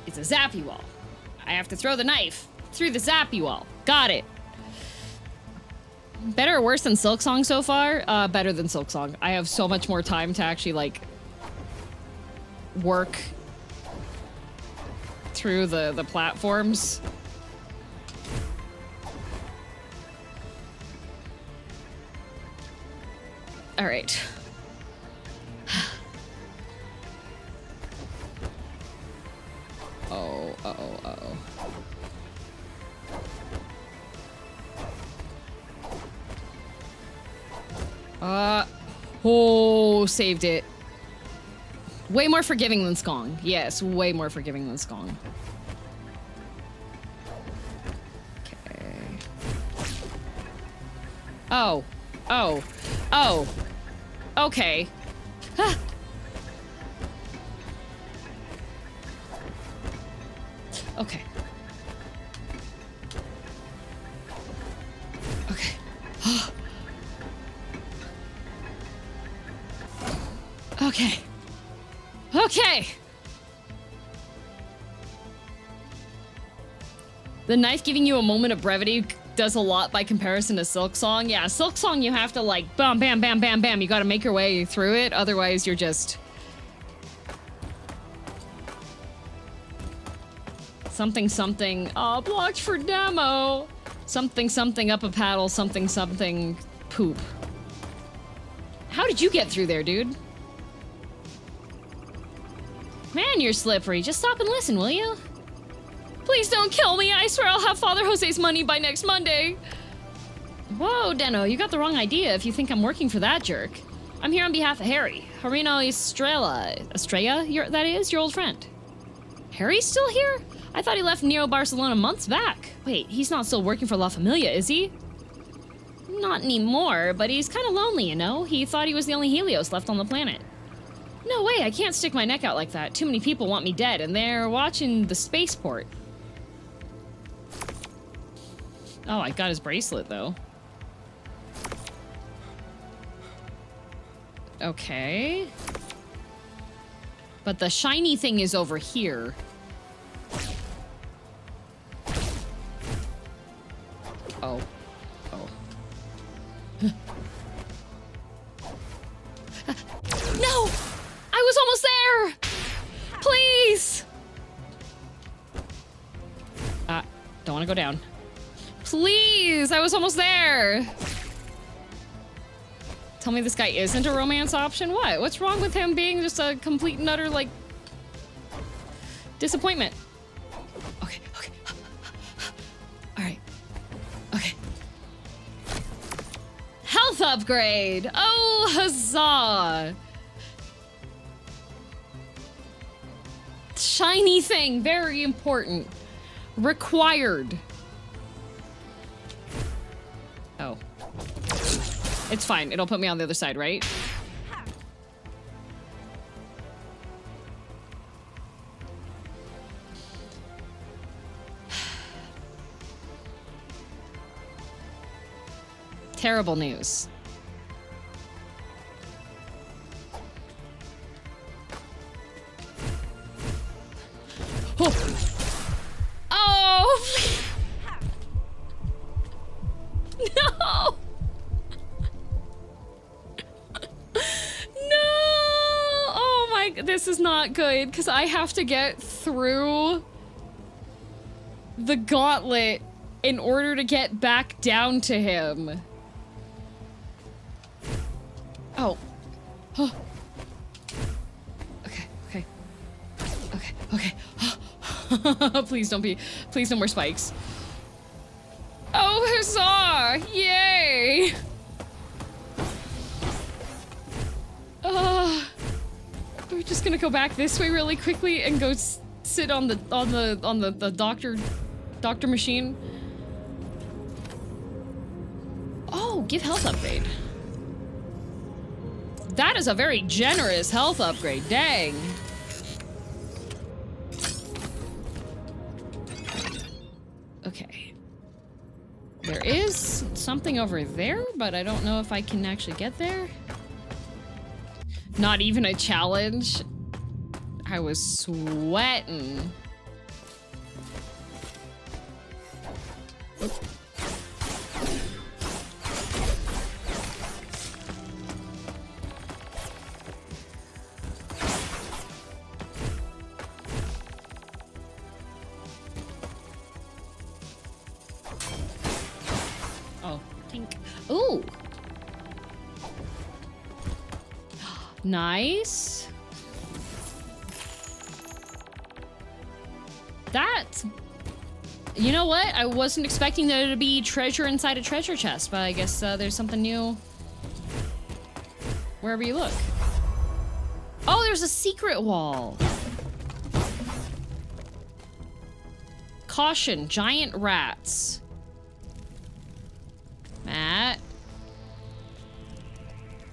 It's a zappy wall. I have to throw the knife through the zappy wall. Got it. Better or worse than Silksong so far? Better than Silksong. I have so much more time to actually, like, work through the platforms. All right. Oh, uh-oh, uh-oh. Oh, saved it. Way more forgiving than Skong. Yes, way more forgiving than Skong. Okay. Oh. Oh. Oh. Okay. Ah. Okay. Okay. Okay. Okay. The knife giving you a moment of brevity does a lot by comparison to Silksong. Yeah, Silksong you have to like bam, bam, bam, bam, bam. You gotta make your way through it. Otherwise you're just... Something, something. Oh, blocked for demo. Something, something up a paddle. Something, something poop. How did you get through there, dude? Man, you're slippery. Just stop and listen, will you? Please don't kill me. I swear I'll have Father Jose's money by next Monday. Whoa, Deno, you got the wrong idea if you think I'm working for that jerk. I'm here on behalf of Harry. Harino Estrella, that is, your old friend. Harry's still here? I thought he left Neo Barcelona months back. Wait, he's not still working for La Familia, is he? Not anymore, but he's kind of lonely, you know? He thought he was the only Helios left on the planet. No way, I can't stick my neck out like that. Too many people want me dead, and they're watching the spaceport. Oh, I got his bracelet, though. Okay. But the shiny thing is over here. Oh. Oh. No! I was almost there! Please! Don't want to go down. Please! I was almost there! Tell me this guy isn't a romance option? What? What's wrong with him being just a complete and utter, like, disappointment? Okay, okay. Alright. Okay. Health upgrade! Oh, huzzah! Shiny thing, very important. Required. Oh. It's fine, it'll put me on the other side, right? Terrible news. Oh! Oh! No! No! Oh my, this is not good, because I have to get through the gauntlet in order to get back down to him. Oh. Oh. Okay, okay. Okay, okay. Please don't please no more spikes. Oh, huzzah! Yay! We're just gonna go back this way really quickly and go sit on the doctor machine. Oh, give health upgrade. That is a very generous health upgrade. Dang. Okay. There is something over there, but I don't know if I can actually get there. Not even a challenge. I was sweating. Oop. Oh, tink. Ooh. Nice. That's... You know what? I wasn't expecting there to be treasure inside a treasure chest, but I guess there's something new wherever you look. Oh, there's a secret wall. Caution, giant rats. Matt?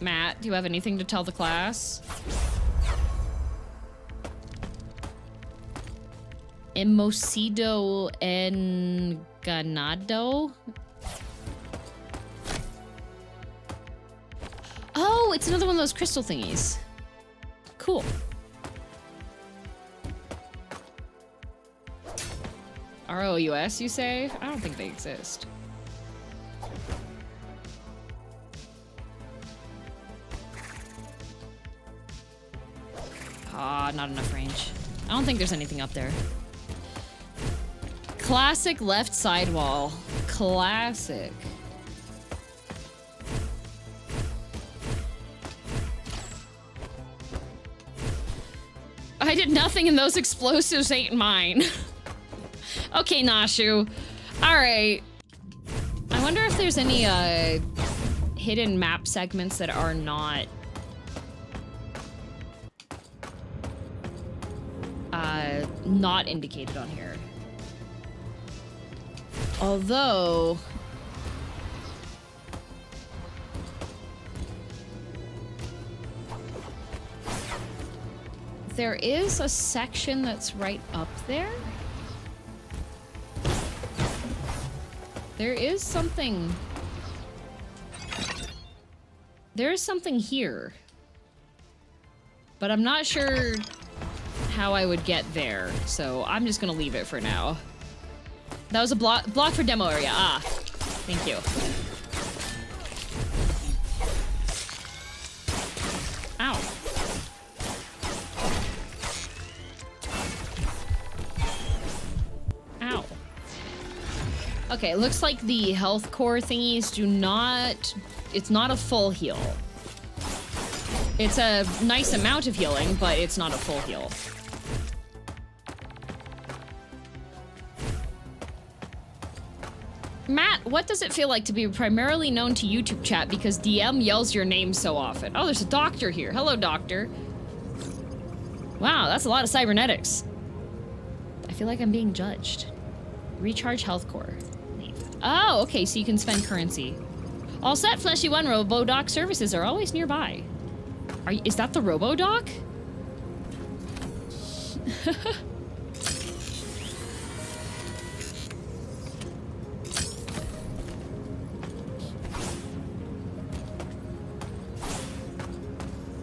Matt, do you have anything to tell the class? Emocido en ganado? Oh, it's another one of those crystal thingies. Cool. ROUS, you say? I don't think they exist. Ah, not enough range. I don't think there's anything up there. Classic left side wall. Classic. I did nothing and those explosives ain't mine. Okay, Nashu. Alright. I wonder if there's any hidden map segments that are not not indicated on here. Although There is a section that's right up there. There is something... There is something here. But I'm not sure how I would get there, so I'm just gonna leave it for now. That was a block for demo area. Ah, thank you. Ow. Ow. Okay, it looks like the health core thingies do not... It's not a full heal. It's a nice amount of healing, but it's not a full heal. Matt, what does it feel like to be primarily known to YouTube chat because DM yells your name so often? Oh, there's a doctor here. Hello, doctor. Wow, that's a lot of cybernetics. I feel like I'm being judged. Recharge health core. Leave. Oh, okay, so you can spend currency. All set, Fleshy One RoboDoc services are always nearby. Is that the RoboDoc?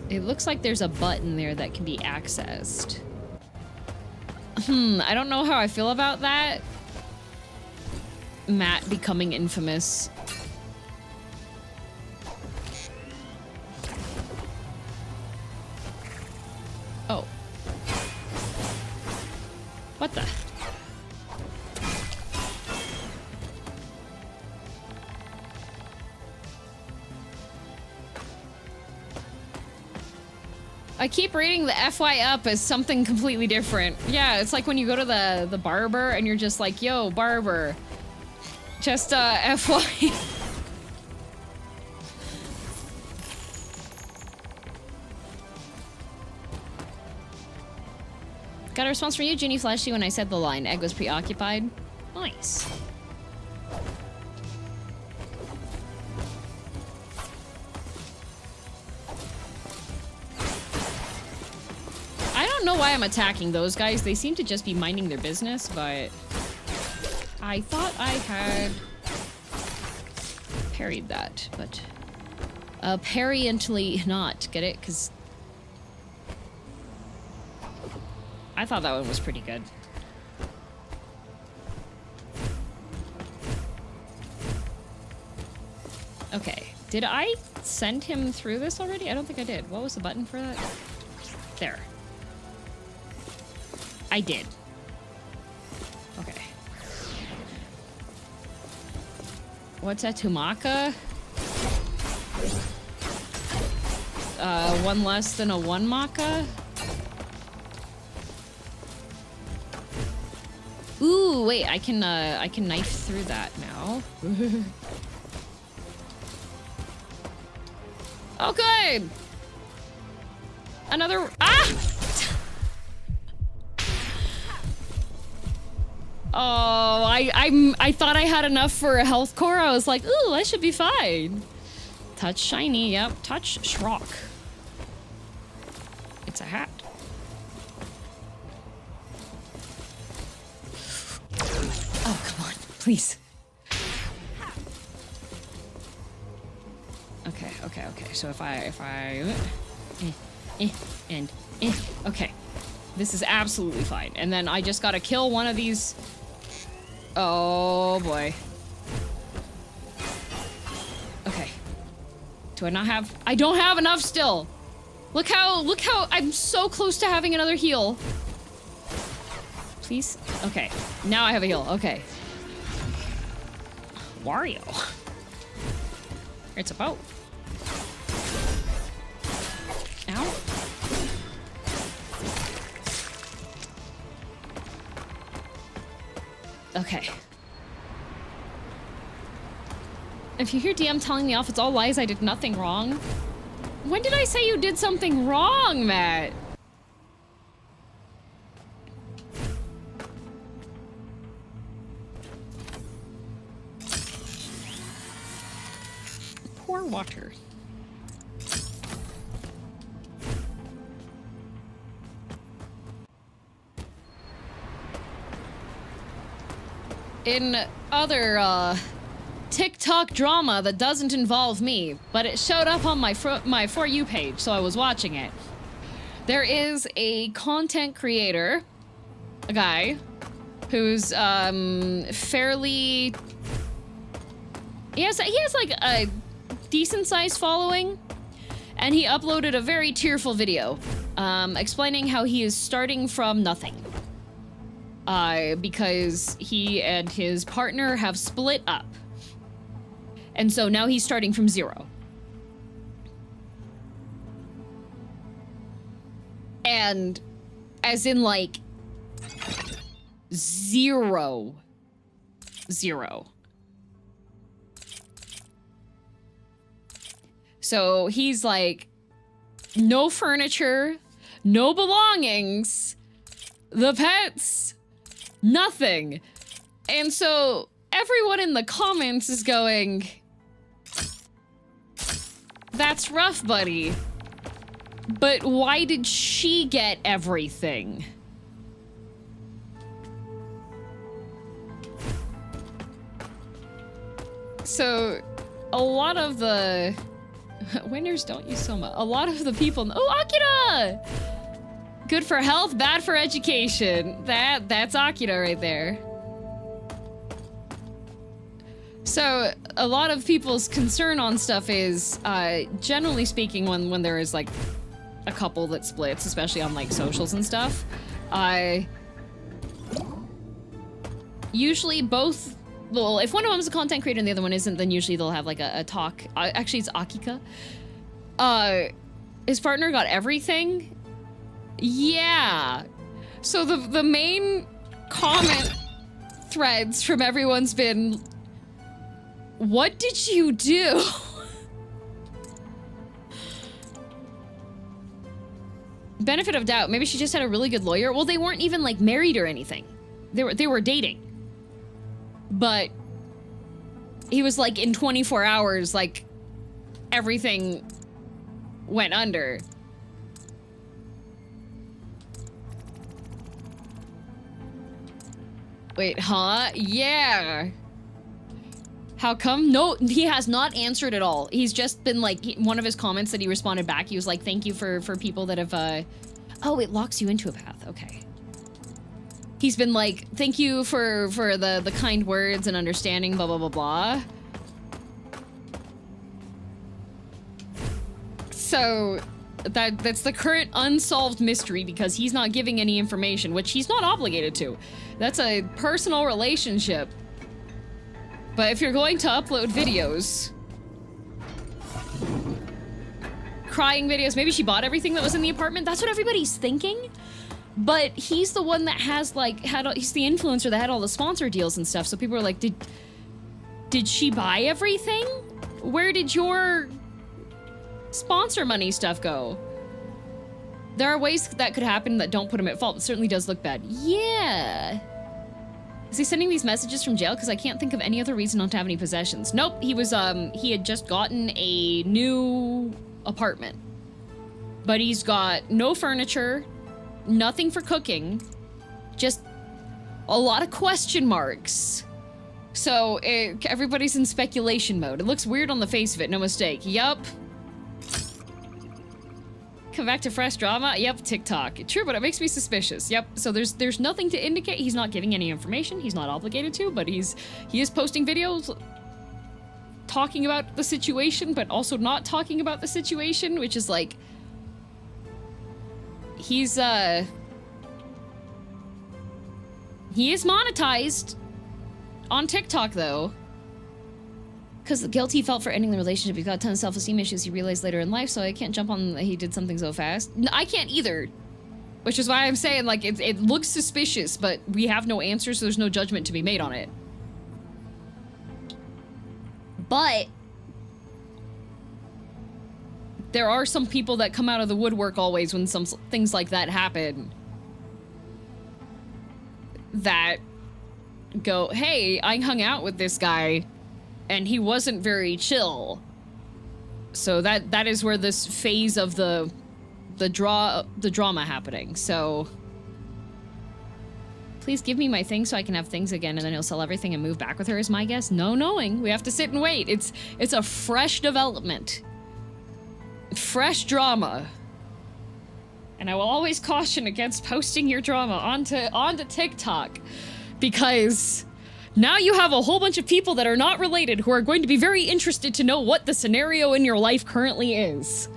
It looks like there's a button there that can be accessed. I don't know how I feel about that. Matt becoming infamous. Oh. What the? I keep reading the FY up as something completely different. Yeah, it's like when you go to the barber and you're just like, yo, barber. Just, FY. Got a response from you, Ginny Fleshy, when I said the line. Egg was preoccupied. Nice. I don't know why I'm attacking those guys. They seem to just be minding their business, but... I thought I had... parried that, but... apparently not. Get it? Because... I thought that one was pretty good. Okay. Did I send him through this already? I don't think I did. What was the button for that? There. I did. Okay. What's that? Tumaka? One less than a one maka? Ooh, wait, I can knife through that now. Oh, good! Another... Ah! Oh, I thought I had enough for a health core. I was like, ooh, I should be fine. Touch shiny, yep. Touch Shrock. It's a hat. Oh, come on, please. Okay. So if I okay. This is absolutely fine. And then I just gotta kill one of these. Oh boy. Okay. Do I not have? I don't have enough still. Look how I'm so close to having another heal. Please? Okay. Now I have a heal. Okay. Wario. It's a boat. Ow. Okay. If you hear DM telling me off, it's all lies. I did nothing wrong. When did I say you did something wrong, Matt? Pour water. in other, TikTok drama that doesn't involve me, but it showed up on my For You page, so I was watching it. There is a content creator, a guy, who's, fairly... He has like a decent-sized following, and he uploaded a very tearful video, explaining how he is starting from nothing. Because he and his partner have split up. And so now he's starting from zero. And as in like zero. So he's like, no furniture, no belongings, the pets, nothing. And so everyone in the comments is going, that's rough, buddy. But why did she get everything? So, a lot of the... Winners don't use Soma. A lot of the people... Oh, Akira! Good for health, bad for education. That's Akira right there. So, a lot of people's concern on stuff is, generally speaking, when there is, like, a couple that splits, especially on, like, socials and stuff, usually both... Well, if one of them's a content creator and the other one isn't, then usually they'll have, like, a talk. Actually, it's Akika. His partner got everything? Yeah. So the main comment threads from everyone's been... What did you do? Benefit of doubt. Maybe she just had a really good lawyer. Well, they weren't even like married or anything. They were dating. But he was like in 24 hours, like everything went under. Wait, huh? Yeah. How come? No, he has not answered at all. He's just been like, one of his comments that he responded back, he was like, thank you for people that have, oh, it locks you into a path. Okay. He's been like, thank you for the kind words and understanding, blah, blah, blah, blah. So that's the current unsolved mystery because he's not giving any information, which he's not obligated to. That's a personal relationship. But if you're going to upload videos, crying videos, maybe she bought everything that was in the apartment. That's what everybody's thinking. But he's the one that has like, he's the influencer that had all the sponsor deals and stuff. So people are like, did she buy everything? Where did your sponsor money stuff go? There are ways that could happen that don't put him at fault. It certainly does look bad. Yeah. Is he sending these messages from jail? Because I can't think of any other reason not to have any possessions. Nope, he was, he had just gotten a new apartment. But he's got no furniture, nothing for cooking, just a lot of question marks. So, everybody's in speculation mode. It looks weird on the face of it, no mistake. Yup. Come back to fresh drama? Yep, TikTok. True, but it makes me suspicious. Yep, so there's nothing to indicate he's not giving any information. He's not obligated to, but he is posting videos talking about the situation, but also not talking about the situation, which is like... He is monetized on TikTok, though. Because the guilt he felt for ending the relationship, he got a ton of self-esteem issues he realized later in life, so I can't jump on that he did something so fast. No, I can't either. Which is why I'm saying, like, it looks suspicious, but we have no answer, so there's no judgment to be made on it. But there are some people that come out of the woodwork always when some things like that happen. That go, hey, I hung out with this guy and he wasn't very chill. So that is where this phase of the drama happening. So Please give me my things so I can have things again, and then he'll sell everything and move back with her is my guess. No knowing. We have to sit and wait. It's a fresh development. Fresh drama. And I will always caution against posting your drama onto TikTok, because now you have a whole bunch of people that are not related who are going to be very interested to know what the scenario in your life currently is.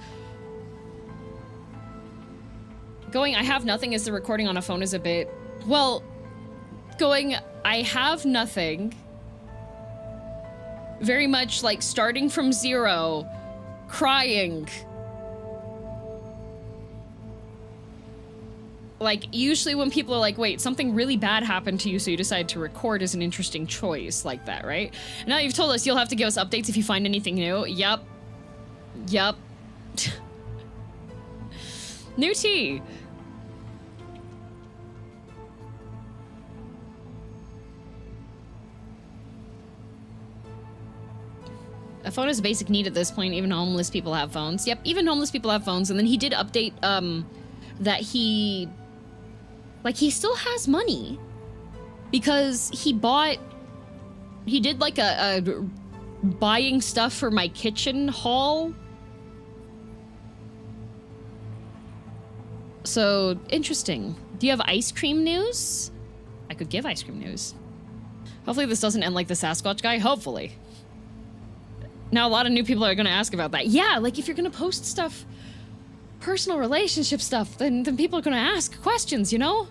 Going, I have nothing as the recording on a phone is a bit... Well, going, I have nothing. Very much like starting from zero, crying. Like, usually when people are like, wait, something really bad happened to you, so you decide to record is an interesting choice like that, right? Now you've told us you'll have to give us updates if you find anything new. Yup. Yup. New tea. A phone is a basic need at this point. Even homeless people have phones. Yep, even homeless people have phones. And then he did update, that he still has money. Because he did like a buying stuff for my kitchen haul. So, interesting. Do you have ice cream news? I could give ice cream news. Hopefully this doesn't end like the Sasquatch guy. Hopefully. Now, a lot of new people are going to ask about that. Yeah, like, if you're going to post stuff, personal relationship stuff, then people are going to ask questions, you know?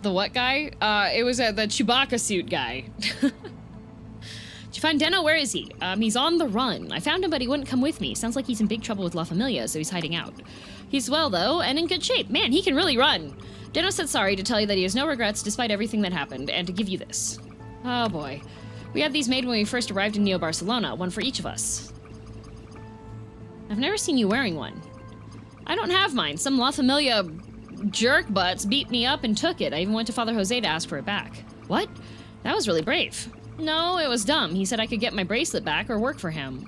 The what guy? It was the Chewbacca suit guy. Did you find Deno? Where is he? He's on the run. I found him, but he wouldn't come with me. Sounds like he's in big trouble with La Familia, so he's hiding out. He's well, though, and in good shape. Man, he can really run. Deno said sorry to tell you that he has no regrets despite everything that happened, and to give you this. Oh boy. We had these made when we first arrived in Neo Barcelona, one for each of us. I've never seen you wearing one. I don't have mine. Some La Familia jerk butts beat me up and took it. I even went to Father Jose to ask for it back. What? That was really brave. No, it was dumb. He said I could get my bracelet back or work for him.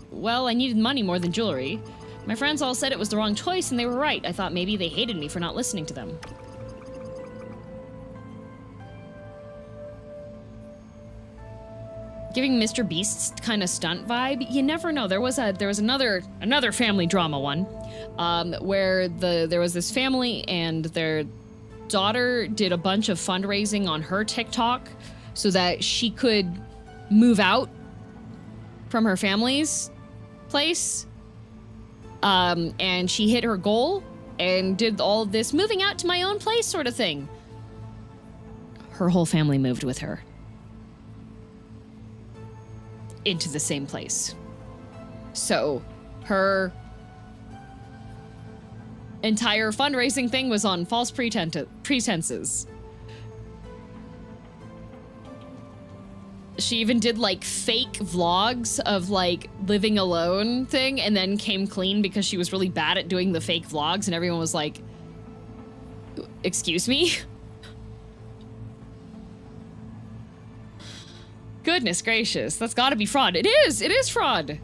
Well, I needed money more than jewelry. My friends all said it was the wrong choice, and they were right. I thought maybe they hated me for not listening to them. Giving Mr. Beast's kind of stunt vibe. You never know. There was another family drama one, where there was this family and their daughter did a bunch of fundraising on her TikTok so that she could move out from her family's place. And she hit her goal and did all of this moving out to my own place sort of thing. Her whole family moved with her into the same place. So her entire fundraising thing was on false pretenses. She even did like fake vlogs of like living alone thing, and then came clean because she was really bad at doing the fake vlogs, and everyone was like, excuse me? Goodness gracious, that's gotta be fraud. It is fraud.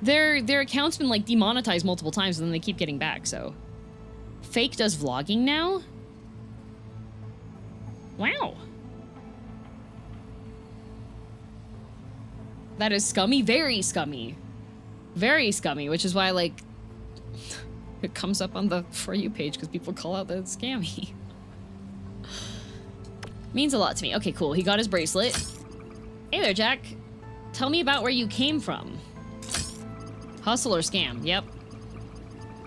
Their account's been like demonetized multiple times and then they keep getting back, so. Fake does vlogging now? Wow. That is scummy, very scummy. Very scummy, which is why, like, it comes up on the For You page because people call out that it's scammy. Means a lot to me. Okay, cool. He got his bracelet. Hey there, Jack. Tell me about where you came from. Hustle or scam? Yep.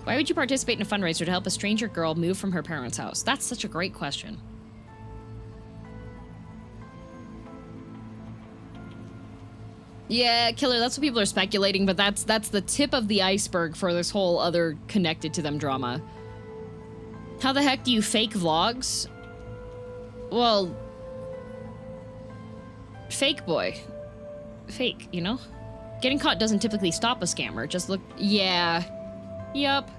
Why would you participate in a fundraiser to help a stranger girl move from her parents' house? That's such a great question. Yeah, killer, that's what people are speculating, but that's the tip of the iceberg for this whole other connected to them drama. How the heck do you fake vlogs? Well, fake boy. Fake, you know? Getting caught doesn't typically stop a scammer. Just look, yeah. Yup.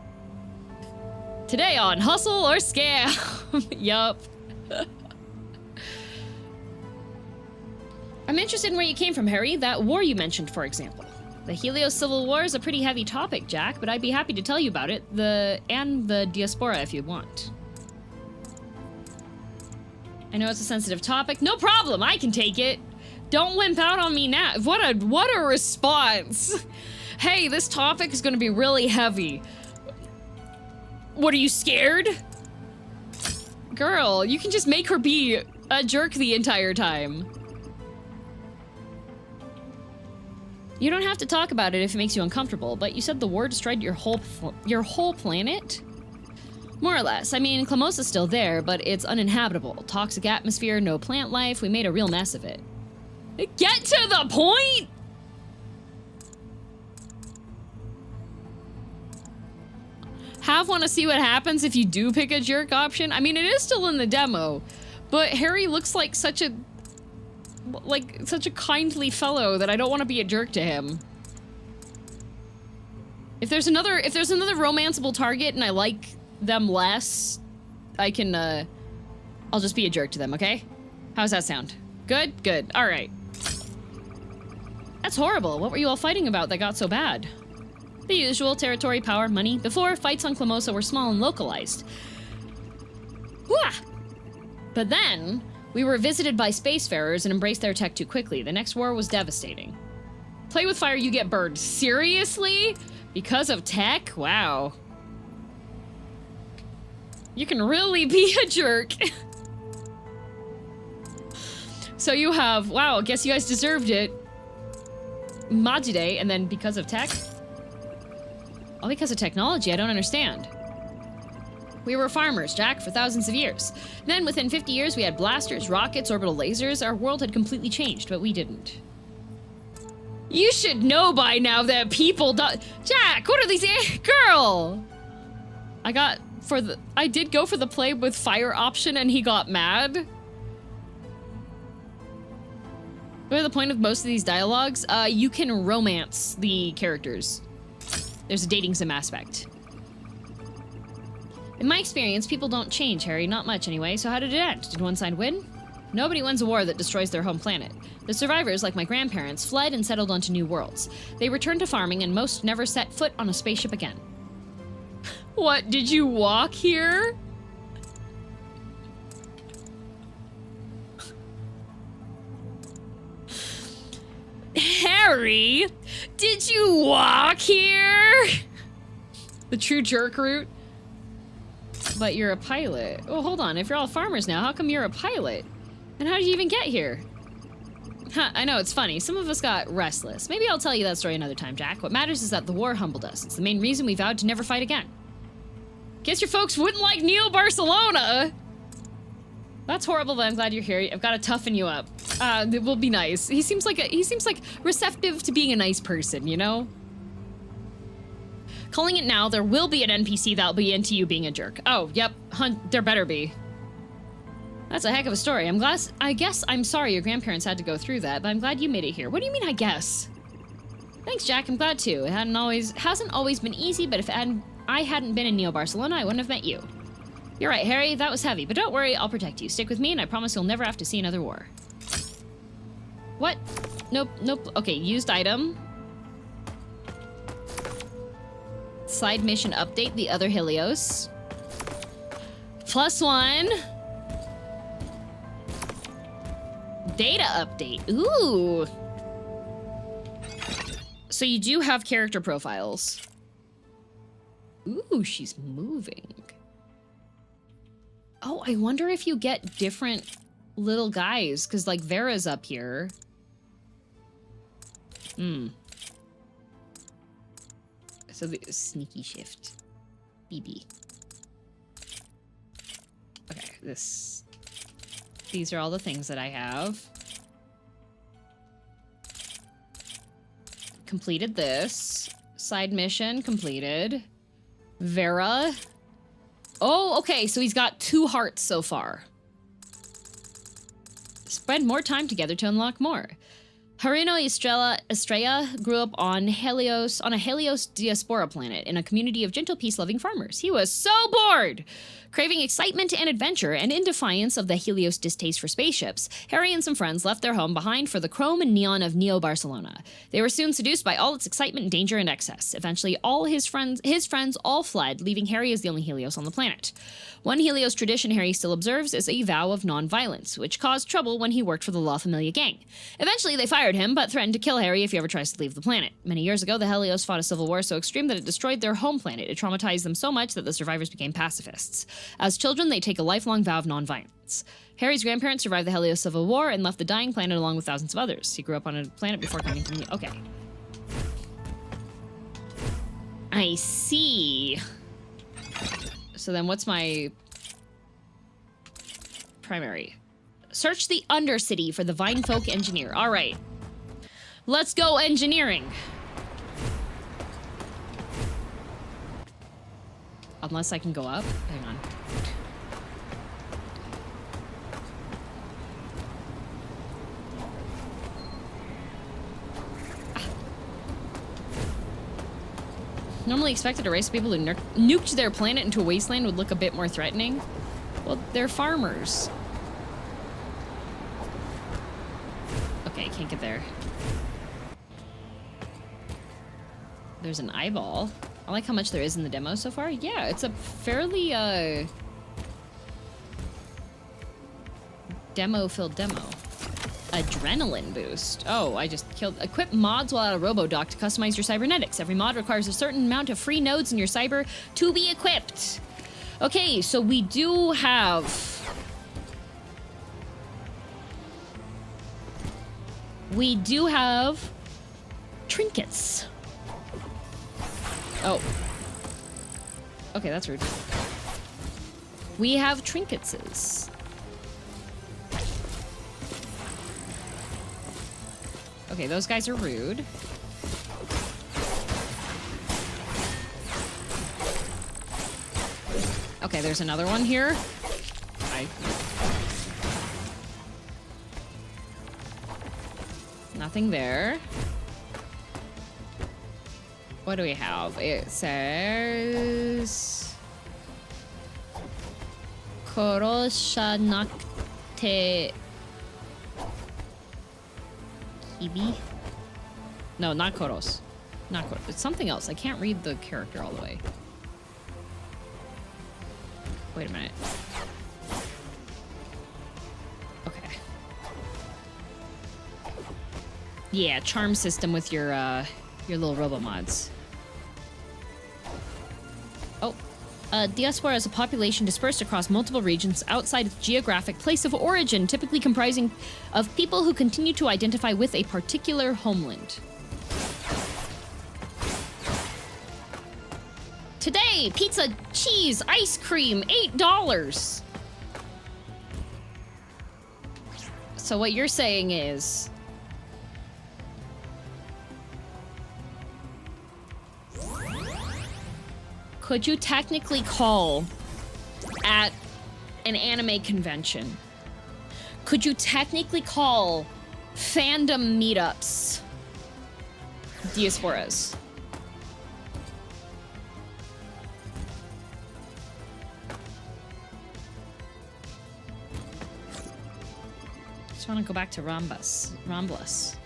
Today on Hustle or Scam. Yup. I'm interested in where you came from, Harry. That war you mentioned, for example. The Helios Civil War is a pretty heavy topic, Jack, but I'd be happy to tell you about it. And the diaspora if you want. I know it's a sensitive topic. No problem, I can take it. Don't wimp out on me now. What a response. Hey, this topic is gonna be really heavy. What, are you scared? Girl, you can just make her be a jerk the entire time. You don't have to talk about it if it makes you uncomfortable, but you said the war destroyed your whole planet? More or less. I mean, Clamosa's still there, but it's uninhabitable. Toxic atmosphere, no plant life. We made a real mess of it. Get to the point! Half want to see what happens if you do pick a jerk option. I mean, it is still in the demo, but Harry looks like such a kindly fellow that I don't want to be a jerk to him. If there's another romanceable target and I like them less, I can I'll just be a jerk to them, okay? How's that sound? Good? Good. All right. That's horrible. What were you all fighting about that got so bad? The usual: territory, power, money. Before, fights on Clamosa were small and localized. Wah! But then, we were visited by spacefarers and embraced their tech too quickly. The next war was devastating. Play with fire, you get burned. Seriously? Because of tech? Wow. You can really be a jerk. So you have, wow, I guess you guys deserved it. Majide, and then because of tech? All because of technology, I don't understand. We were farmers, Jack, for thousands of years. Then, within 50 years, we had blasters, rockets, orbital lasers. Our world had completely changed, but we didn't. You should know by now that people Jack, what are these? Girl! I did go for the play with fire option and he got mad. What are the point of most of these dialogues? You can romance the characters. There's a dating sim aspect. In my experience, people don't change, Harry. Not much, anyway. So how did it end? Did one side win? Nobody wins a war that destroys their home planet. The survivors, like my grandparents, fled and settled onto new worlds. They returned to farming, and most never set foot on a spaceship again. What, did you walk here? Harry, did you walk here? The true jerk route. But you're a pilot. Oh, hold on. If you're all farmers now, how come you're a pilot? And how did you even get here? Huh, I know, it's funny. Some of us got restless. Maybe I'll tell you that story another time, Jack. What matters is that the war humbled us. It's the main reason we vowed to never fight again. Guess your folks wouldn't like Neo Barcelona. That's horrible, but I'm glad you're here. I've got to toughen you up. It will be nice. He seems like receptive to being a nice person, you know? Calling it now, there will be an NPC that'll be into you being a jerk. Oh, yep. There better be. That's a heck of a story. I guess I'm sorry your grandparents had to go through that, but I'm glad you made it here. What do you mean, I guess? Thanks, Jack. I'm glad too. It hasn't always been easy, but if I hadn't been in Neo Barcelona, I wouldn't have met you. You're right, Harry. That was heavy, but don't worry. I'll protect you. Stick with me, and I promise you'll never have to see another war. What? Nope, nope. Okay, used item. Side mission update, the other Helios. +1. Data update. Ooh. So you do have character profiles. Ooh, she's moving. Oh, I wonder if you get different little guys, because like Vera's up here. So the sneaky shift. BB. Okay, these are all the things that I have. Completed this. Side mission completed. Vera. Oh, okay, so he's got 2 hearts so far. Spend more time together to unlock more. Harino Estrella grew up on a Helios diaspora planet in a community of gentle, peace-loving farmers. He was so bored! Craving excitement and adventure, and in defiance of the Helios distaste for spaceships, Harry and some friends left their home behind for the chrome and neon of Neo Barcelona. They were soon seduced by all its excitement, danger, and excess. Eventually, all his friends all fled, leaving Harry as the only Helios on the planet. One Helios tradition Harry still observes is a vow of non-violence, which caused trouble when he worked for the La Familia gang. Eventually, they fired him, but threatened to kill Harry if he ever tries to leave the planet. Many years ago, the Helios fought a civil war so extreme that it destroyed their home planet. It traumatized them so much that the survivors became pacifists. As children, they take a lifelong vow of non-violence. Harry's grandparents survived the Helios Civil War and left the dying planet along with thousands of others. He grew up on a planet before coming to me. Okay. I see. So then what's my primary? Search the Undercity for the Vinefolk engineer. All right. Let's go engineering. Unless I can go up. Hang on. Normally expected a race of people who nuked their planet into a wasteland would look a bit more threatening. Well, they're farmers. Okay, can't get there. There's an eyeball. I like how much there is in the demo so far. Yeah, it's a fairly, demo-filled demo. Adrenaline boost. Oh, I just killed. Equip mods while at a robo-dock to customize your cybernetics. Every mod requires a certain amount of free nodes in your cyber to be equipped. Okay, so we do have... trinkets. Oh. Okay, that's rude. We have trinketses. Okay, those guys are rude. Okay, there's another one here. Nothing there. What do we have? It says... Koroshanakte... Kibi? No, not Koros. Not Koros. It's something else. I can't read the character all the way. Wait a minute. Okay. Yeah, charm system with your little robo mods. Oh. Diaspora is a population dispersed across multiple regions outside its geographic place of origin, typically comprising of people who continue to identify with a particular homeland. Today, pizza, cheese, ice cream, $8. So what you're saying is... Could you technically call at an anime convention? Could you technically call fandom meetups diasporas? Just want to go back to Ramblas.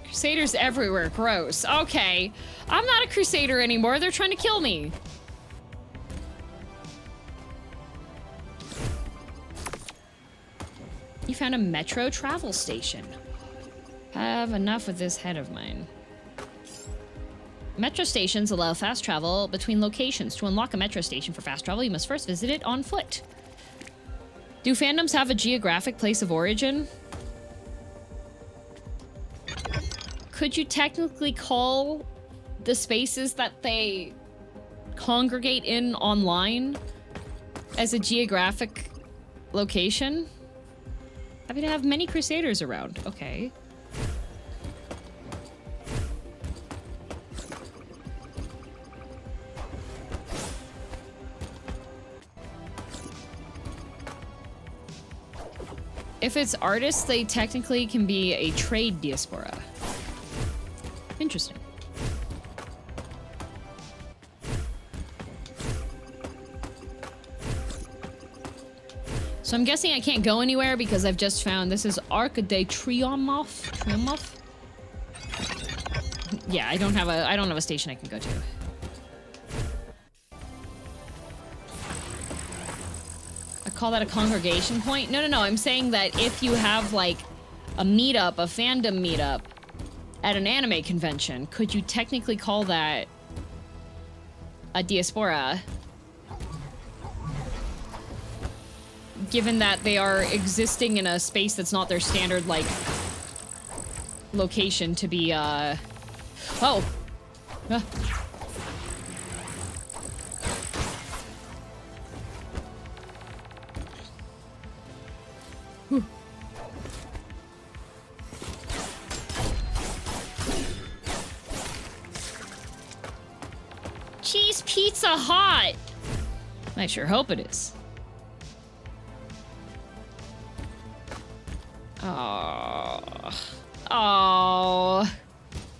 Crusaders everywhere. Gross. Okay. I'm not a crusader anymore. They're trying to kill me. You found a metro travel station. Have enough with this head of mine. Metro stations allow fast travel between locations. To unlock a metro station for fast travel, you must first visit it on foot. Do fandoms have a geographic place of origin? Could you technically call the spaces that they congregate in online as a geographic location? Happy to have many crusaders around. Okay. If it's artists, they technically can be a trade diaspora. Interesting. So I'm guessing I can't go anywhere because I've just found this is Arc de Triomphe. Triomphe? Yeah, I don't have a station I can go to. I call that a congregation point? No, I'm saying that if you have like a meetup, a fandom meetup at an anime convention, could you technically call that a diaspora? Given that they are existing in a space that's not their standard, like, location to be, Oh! Whew. Cheese Pizza Hut! I sure hope it is. Oh.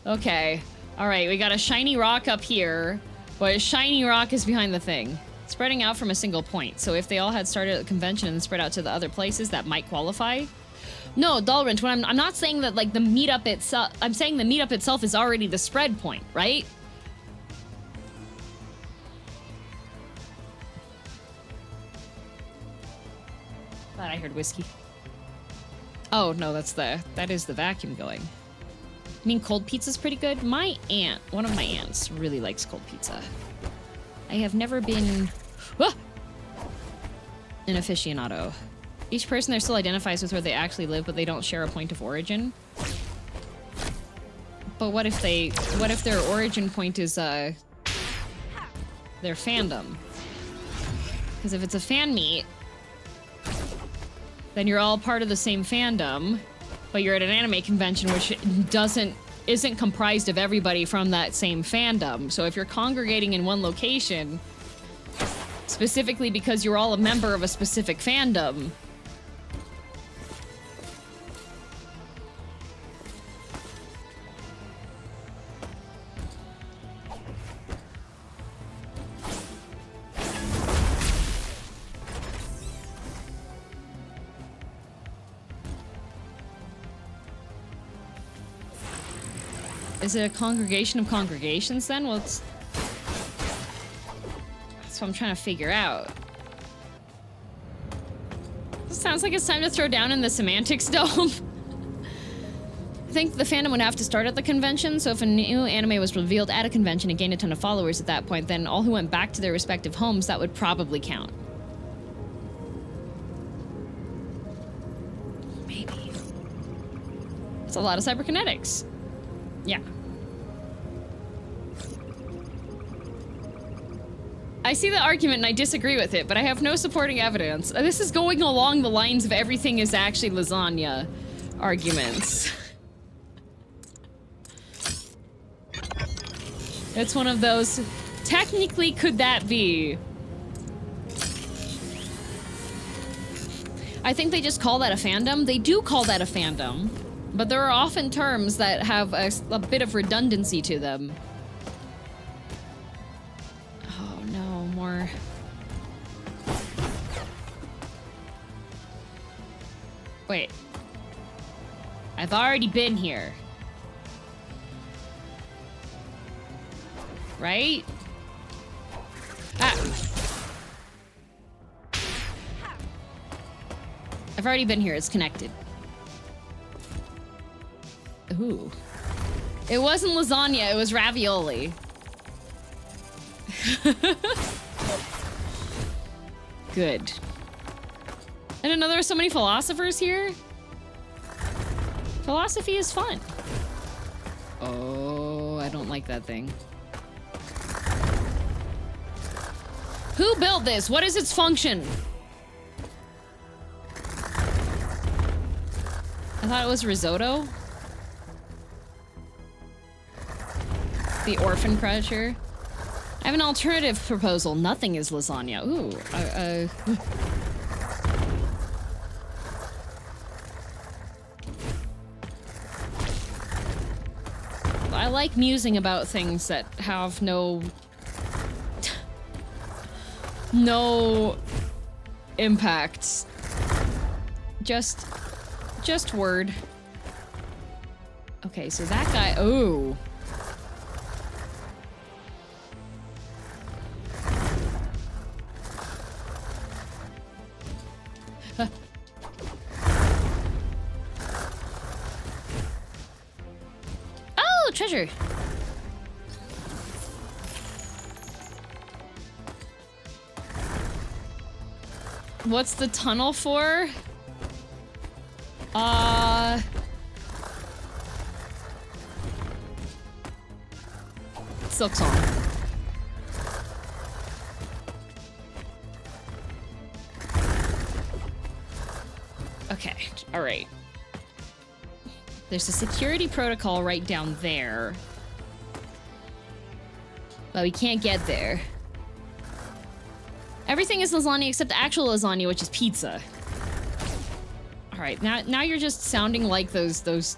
Okay. Alright, we got a shiny rock up here, but a shiny rock is behind the thing. Spreading out from a single point. So if they all had started at the convention and spread out to the other places, that might qualify. No, Dalrint, I'm not saying that, like, the meetup itself... I'm saying the meetup itself is already the spread point, right? Thought I heard whiskey. Oh, no, that is the vacuum going. I mean, cold pizza's pretty good. My aunt, one of my aunts, really likes cold pizza. I have never been... Ah! An aficionado. Each person there still identifies with where they actually live, but they don't share a point of origin. But what if their origin point is, their fandom? Because if it's a fan meet, then you're all part of the same fandom, but you're at an anime convention which isn't comprised of everybody from that same fandom. So if you're congregating in one location, specifically because you're all a member of a specific fandom, is it a congregation of congregations then? Well, that's what I'm trying to figure out. This sounds like it's time to throw down in the semantics dome. I think the fandom would have to start at the convention, so if a new anime was revealed at a convention and gained a ton of followers at that point, then all who went back to their respective homes, that would probably count. Maybe. It's a lot of cyberkinetics. Yeah. I see the argument and I disagree with it, but I have no supporting evidence. This is going along the lines of everything is actually lasagna arguments. It's one of those, technically could that be? I think they just call that a fandom. They do call that a fandom, but there are often terms that have a bit of redundancy to them. Oh no, more. Wait. I've already been here. Right? Ah. I've already been here. It's connected. Ooh. It wasn't lasagna, it was ravioli. Good. I didn't know there were so many philosophers here. Philosophy is fun. Oh, I don't like that thing. Who built this? What is its function? I thought it was risotto. The orphan crusher. I have an alternative proposal. Nothing is lasagna. Ooh. like musing about things that have no impact. Just word. Okay, so that guy, oh. Oh, treasure. What's the tunnel for? Silk song. Okay, all right. There's a security protocol right down there. But we can't get there. Everything is lasagna except actual lasagna, which is pizza. All right, now you're just sounding like those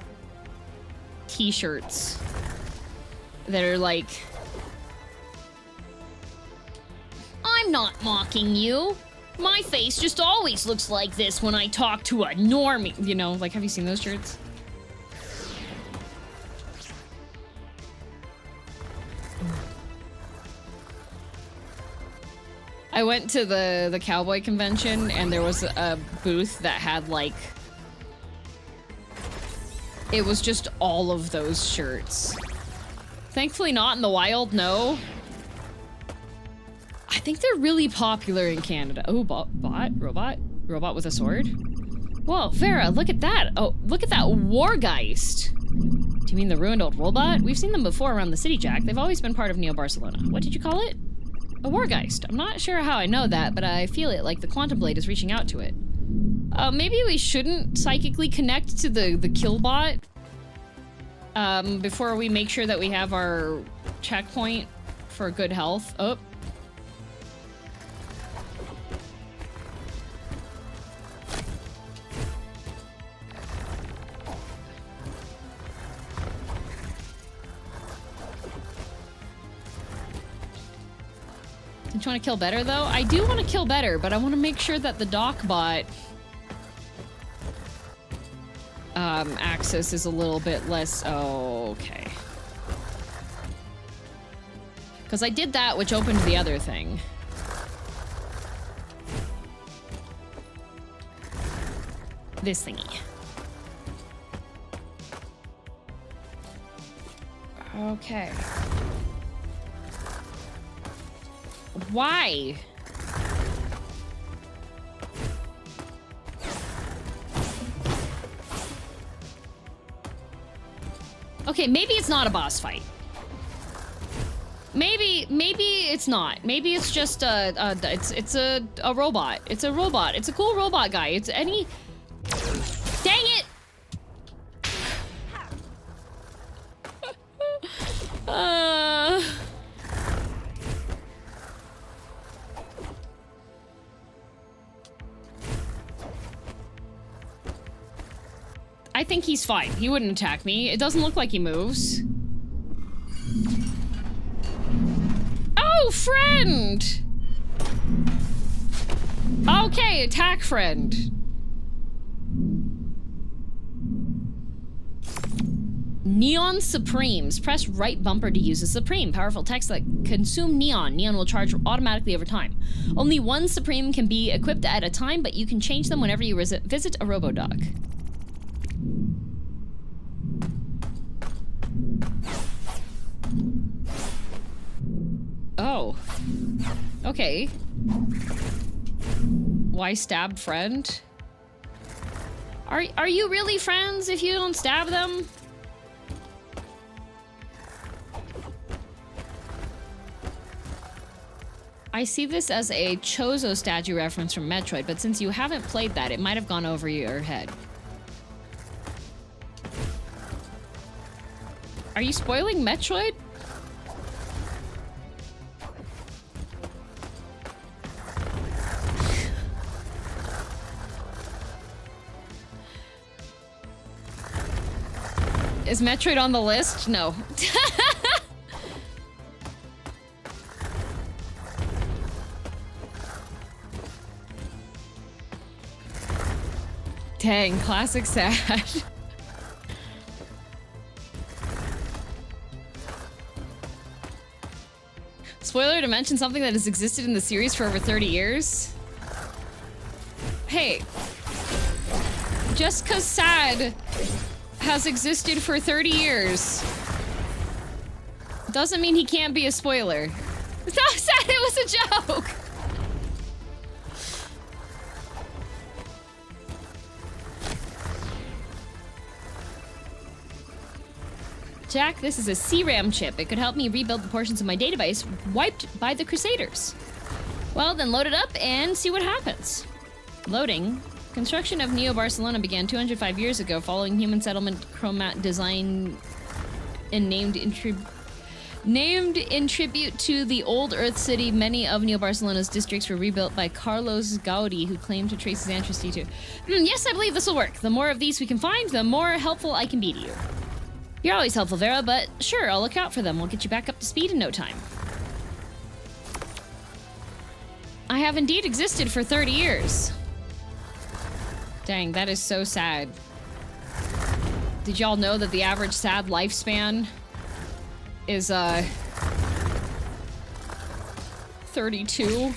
t-shirts that are like, I'm not mocking you. My face just always looks like this when I talk to a normie. You know, like, have you seen those shirts? I went to the cowboy convention and there was a booth that had like, it was just all of those shirts. Thankfully not in the wild, no. I think they're really popular in Canada. Oh, robot with a sword. Whoa, Vera, look at that. Oh, look at that Wargeist. Do you mean the ruined old robot? We've seen them before around the city, Jack. They've always been part of Neo Barcelona. What did you call it? A Wargeist. I'm not sure how I know that, but I feel it like the Quantum Blade is reaching out to it. Maybe we shouldn't psychically connect to the killbot before we make sure that we have our checkpoint for good health. Oh. Don't you want to kill better, though? I do want to kill better, but I want to make sure that the dockbot access is a little bit less... Oh, okay. Because I did that, which opened the other thing. This thingy. Okay. Why? Okay, maybe it's not a boss fight. Maybe it's not. Maybe it's just it's a robot. It's a robot. It's a cool robot guy. It's any... Dang it! I think he's fine. He wouldn't attack me. It doesn't look like he moves. Oh, friend! Okay, attack friend. Neon Supremes. Press right bumper to use a Supreme. Powerful techs that consume neon. Neon will charge automatically over time. Only one Supreme can be equipped at a time, but you can change them whenever you visit a Robodock. Oh. Okay. Why stab friend? Are you really friends if you don't stab them? I see this as a Chozo statue reference from Metroid, but since you haven't played that, it might have gone over your head. Are you spoiling Metroid? Is Metroid on the list? No. Dang, classic sad. Spoiler to mention something that has existed in the series for over 30 years? Hey. Just 'cause sad has existed for 30 years doesn't mean he can't be a spoiler. It's not sad, it was a joke! Jack, this is a CRAM chip. It could help me rebuild the portions of my database wiped by the Crusaders. Well, then load it up and see what happens. Loading. Construction of Neo Barcelona began 205 years ago following human settlement chromat design and named in tribute to the old Earth city. Many of Neo Barcelona's districts were rebuilt by Carlos Gaudi, who claimed to trace his ancestry to... yes, I believe this will work. The more of these we can find, the more helpful I can be to you. You're always helpful, Vera, but sure, I'll look out for them. We'll get you back up to speed in no time. I have indeed existed for 30 years. Dang, that is so sad. Did y'all know that the average sad lifespan is, 32?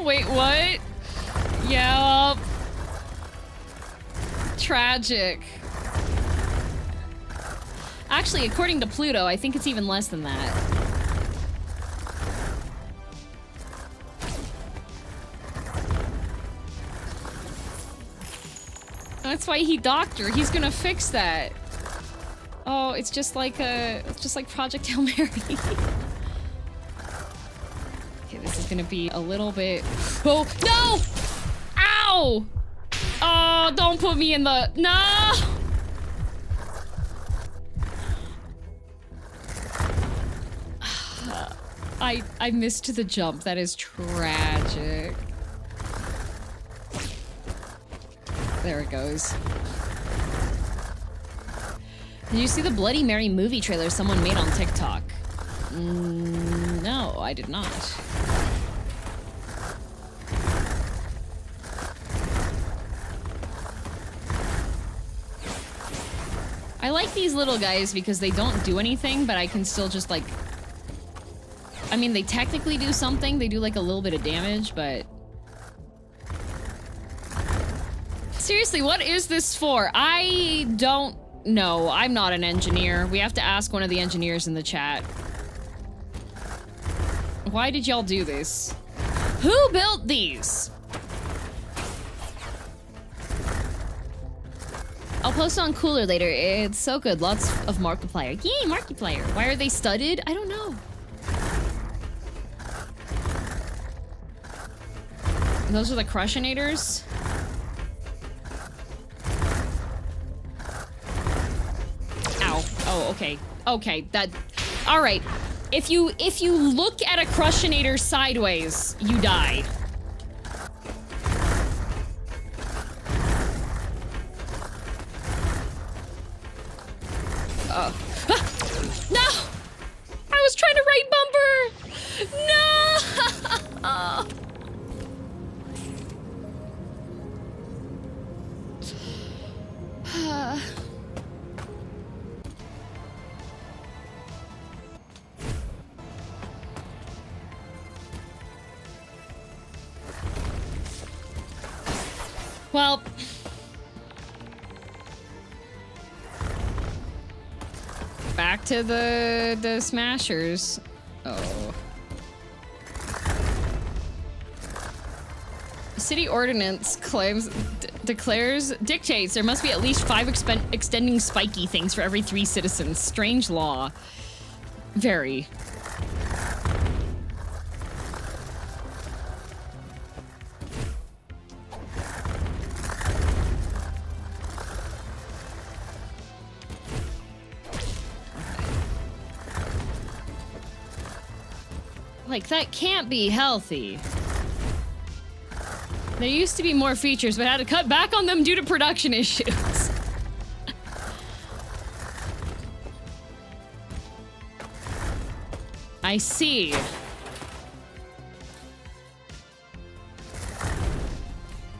Wait, what? Yeah. Tragic. Actually, according to Pluto, I think it's even less than that. That's why he doctor. He's gonna fix that. Oh, it's just like Project Hail Mary. Okay, this is gonna be a little bit... Oh, no! Ow! Oh, don't put me in the... No! I missed the jump. That is tragic. There it goes. Did you see the Bloody Mary movie trailer someone made on TikTok? No, I did not. I like these little guys because they don't do anything, but I can still just like... I mean, they technically do something. They do like a little bit of damage, but... Seriously, what is this for? I don't know. I'm not an engineer. We have to ask one of the engineers in the chat. Why did y'all do this? Who built these? I'll post on Cooler later. It's so good. Lots of Markiplier. Yay, Markiplier. Why are they studded? I don't know. Those are the Crushionators. Ow. Oh, okay. Okay, that... Alright. If you look at a Crushionator sideways, you die. No! I was trying to right bumper! No! Well... Back to the smashers. Oh. City ordinance dictates there must be at least 5 extending spiky things for every 3 citizens. Strange law. Very. Like, that can't be healthy. There used to be more features, but had to cut back on them due to production issues. I see.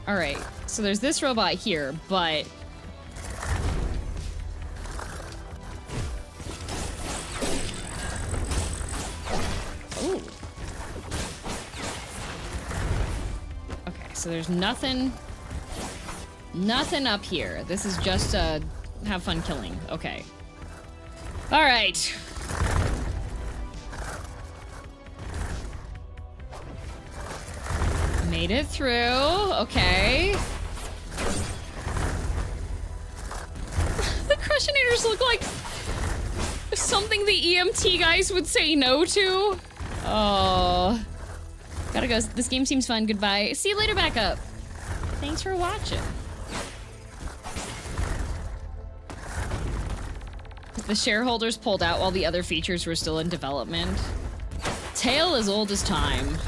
Alright, so there's this robot here, but... Ooh. Okay, so there's nothing up here. This is just have fun killing. Okay. Alright. Made it through. Okay. The Crushionators look like something the EMT guys would say no to. Oh. Gotta go. This game seems fun. Goodbye. See you later, backup. Thanks for watching. The shareholders pulled out while the other features were still in development. Tale as old as time.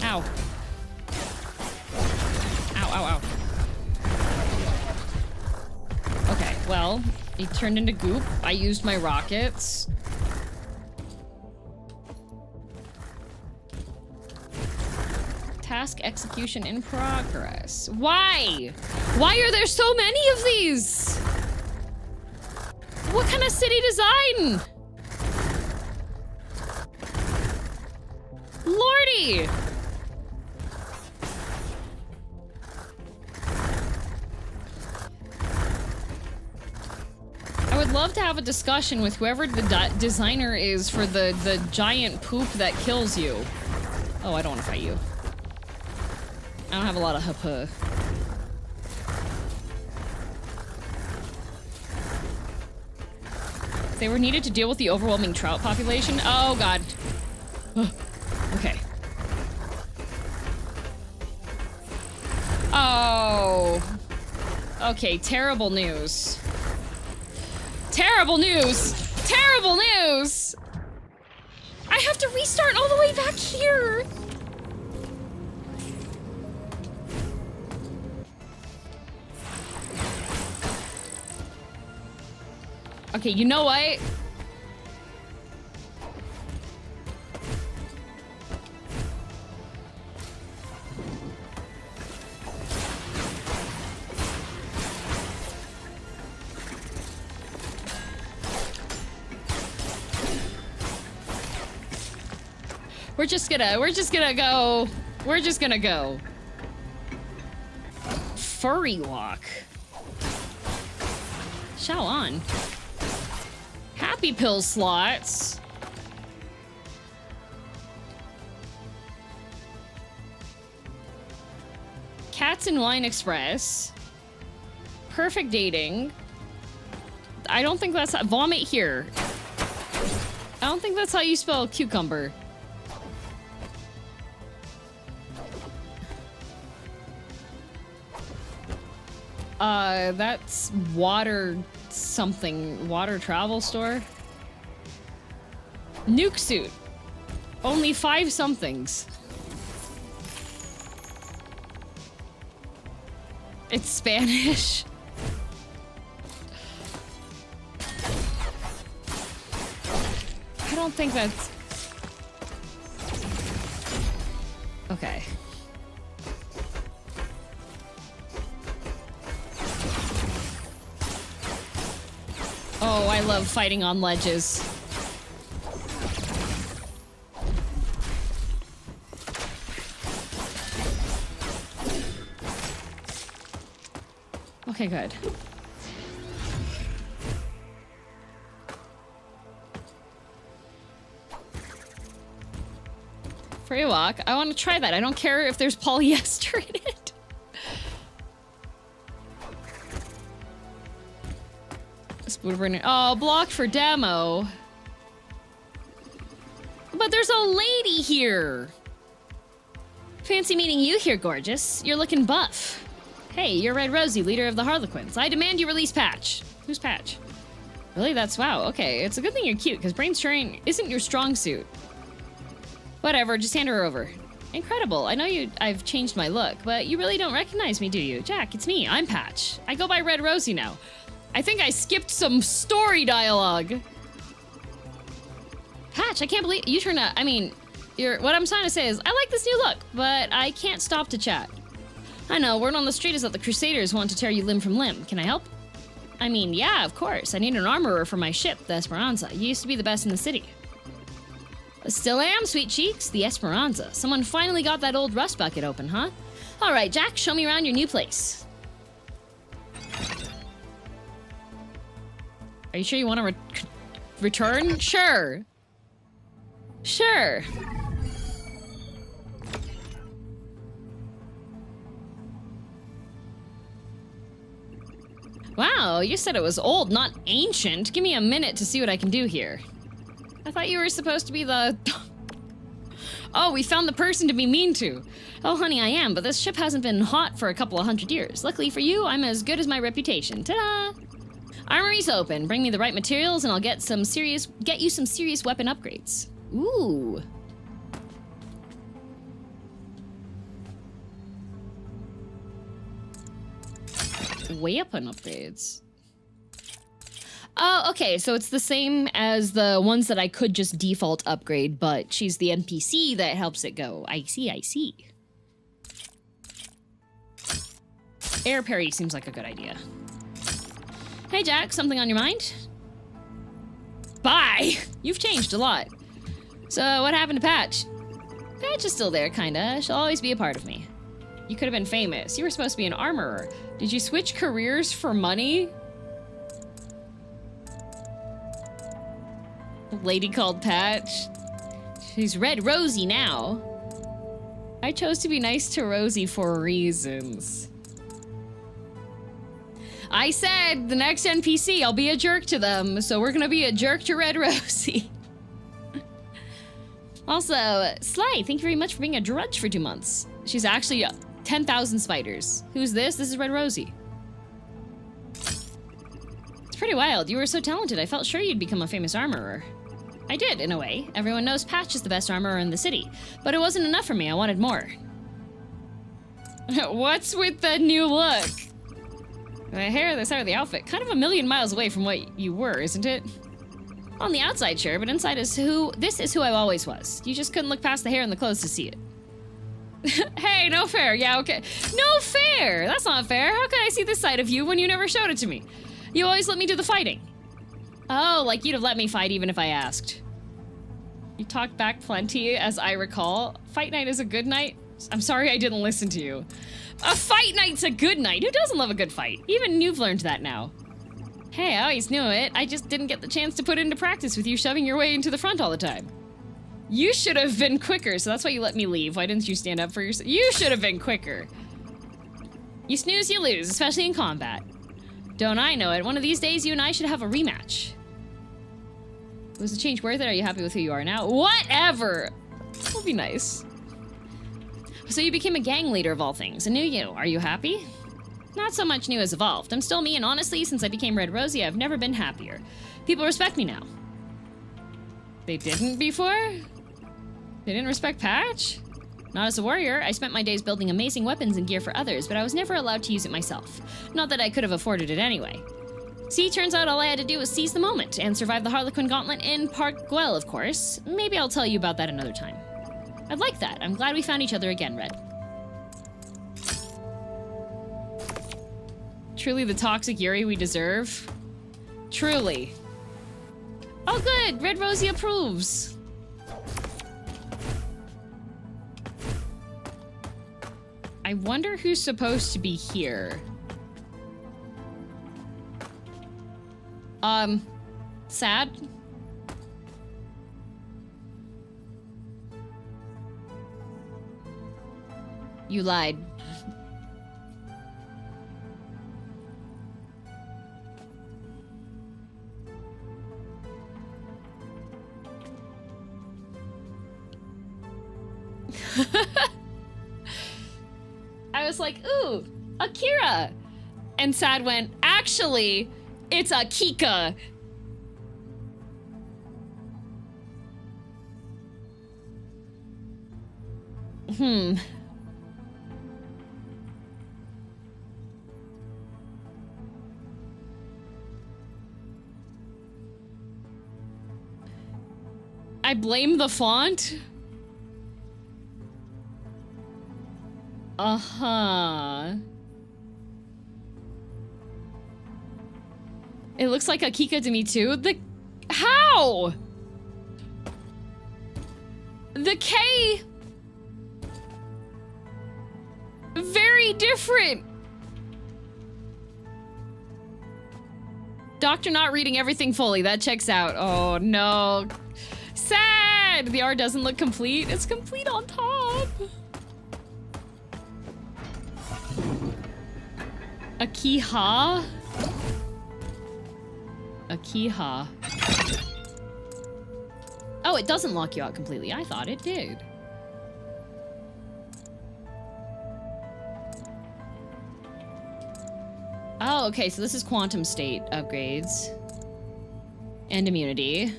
Ow. Ow, ow, ow. Okay, well, he turned into goop. I used my rockets. Task execution in progress. Why? Why are there so many of these? What kind of city design? Lordy! I would love to have a discussion with whoever the designer is for the giant poop that kills you. Oh, I don't want to fight you. I don't have a lot of HP. They were needed to deal with the overwhelming trout population. Oh, God. Okay. Oh. Okay, terrible news. Terrible news! Terrible news! I have to restart all the way back here! Okay, you know what? We're just gonna go. Furry walk. Shao on. Happy pill slots. Cats and Wine Express. Perfect dating. I don't think that's vomit here. I don't think that's how you spell cucumber. That's water something. Water travel store? Nuke suit. Only 5 somethings. It's Spanish. I don't think that's... Okay. Oh, I love fighting on ledges. Okay, good. Free walk. I want to try that. I don't care if there's polyester in it. Oh, blocked for demo. But there's a lady here. Fancy meeting you here, gorgeous. You're looking buff. Hey, you're Red Rosie, leader of the Harlequins. I demand you release Patch. Who's Patch? Really? That's wow. Okay, it's a good thing you're cute, because brainstorming isn't your strong suit. Whatever, just hand her over. Incredible. I know I've changed my look, but you really don't recognize me, do you? Jack, it's me. I'm Patch. I go by Red Rosie now. I think I skipped some story dialogue. Patch, I can't believe you turned out. I mean, what I'm trying to say is, I like this new look, but I can't stop to chat. I know, word on the street is that the Crusaders want to tear you limb from limb. Can I help? I mean, yeah, of course. I need an armorer for my ship, the Esperanza. You used to be the best in the city. Still am, sweet cheeks. The Esperanza. Someone finally got that old rust bucket open, huh? All right, Jack, show me around your new place. Are you sure you want to return? Sure. Sure. Wow, you said it was old, not ancient. Give me a minute to see what I can do here. I thought you were supposed to be the... Oh, we found the person to be mean to. Oh, honey, I am, but this ship hasn't been hot for a couple of 100 years. Luckily for you, I'm as good as my reputation. Ta-da! Armory's open. Bring me the right materials and I'll get you some serious weapon upgrades. Ooh. Weapon upgrades. Oh, okay, so it's the same as the ones that I could just default upgrade, but she's the NPC that helps it go. I see, I see. Air parry seems like a good idea. Hey, Jack, something on your mind? Bye! You've changed a lot. So, what happened to Patch? Patch is still there, kinda. She'll always be a part of me. You could have been famous. You were supposed to be an armorer. Did you switch careers for money? A lady called Patch. She's Red Rosie now. I chose to be nice to Rosie for reasons. I said the next NPC, I'll be a jerk to them, so we're gonna be a jerk to Red Rosie. Also, Sly, thank you very much for being a drudge for 2 months. She's actually 10,000 spiders. Who's this? This is Red Rosie. It's pretty wild. You were so talented, I felt sure you'd become a famous armorer. I did, in a way. Everyone knows Patch is the best armorer in the city, but it wasn't enough for me. I wanted more. What's with the new look? The hair, the side of the outfit, kind of a million miles away from what you were, isn't it? On the outside, sure, but inside is this is who I always was. You just couldn't look past the hair and the clothes to see it. Hey, no fair. Yeah, okay. No fair! That's not fair. How could I see this side of you when you never showed it to me? You always let me do the fighting. Oh, like you'd have let me fight even if I asked. You talked back plenty, as I recall. Fight night is a good night? I'm sorry I didn't listen to you. A fight night's a good night. Who doesn't love a good fight? Even you've learned that now. Hey, I always knew it. I just didn't get the chance to put it into practice with you shoving your way into the front all the time. You should have been quicker, so that's why you let me leave. Why didn't you stand up for yourself? You should have been quicker. You snooze, you lose, especially in combat. Don't I know it? One of these days, you and I should have a rematch. Was the change worth it? Are you happy with who you are now? Whatever! That'll be nice. So you became a gang leader of all things, a new you. Are you happy? Not so much new as evolved. I'm still me, and honestly, since I became Red Rosie, I've never been happier. People respect me now. They didn't before? They didn't respect Patch? Not as a warrior. I spent my days building amazing weapons and gear for others, but I was never allowed to use it myself. Not that I could have afforded it anyway. See, turns out all I had to do was seize the moment and survive the Harlequin Gauntlet in Park Güell, of course. Maybe I'll tell you about that another time. I'd like that. I'm glad we found each other again, Red. Truly the toxic Yuri we deserve? Truly. Oh good, Red Rosie approves. I wonder who's supposed to be here. Sad? You lied. I was like, ooh, Akira. And Sad went, actually, it's Akika. I blame the font? Uh-huh. It looks like Akika to me too. How? The K. Very different. Doctor not reading everything fully. That checks out. Oh no. Sad. The R doesn't look complete. It's complete on top. Akiha? Akiha. Oh, it doesn't lock you out completely. I thought it did. Oh, okay, so this is quantum state upgrades. And immunity.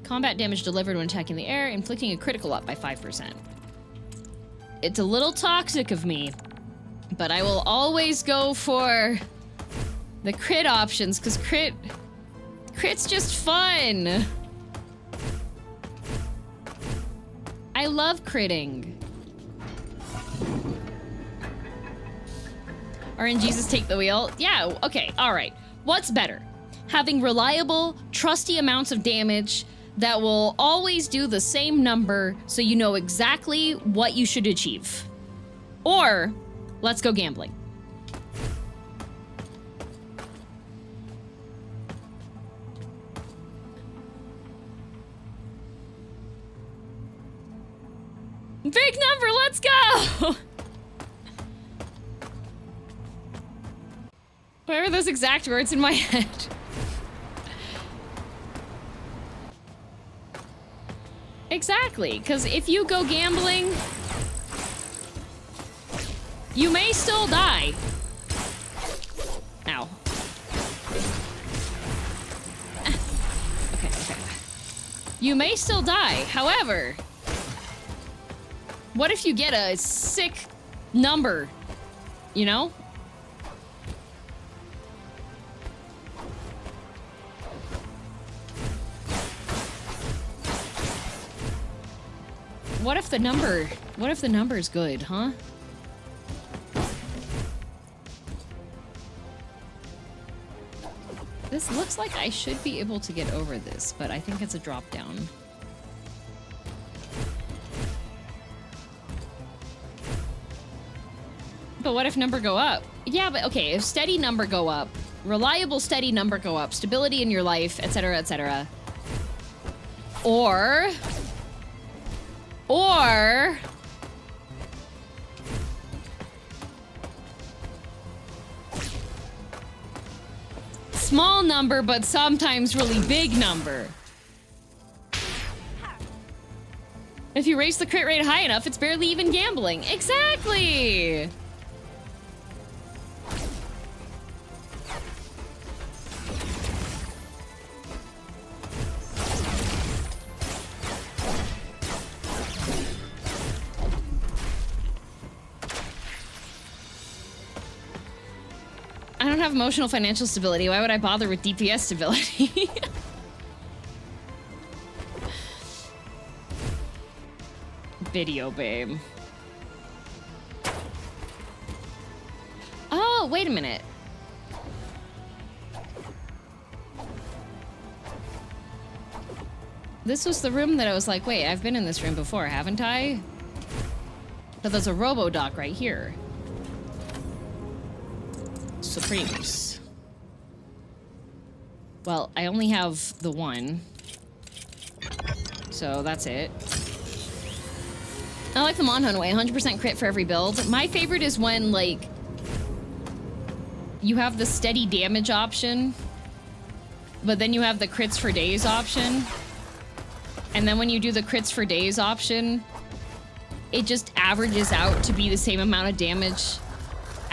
Combat damage delivered when attacking the air, inflicting a critical up by 5%. It's a little toxic of me, but I will always go for the crit options, because crit's just fun. I love critting. RNGesus take the wheel. Yeah, okay, all right. What's better? Having reliable, trusty amounts of damage that will always do the same number so you know exactly what you should achieve. Or, let's go gambling. Big number, let's go! Where are those exact words in my head? Exactly, because if you go gambling, you may still die. Ow. Okay. You may still die. However, what if you get a sick number, you know? What if the number's good, huh? This looks like I should be able to get over this, but I think it's a drop down. But what if number go up? Yeah, but okay, if steady number go up, reliable steady number go up, stability in your life, etc., etc. Or small number, but sometimes really big number. If you raise the crit rate high enough, it's barely even gambling. Exactly! I don't have emotional financial stability. Why would I bother with DPS stability? Video, babe. Oh, wait a minute. This was the room that I was like, wait, I've been in this room before, haven't I? But there's a robo-dock right here. Supremes. Well, I only have the one. So that's it. I like the Monhun way, 100% crit for every build. My favorite is when, like, you have the steady damage option, but then you have the crits for days option. And then when you do the crits for days option, it just averages out to be the same amount of damage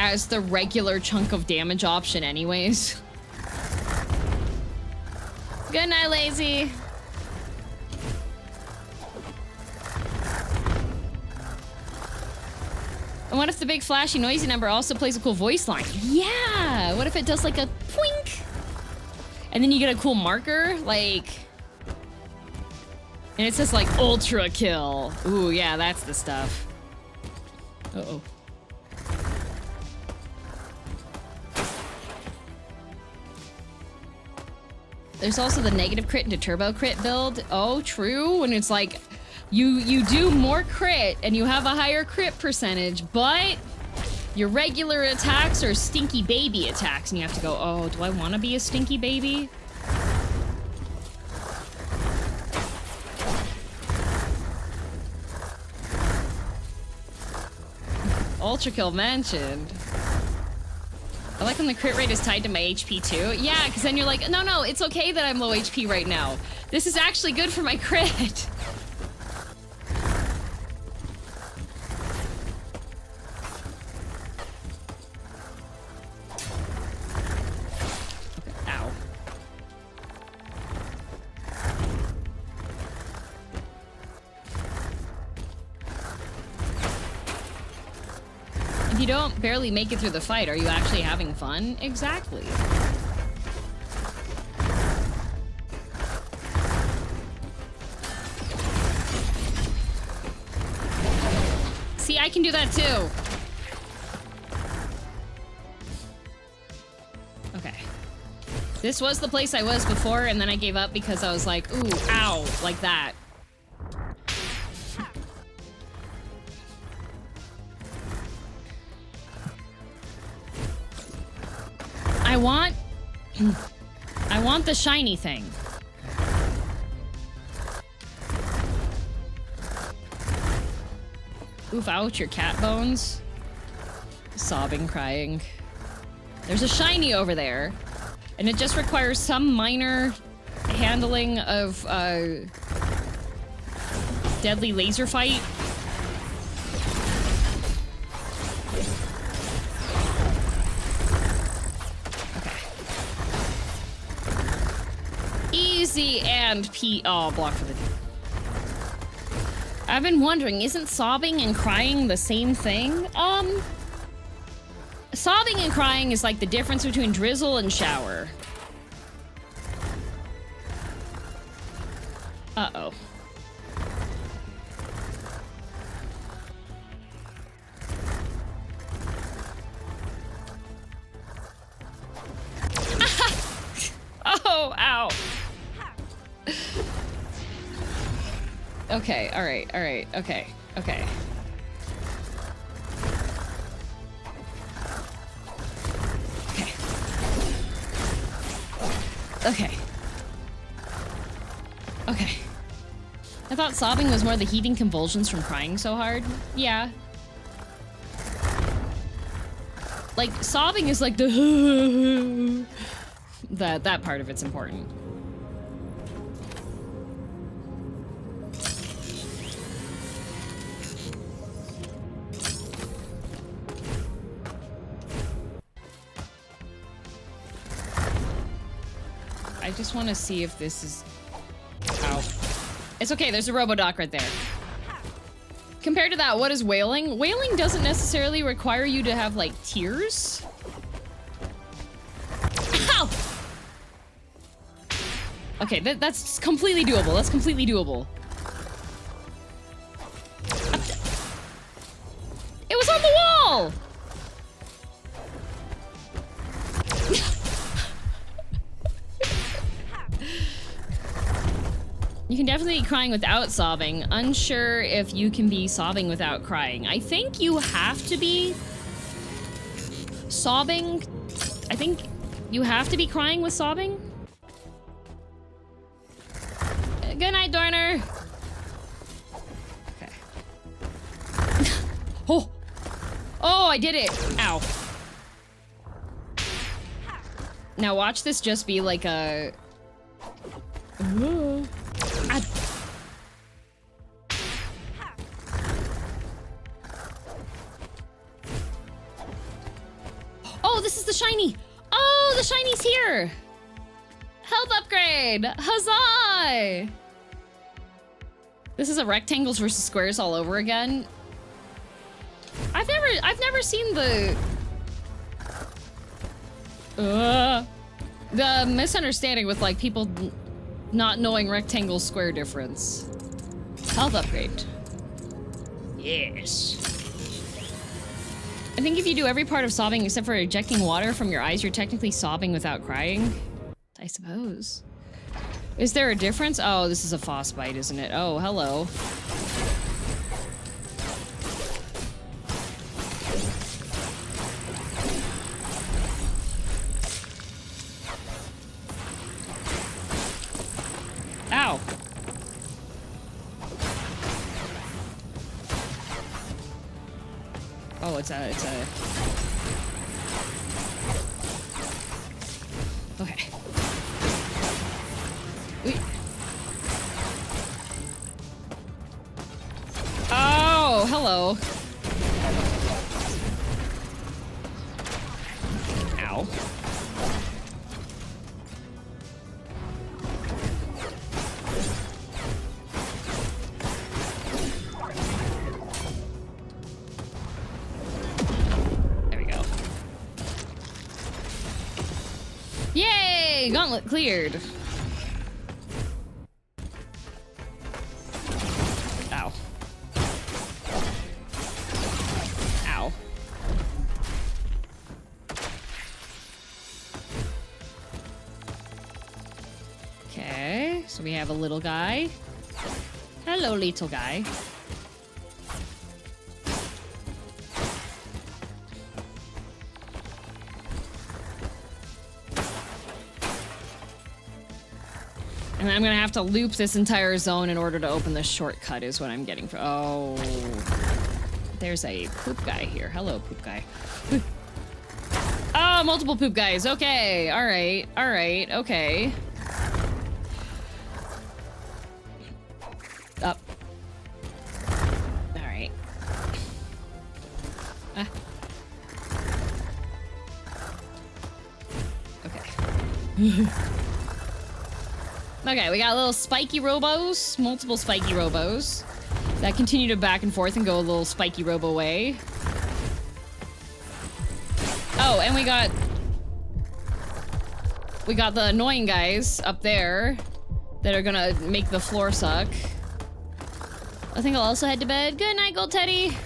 as the regular chunk of damage option anyways. Good night, lazy. And what if the big flashy noisy number also plays a cool voice line? Yeah! What if it does like a twink? And then you get a cool marker, like... And it says like ultra kill. Ooh, yeah, that's the stuff. Uh-oh. There's also the negative crit into turbo crit build. Oh, true. And it's like you do more crit and you have a higher crit percentage, but your regular attacks are stinky baby attacks, and you have to go, oh, do I want to be a stinky baby? Ultra kill mentioned. I like when the crit rate is tied to my HP too. Yeah, because then you're like, no, it's okay that I'm low HP right now. This is actually good for my crit. Okay, ow. If you don't barely make it through the fight, are you actually having fun? Exactly. See, I can do that too. Okay. This was the place I was before, and then I gave up because I was like, ooh, ow, like that. I want the shiny thing. Oof, ouch, your cat bones. Sobbing, crying. There's a shiny over there, and it just requires some minor handling of deadly laser fight. Easy and block for the... I've been wondering, isn't sobbing and crying the same thing? Sobbing and crying is like the difference between drizzle and shower. Uh-oh. Oh, ow. Okay, alright, okay, okay. Okay. Okay. Okay. I thought sobbing was more the heaving convulsions from crying so hard. Yeah. Like, sobbing is like the that part of it's important. I just want to see if this is... Ow. It's okay, there's a Robodoc right there. Compared to that, what is wailing? Wailing doesn't necessarily require you to have, like, tears. Ow! Okay, that's completely doable. That's completely doable. It was on the wall! You can definitely be crying without sobbing. Unsure if you can be sobbing without crying. I think you have to be sobbing. I think you have to be crying with sobbing. Good night, Dorner. Okay. Oh! Oh, I did it! Ow. Now watch this just be like a... Ooh. this is the shiny. Oh, the shiny's here. Health upgrade. Huzzah! This is a rectangles versus squares all over again. I've never seen the misunderstanding with like people not knowing rectangle square difference. Health upgrade. Yes. I think if you do every part of sobbing except for ejecting water from your eyes, you're technically sobbing without crying. I suppose. Is there a difference? Oh, this is a frostbite, isn't it? Oh, hello. Ow. Oh, it's a... Okay. Wait. Oh, hello. Ow. There we go. Yay! Gauntlet cleared. Ow. Ow. Okay, so we have a little guy. Hello, little guy. And I'm gonna have to loop this entire zone in order to open the shortcut is what I'm getting for. Oh. There's a poop guy here. Hello, poop guy. Oh, multiple poop guys. Okay. Alright. Alright. Okay. Up. Alright. Ah. Okay. Okay, we got little spiky robos, multiple spiky robos that continue to back and forth and go a little spiky robo way. Oh, and we got the annoying guys up there that are gonna make the floor suck. I think I'll also head to bed. Good night, Gold Teddy.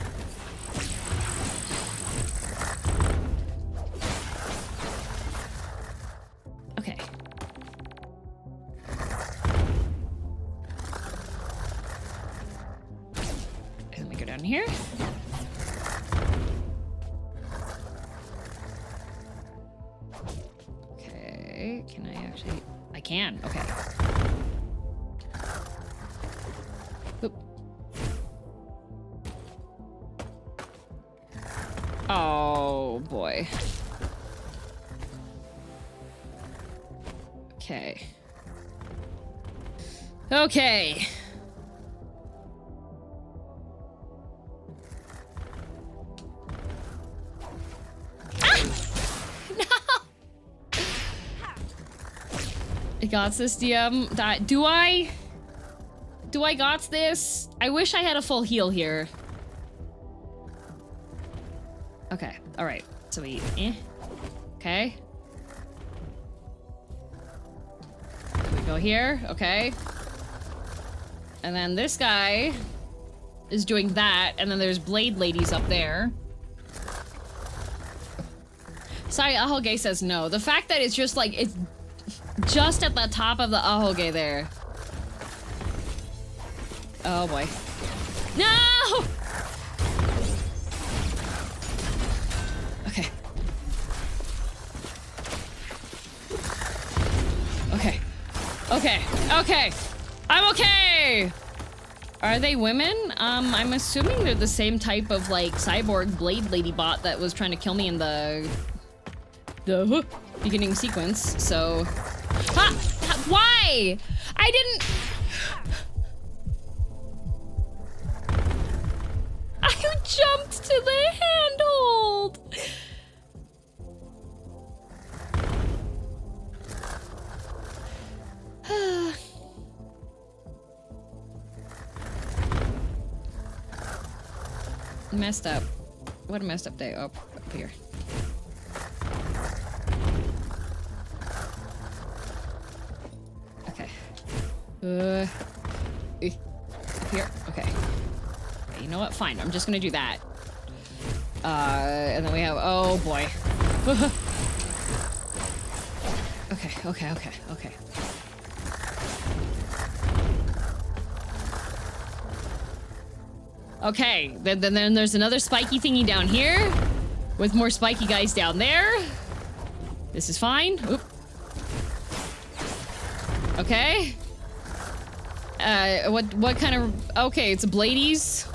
Okay. Let me go down here. Okay, can I actually... I can, okay. Oop. Oh, boy. Okay. Okay. I got this, DM. Do I got this? I wish I had a full heal here. Okay, alright. So we... Okay. We go here, okay. And then this guy is doing that, and then there's blade ladies up there. Sorry, Ahoge says no. The fact that it's just like, it's just at the top of the Ahoge there. Oh boy. No! Okay. Okay. Okay. Okay. I'm okay! Are they women? I'm assuming they're the same type of, like, cyborg blade lady bot that was trying to kill me in the beginning sequence, so... Ha! Why? I didn't... I jumped to the handhold! Messed up. What a messed up day. Oh, up here. Okay. Up here? Okay. Okay, you know what? Fine. I'm just gonna do that. And then we have... Oh, boy. Okay. Okay, then there's another spiky thingy down here, with more spiky guys down there. This is fine. Oop. Okay. What kind of... Okay, it's a Bladies.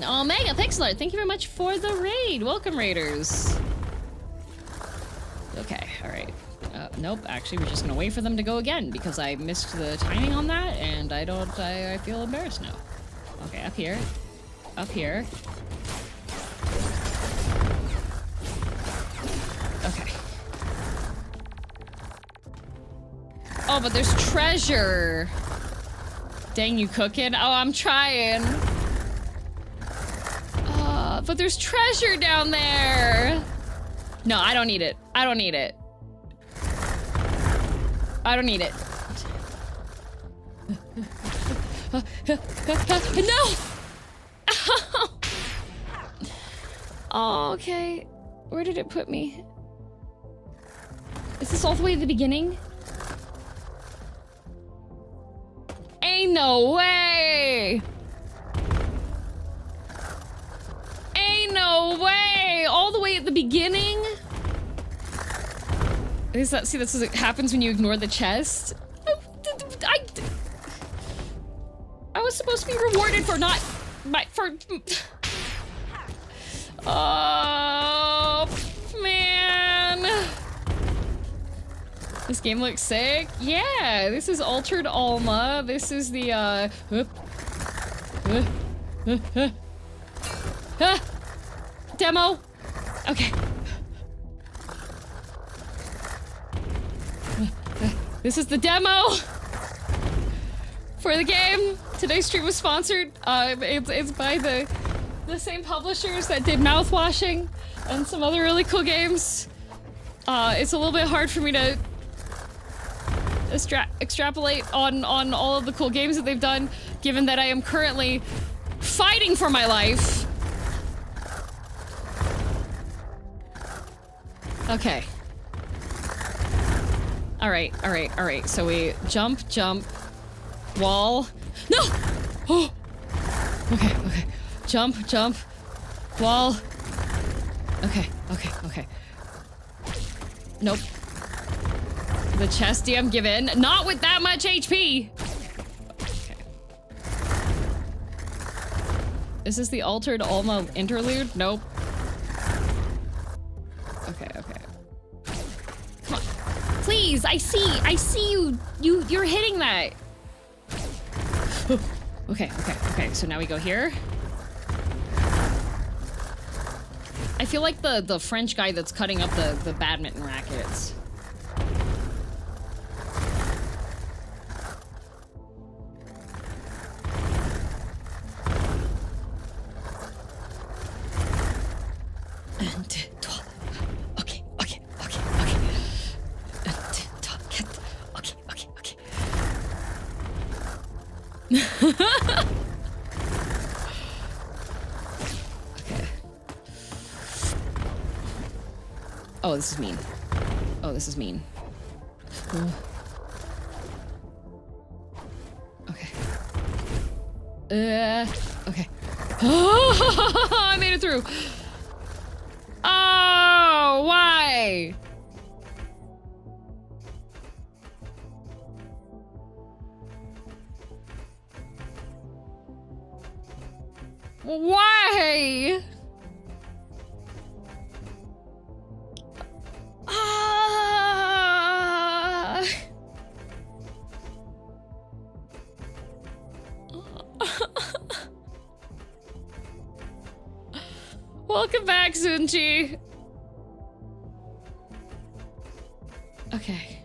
Oh, Mega Pixelar, thank you very much for the raid. Welcome, raiders. Okay, all right. Nope, actually, we're just gonna wait for them to go again because I missed the timing on that, and I feel embarrassed now. Okay, up here. Up here. Okay. Oh, but there's treasure. Dang, you cooking? Oh, I'm trying. But there's treasure down there. No, I don't need it. I don't need it. I don't need it. No! Oh, okay. Where did it put me? Is this all the way at the beginning? Ain't no way! Ain't no way! All the way at the beginning? Is that, see, that's what happens when you ignore the chest? I was supposed to be rewarded for not... Oh, man. This game looks sick. Yeah, this is Altered Alma. This is the, demo. Okay. This is the demo for the game. Today's stream was sponsored. It's by the same publishers that did Mouthwashing and some other really cool games. It's a little bit hard for me to extrapolate on all of the cool games that they've done, given that I am currently fighting for my life. Okay. All right. So we jump, wall. No! Oh! Okay. Jump, wall. Okay. Nope. The chest DM give in. Not with that much HP! Okay. Is this the Altered Alma interlude? Nope. Okay. Come on. Please, I see you. You're hitting that. Okay. So now we go here. I feel like the French guy that's cutting up the badminton rackets. Okay. Oh, this is mean. Ooh. Okay. Okay. I made it through. Oh, why? Why? Welcome back, Zunchi. Okay.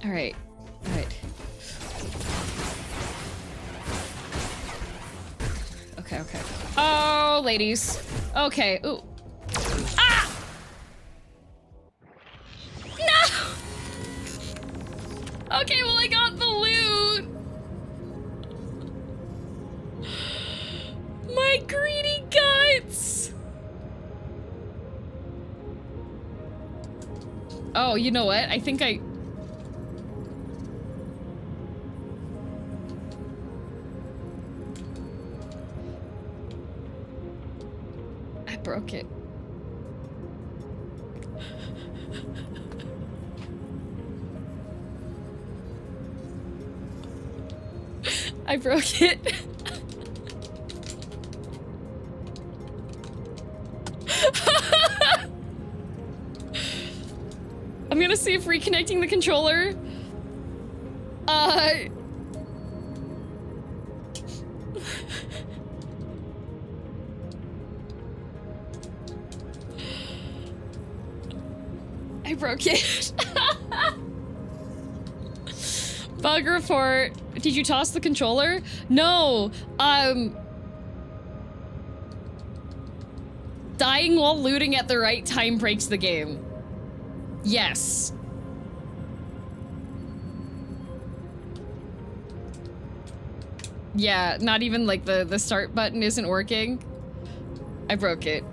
All right. okay, okay. Oh, ladies. Okay, ooh. Ah! No! Okay, well, I got the loot. My greedy guts. Oh, you know what? I think I broke it. I broke it. I'm gonna see if reconnecting the controller. I broke it. Bug report. Did you toss the controller? No. Dying while looting at the right time breaks the game. Yes. Yeah, not even like the start button isn't working. I broke it.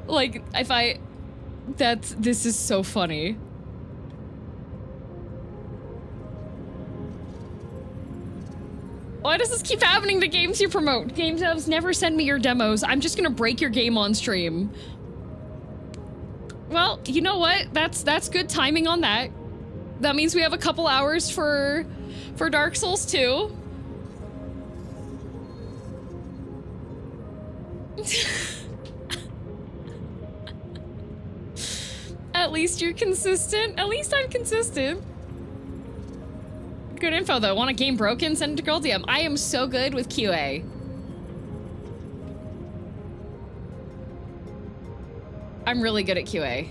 Like, if I... This is so funny. Why does this keep happening to games you promote? Game devs, never send me your demos. I'm just gonna break your game on stream. Well, you know what? That's good timing on that. That means we have a couple hours for Dark Souls 2. At least you're consistent. At least I'm consistent. Good info though. Want a game broken? Send it to girldm. I am so good with QA. I'm really good at QA.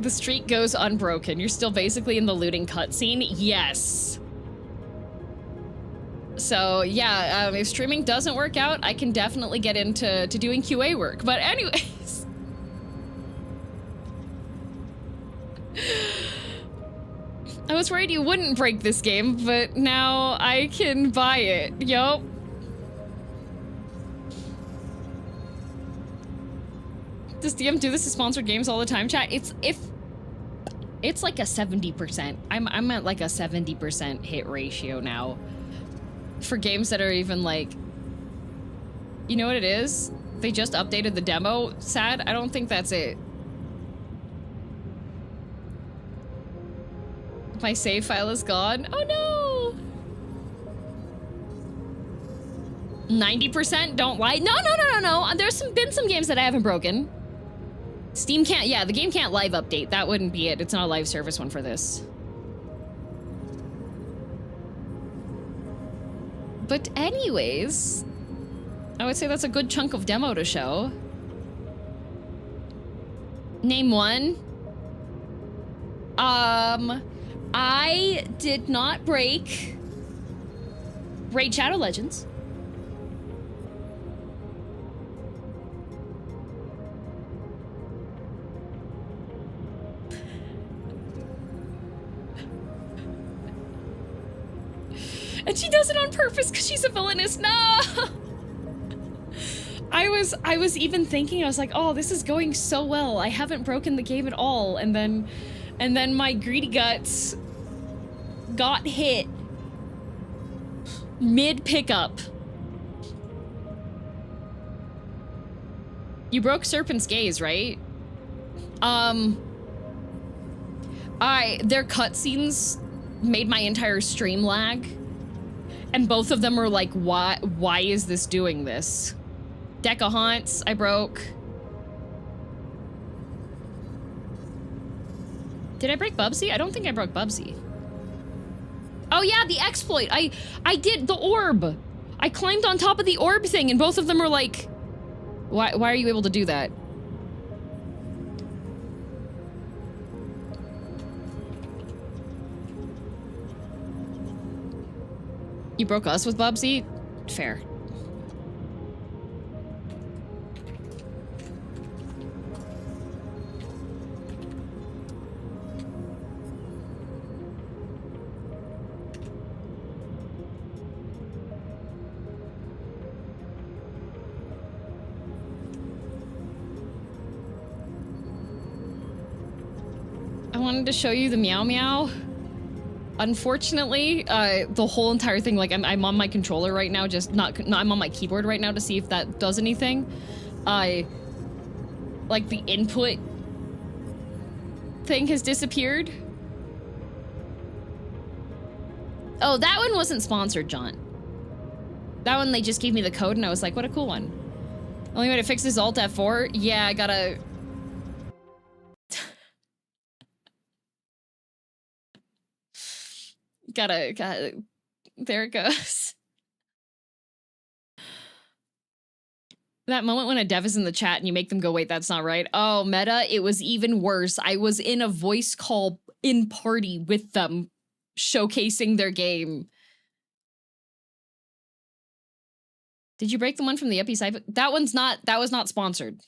The streak goes unbroken. You're still basically in the looting cutscene? Yes. So yeah, if streaming doesn't work out, I can definitely get into doing QA work. But anyways. I was worried you wouldn't break this game, but now I can buy it. Yup. Does DM do this to sponsored games all the time, chat? It's like a 70%. I'm at like a 70% hit ratio now. For games that are even like, you know what it is? They just updated the demo. Sad, I don't think that's it. My save file is gone. Oh no! 90% don't lie. No. There's been some games that I haven't broken. Steam can't, yeah, the game can't live update. That wouldn't be it. It's not a live service one for this. But anyways, I would say that's a good chunk of demo to show. Name one. I did not break Raid Shadow Legends. And she does it on purpose because she's a villainess. No! I was even thinking, I was like, oh, this is going so well. I haven't broken the game at all. And then my greedy guts got hit mid-pickup. You broke Serpent's Gaze, right? Their cutscenes made my entire stream lag. And both of them were like, why is this doing this? Deck of Haunts, I broke. Did I break Bubsy? I don't think I broke Bubsy. Oh yeah, the exploit. I did the orb. I climbed on top of the orb thing and both of them were like, Why are you able to do that? You broke us with Bubsy? Fair. I wanted to show you the meow meow. Unfortunately, the whole entire thing, like I'm on my controller right now, just not I'm on my keyboard right now to see if that does anything. Like the input thing has disappeared. Oh, that one wasn't sponsored, John. That one, they just gave me the code and I was like, what a cool one. Only way to fix this Alt F4? Yeah, I gotta... gotta, there it goes. That moment when a dev is in the chat and you make them go, wait, that's not right. Oh, meta, it was even worse. I was in a voice call in party with them, showcasing their game. Did you break the one from the Epi Cyber? That was not sponsored.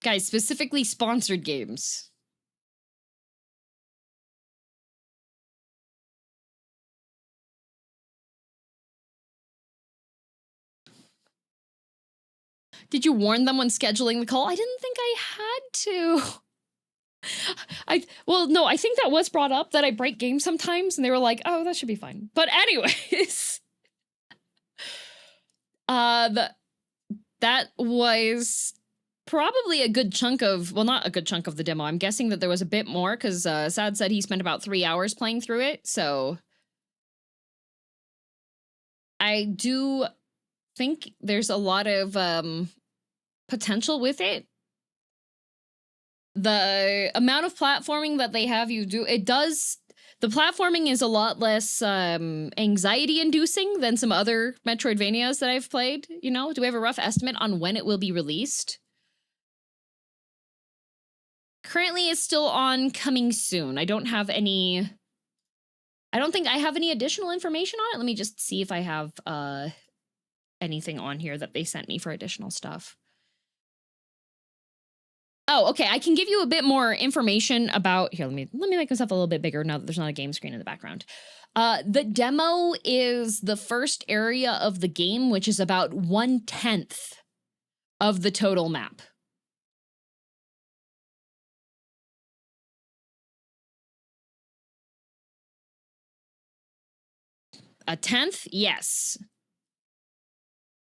Guys, specifically sponsored games. Did you warn them when scheduling the call? I didn't think I had to. Well, no, I think that was brought up that I break games sometimes, and they were like, oh, that should be fine. But anyways, that was probably a good chunk of, well, not a good chunk of the demo. I'm guessing that there was a bit more, because Sad said he spent about 3 hours playing through it, so I do think there's a lot of potential with it. The amount of platforming that they have you do, the platforming is a lot less anxiety-inducing than some other Metroidvanias that I've played, you know? Do we have a rough estimate on when it will be released? Currently, it's still on coming soon. I don't think I have any additional information on it. Let me just see if I have anything on here that they sent me for additional stuff. Oh, okay, I can give you a bit more information about, here, let me make myself a little bit bigger now that there's not a game screen in the background. The demo is the first area of the game, which is about 1/10 of the total map. A 10th? Yes.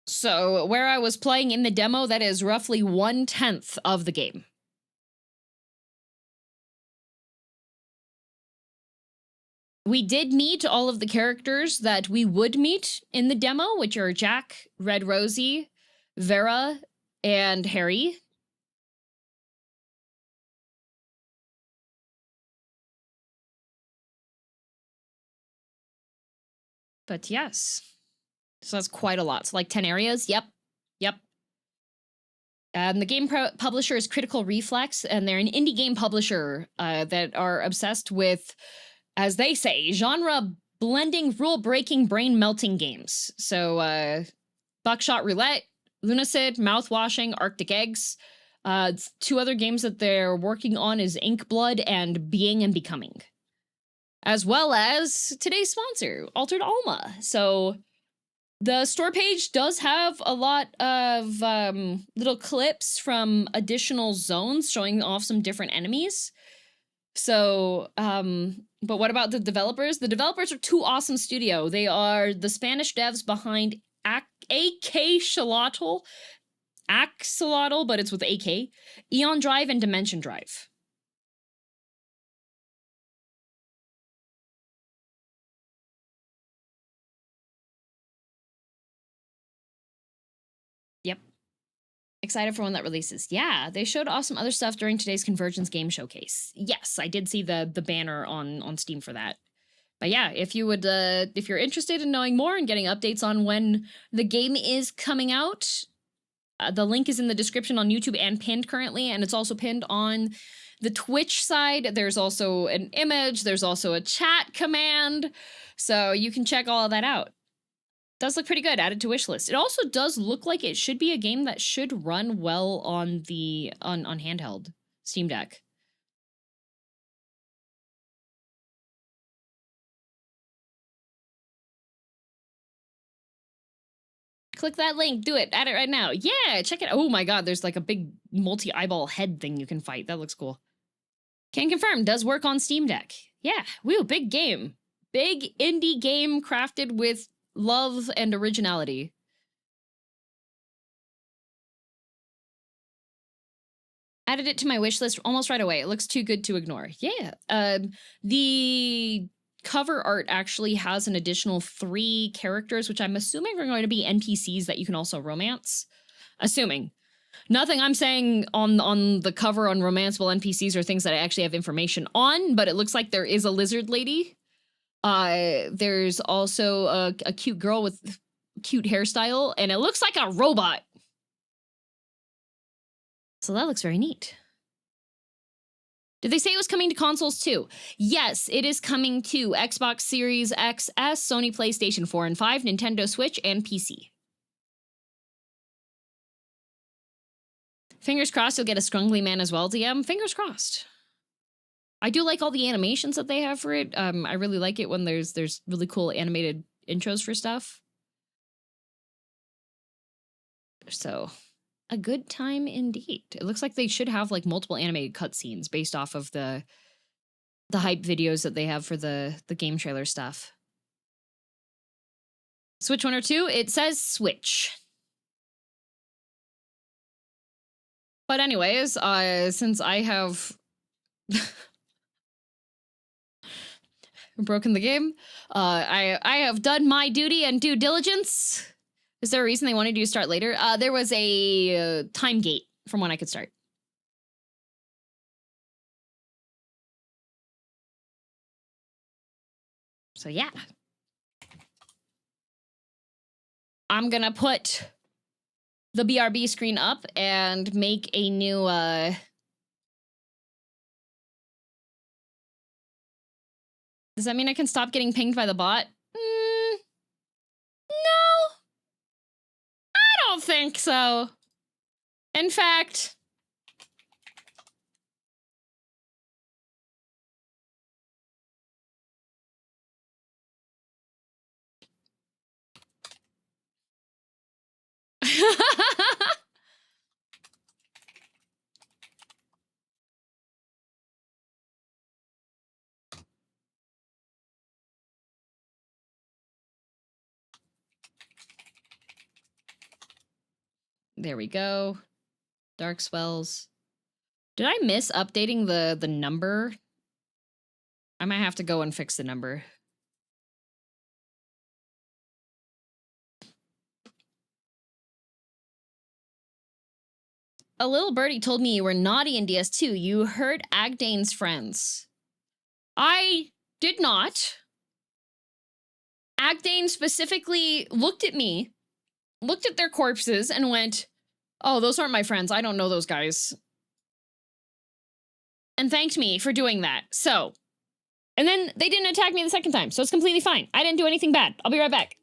So where I was playing in the demo, that is roughly 1/10 of the game. We did meet all of the characters that we would meet in the demo, which are Jack, Red Rosie, Vera, and Harry. But yes. So that's quite a lot. So like 10 areas? Yep. And the game publisher is Critical Reflex, and they're an indie game publisher that are obsessed with, as they say, genre-blending, rule-breaking, brain-melting games. So Buckshot Roulette, Lunacid, Mouthwashing, Arctic Eggs. 2 other games that they're working on is Inkblood and Being and Becoming. As well as today's sponsor, Altered Alma. So the store page does have a lot of little clips from additional zones showing off some different enemies. So, but what about the developers? The developers are 2 awesome studio. They are the Spanish devs behind Axolotl, but it's with AK, Eon Drive, and Dimension Drive. Yep. Excited for when that releases. Yeah, they showed awesome other stuff during today's Convergence game showcase. Yes, I did see the banner on Steam for that. But yeah, if you would, if you're interested in knowing more and getting updates on when the game is coming out, the link is in the description on YouTube and pinned currently, and it's also pinned on the Twitch side. There's also an image, there's also a chat command, so you can check all of that out. Does look pretty good, added to wishlist. It also does look like it should be a game that should run well on the on handheld Steam Deck. Click that link, do it, add it right now. Yeah, check it. Oh my god, there's like a big multi-eyeball head thing you can fight. That looks cool. Can confirm, does work on Steam Deck. Yeah, woo, big game. Big indie game crafted with love and originality. Added it to my wish list almost right away. It looks too good to ignore. Yeah. The cover art actually has an additional 3 characters, which I'm assuming are going to be NPCs that you can also romance. Assuming. Nothing I'm saying on the cover on romanceable NPCs or things that I actually have information on, but it looks like there is a lizard lady. There's also a cute girl with cute hairstyle, and it looks like a robot. So that looks very neat. Did they say it was coming to consoles too? Yes, it is coming to Xbox Series XS, Sony PlayStation 4 and 5, Nintendo Switch, and PC. Fingers crossed you'll get a Scrungly Man as well, DM. Fingers crossed. I do like all the animations that they have for it. I really like it when there's really cool animated intros for stuff. So, a good time indeed. It looks like they should have like multiple animated cutscenes based off of the hype videos that they have for the game trailer stuff. Switch 1 or 2? It says Switch. But anyways, since I have broken the game, I have done my duty and due diligence. Is there a reason they wanted you to start later? There was a time gate from when I could start. So yeah. I'm gonna put the BRB screen up and make a new, Does that mean I can stop getting pinged by the bot? No. I don't think so. In fact... There we go. Dark swells. Did I miss updating the number? I might have to go and fix the number. A little birdie told me you were naughty in DS2. You hurt Agdane's friends. I did not. Agdane specifically looked at me, looked at their corpses, and went, "Oh, those aren't my friends. I don't know those guys." And thanked me for doing that. So, and then they didn't attack me the second time, so it's completely fine. I didn't do anything bad. I'll be right back.